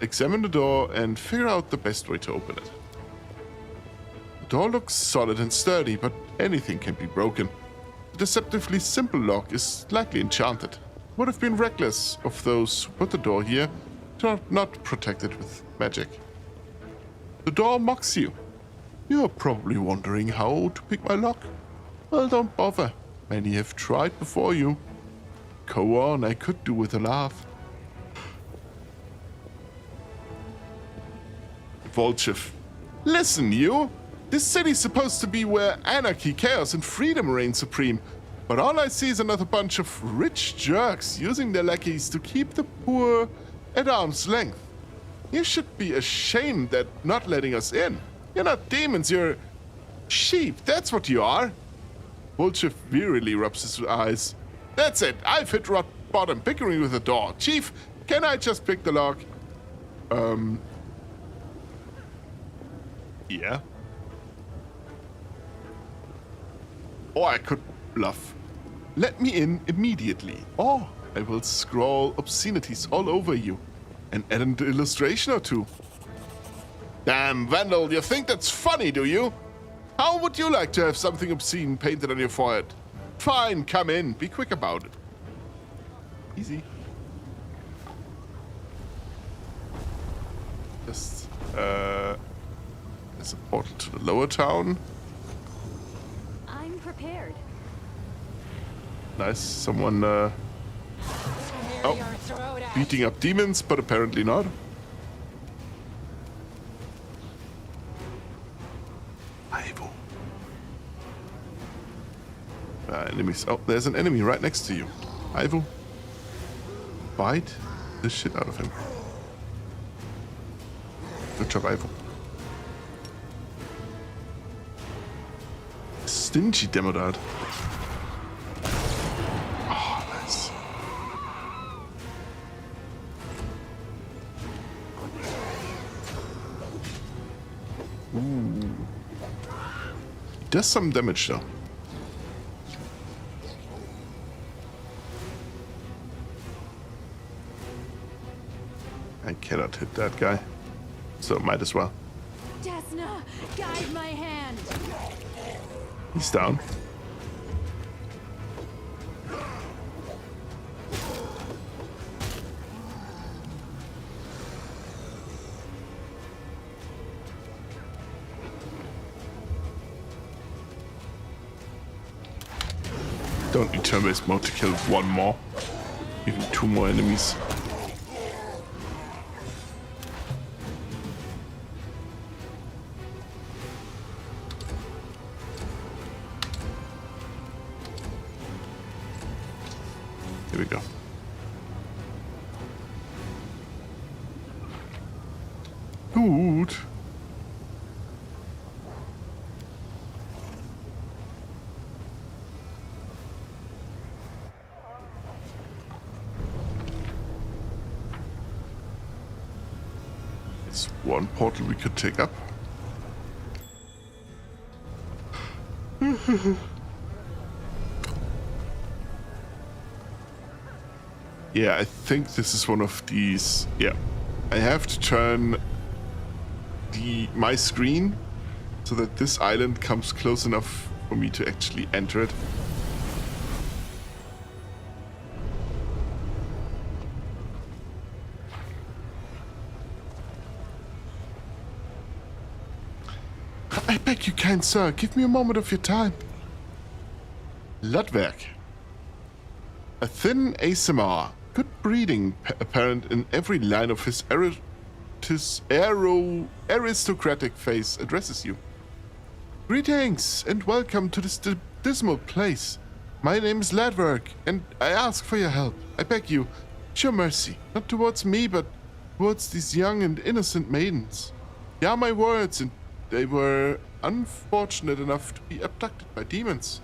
examine the door and figure out the best way to open it. The door looks solid and sturdy, but anything can be broken. The deceptively simple lock is likely enchanted. Would have been reckless of those who put the door here to not protect it with magic. The door mocks you. You're probably wondering how to pick my lock. Well, don't bother. Many have tried before you. Go on, I could do with a laugh. Volchev. Listen, you! This city's supposed to be where anarchy, chaos, and freedom reign supreme. But all I see is another bunch of rich jerks using their lackeys to keep the poor at arm's length. You should be ashamed at not letting us in. You're not demons, you're sheep. That's what you are. Volchev wearily rubs his eyes. That's it. I've hit rock bottom, bickering with the door. Chief, can I just pick the lock? Yeah. Or I could bluff. Let me in immediately, or I will scrawl obscenities all over you and add an illustration or two. Damn, Vandal, you think that's funny, do you? How would you like to have something obscene painted on your forehead? Fine, come in. Be quick about it. Easy. Just, there's a portal to the lower town. I'm prepared. Nice. Someone, beating up demons, but apparently not. Ivo. Enemies. Oh, there's an enemy right next to you. Ivo. Bite the shit out of him. Good job, Ivo. Stingy demo dart. Oh, nice. Ooh. He does some damage though. I cannot hit that guy, so might as well. Desna, guide my hand. He's down. Don't need turn-based mode to kill one more, even two more enemies. Here we go. Good. It's one portal we could take up. Yeah, I think this is one of these. Yeah, I have to turn my screen so that this island comes close enough for me to actually enter it. I beg you, kind sir, give me a moment of your time. Ludwerk. A thin ASMR. Good breeding apparent in every line of his aristocratic face addresses you. Greetings and welcome to this dismal place. My name is Ludwerk and I ask for your help. I beg you, show mercy, not towards me but towards these young and innocent maidens. They are my words and they were unfortunate enough to be abducted by demons.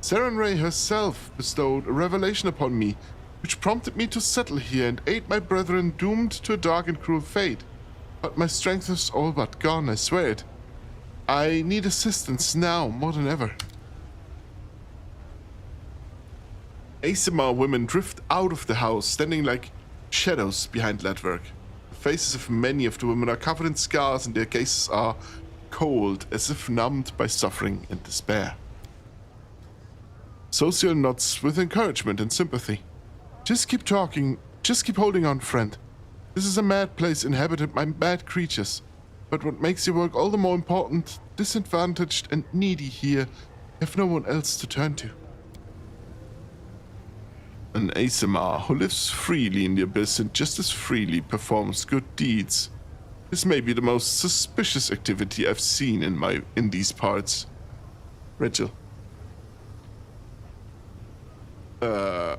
Sarenrae herself bestowed a revelation upon me, which prompted me to settle here and aid my brethren doomed to a dark and cruel fate. But my strength is all but gone, I swear it. I need assistance now, more than ever. ASMR women drift out of the house, standing like shadows behind Ludwerk. faces of many of the women are covered in scars and their gazes are cold, as if numbed by suffering and despair. Social nods with encouragement and sympathy. Just keep talking, just keep holding on, friend. This is a mad place inhabited by mad creatures, but what makes your work all the more important, disadvantaged and needy here have no one else to turn to. An ASMR who lives freely in the abyss and just as freely performs good deeds. This may be the most suspicious activity I've seen in these parts. Rachel. How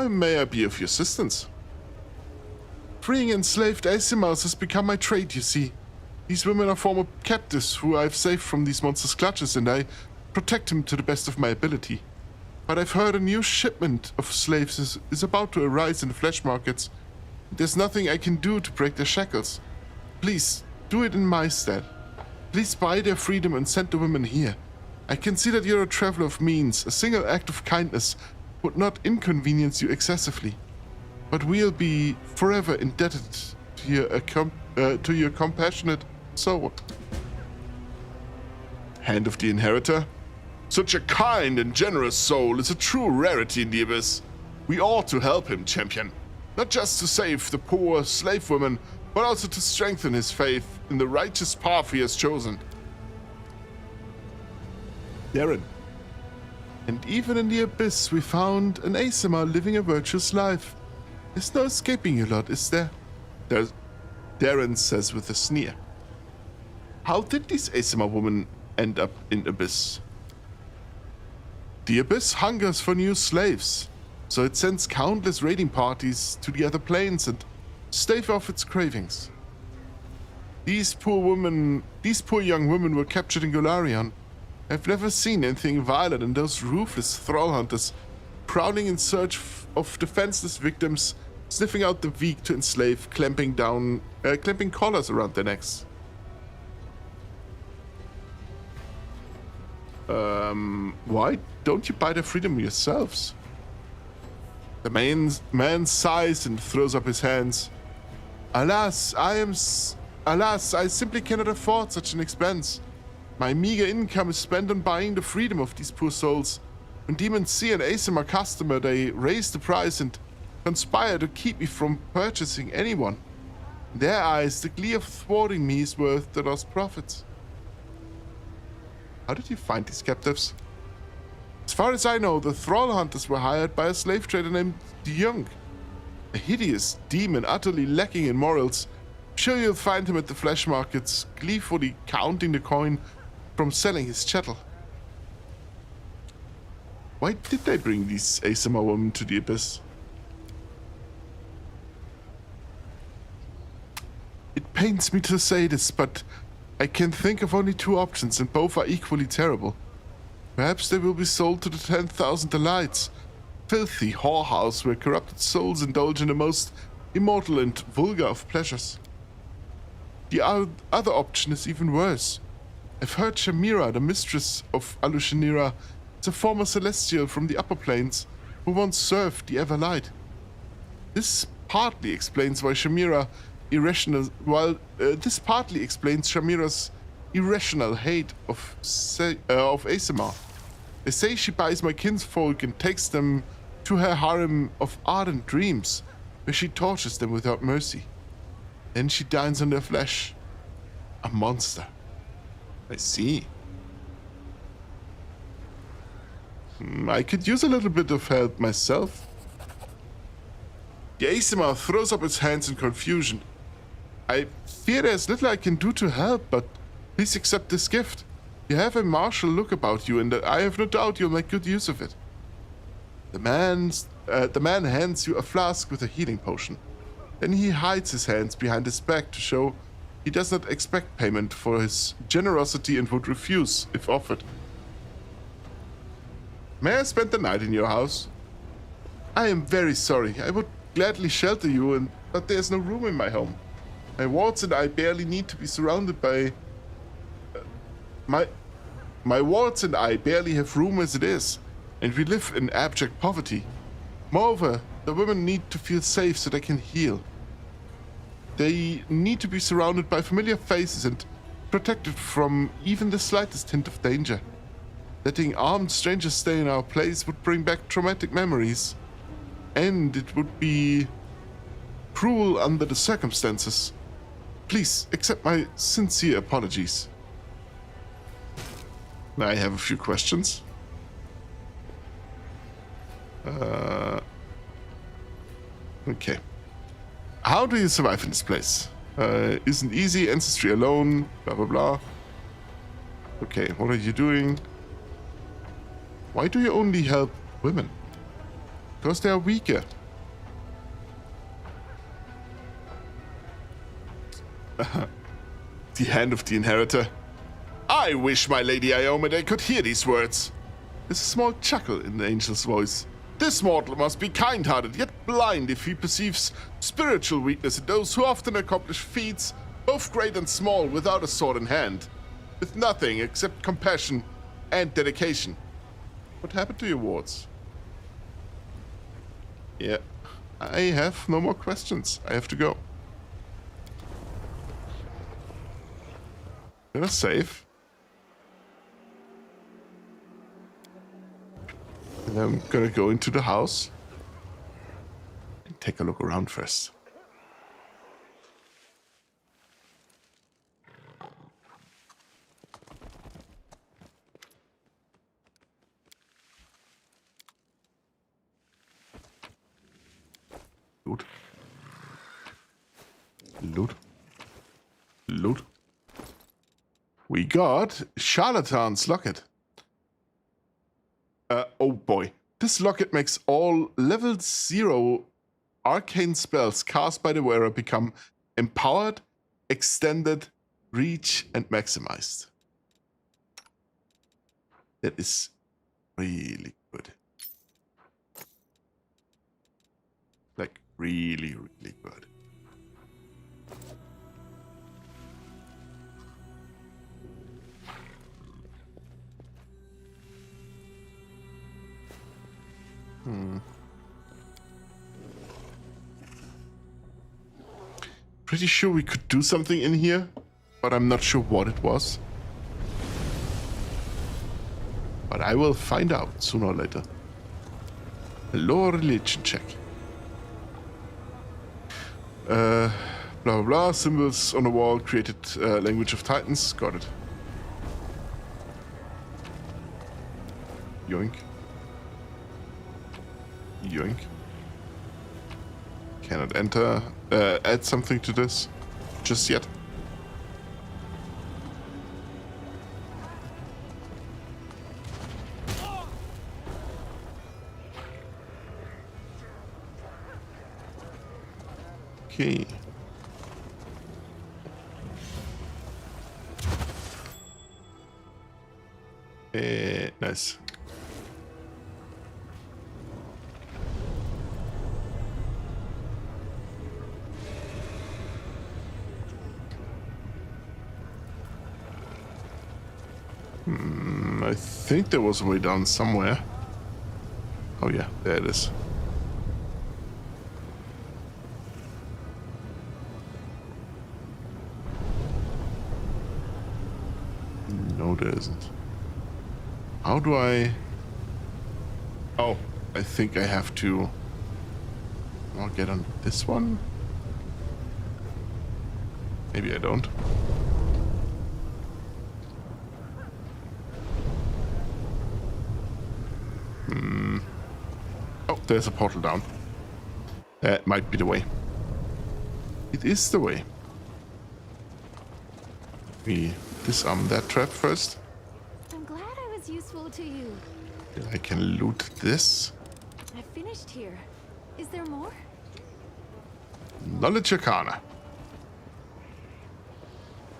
may I be of your assistance? Freeing enslaved ASMRs has become my trade, you see. These women are former captives who I've saved from these monsters' clutches, and I protect them to the best of my ability. But I've heard a new shipment of slaves is about to arise in the flesh markets. There's nothing I can do to break their shackles. Please, do it in my stead. Please buy their freedom and send the women here. I can see that you're a traveler of means. A single act of kindness would not inconvenience you excessively. But we'll be forever indebted to your compassionate soul. Hand of the Inheritor. Such a kind and generous soul is a true rarity in the Abyss. We ought to help him, champion. Not just to save the poor slave woman, but also to strengthen his faith in the righteous path he has chosen. Darren. And even in the Abyss we found an ASMR living a virtuous life. There's no escaping you lot, is there? Darren says with a sneer. How did these ASMR women end up in Abyss? The Abyss hungers for new slaves, so it sends countless raiding parties to the other planes and stave off its cravings. These poor young women were captured in Golarion. I've never seen anything viler than those ruthless thrall hunters prowling in search of defenseless victims, sniffing out the weak to enslave, clamping collars around their necks. Why don't you buy their freedom yourselves? The man sighs and throws up his hands. Alas, I simply cannot afford such an expense. My meager income is spent on buying the freedom of these poor souls. When demons see an ASMR customer, they raise the price and conspire to keep me from purchasing anyone. In their eyes, the glee of thwarting me is worth the lost profits. How did you find these captives? As far as I know, the thrall hunters were hired by a slave trader named Young. A hideous demon utterly lacking in morals. I'm sure you'll find him at the flesh markets, gleefully counting the coin from selling his chattel. Why did they bring these ASMR women to the Abyss? It pains me to say this, but I can think of only two options, and both are equally terrible. Perhaps they will be sold to the 10,000 Elites, filthy whorehouse where corrupted souls indulge in the most immortal and vulgar of pleasures. The other option is even worse. I've heard Shamira, the mistress of Alushanira, is a former celestial from the upper planes who once served the Everlight. This partly explains Shamira's irrational hate of ASMR. They say she buys my kinsfolk and takes them to her harem of ardent dreams, where she tortures them without mercy. Then she dines on their flesh. A monster. I see. I could use a little bit of help myself. The ASMR throws up its hands in confusion. I fear there's little I can do to help, but please accept this gift. You have a martial look about you, and I have no doubt you'll make good use of it. The man hands you a flask with a healing potion. Then he hides his hands behind his back to show he does not expect payment for his generosity and would refuse if offered. May I spend the night in your house? I am very sorry. I would gladly shelter you, but there's no room in my home. My wards and I barely need to be surrounded by... My wards and I barely have room as it is, and we live in abject poverty. Moreover, the women need to feel safe so they can heal. They need to be surrounded by familiar faces and protected from even the slightest hint of danger. Letting armed strangers stay in our place would bring back traumatic memories. And it would be cruel under the circumstances. Please accept my sincere apologies. I have a few questions. Okay. How do you survive in this place? Isn't easy, ancestry alone, blah blah blah. Okay, what are you doing? Why do you only help women? Because they are weaker. The hand of the inheritor. I wish my Lady Iomade could hear these words. There's a small chuckle in the angel's voice. This mortal must be kind-hearted, yet blind if he perceives spiritual weakness in those who often accomplish feats, both great and small, without a sword in hand, with nothing except compassion and dedication. What happened to your wards? Yeah, I have no more questions. I have to go. Gonna save. And I'm gonna go into the house and take a look around first. Loot. Loot. Loot. We got Charlatan's Locket. Oh boy. This locket makes all level 0 arcane spells cast by the wearer become empowered, extended, reach, and maximized. That is really good. Like, really, really good. Pretty sure we could do something in here, but I'm not sure what it was. But I will find out sooner or later. Hello, religion check. Blah blah blah. Symbols on the wall created language of Titans. Got it. Yoink. Yoink. Cannot enter. Add something to this. Just yet. Okay. Nice. I think there was a way down somewhere. Oh yeah, there it is. No, there isn't. How do I... Oh, I think I have to... I'll get on this one? Maybe I don't. Oh, there's a portal down. That might be the way. It is the way. We disarm that trap first. I'm glad I was useful to you. Then I can loot this. I finished here. Is there more? Knowledge Arcana.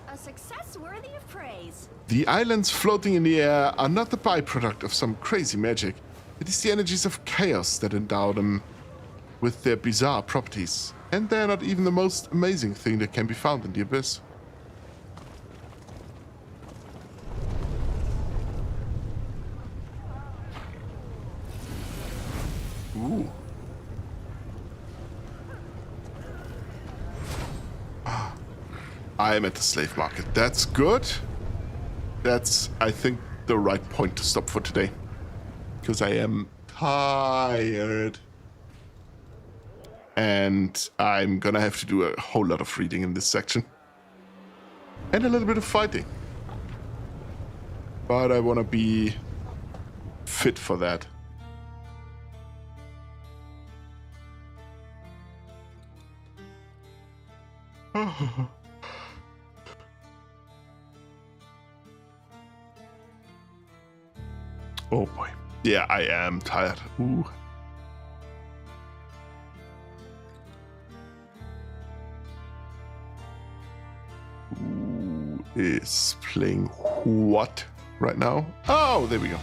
A success worthy of praise. The islands floating in the air are not the byproduct of some crazy magic. It is the energies of chaos that endow them with their bizarre properties. And they're not even the most amazing thing that can be found in the abyss. Ooh. I am at the slave market. That's good. That's, I think, the right point to stop for today. Because I am tired. And I'm gonna have to do a whole lot of reading in this section. And a little bit of fighting. But I want to be fit for that. Oh boy. Yeah, I am tired. Ooh. Who is playing what right now? Oh, there we go.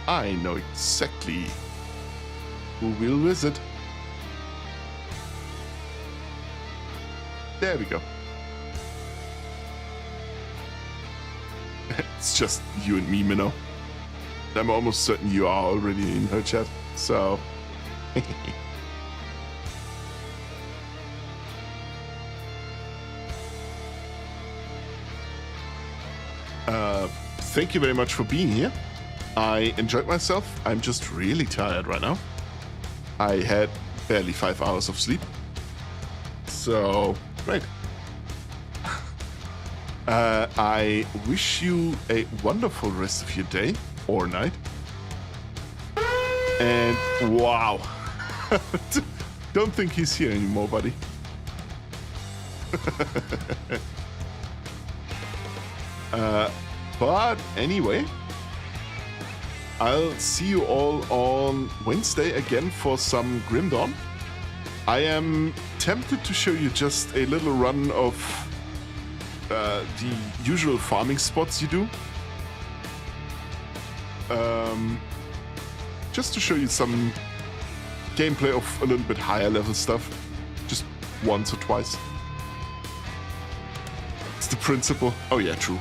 I know exactly who will visit. There we go. It's just you and me, Minnow. I'm almost certain you are already in her chat, so... Thank you very much for being here. I enjoyed myself. I'm just really tired right now. I had barely 5 hours of sleep. So, great. I wish you a wonderful rest of your day or night. And wow. Don't think he's here anymore, buddy. But anyway, I'll see you all on Wednesday again for some Grim Dawn. I am tempted to show you just a little run of the usual farming spots you do. Just to show you some gameplay of a little bit higher level stuff. Just once or twice. It's the principle. Oh yeah, true.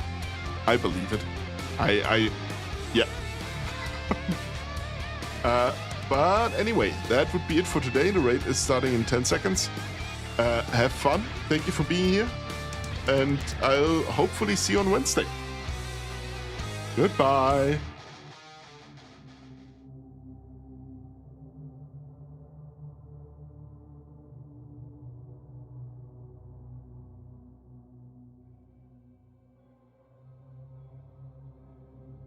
I believe it. Yeah. But anyway, that would be it for today. The raid is starting in 10 seconds. Have fun. Thank you for being here. And I'll hopefully see you on Wednesday. Goodbye.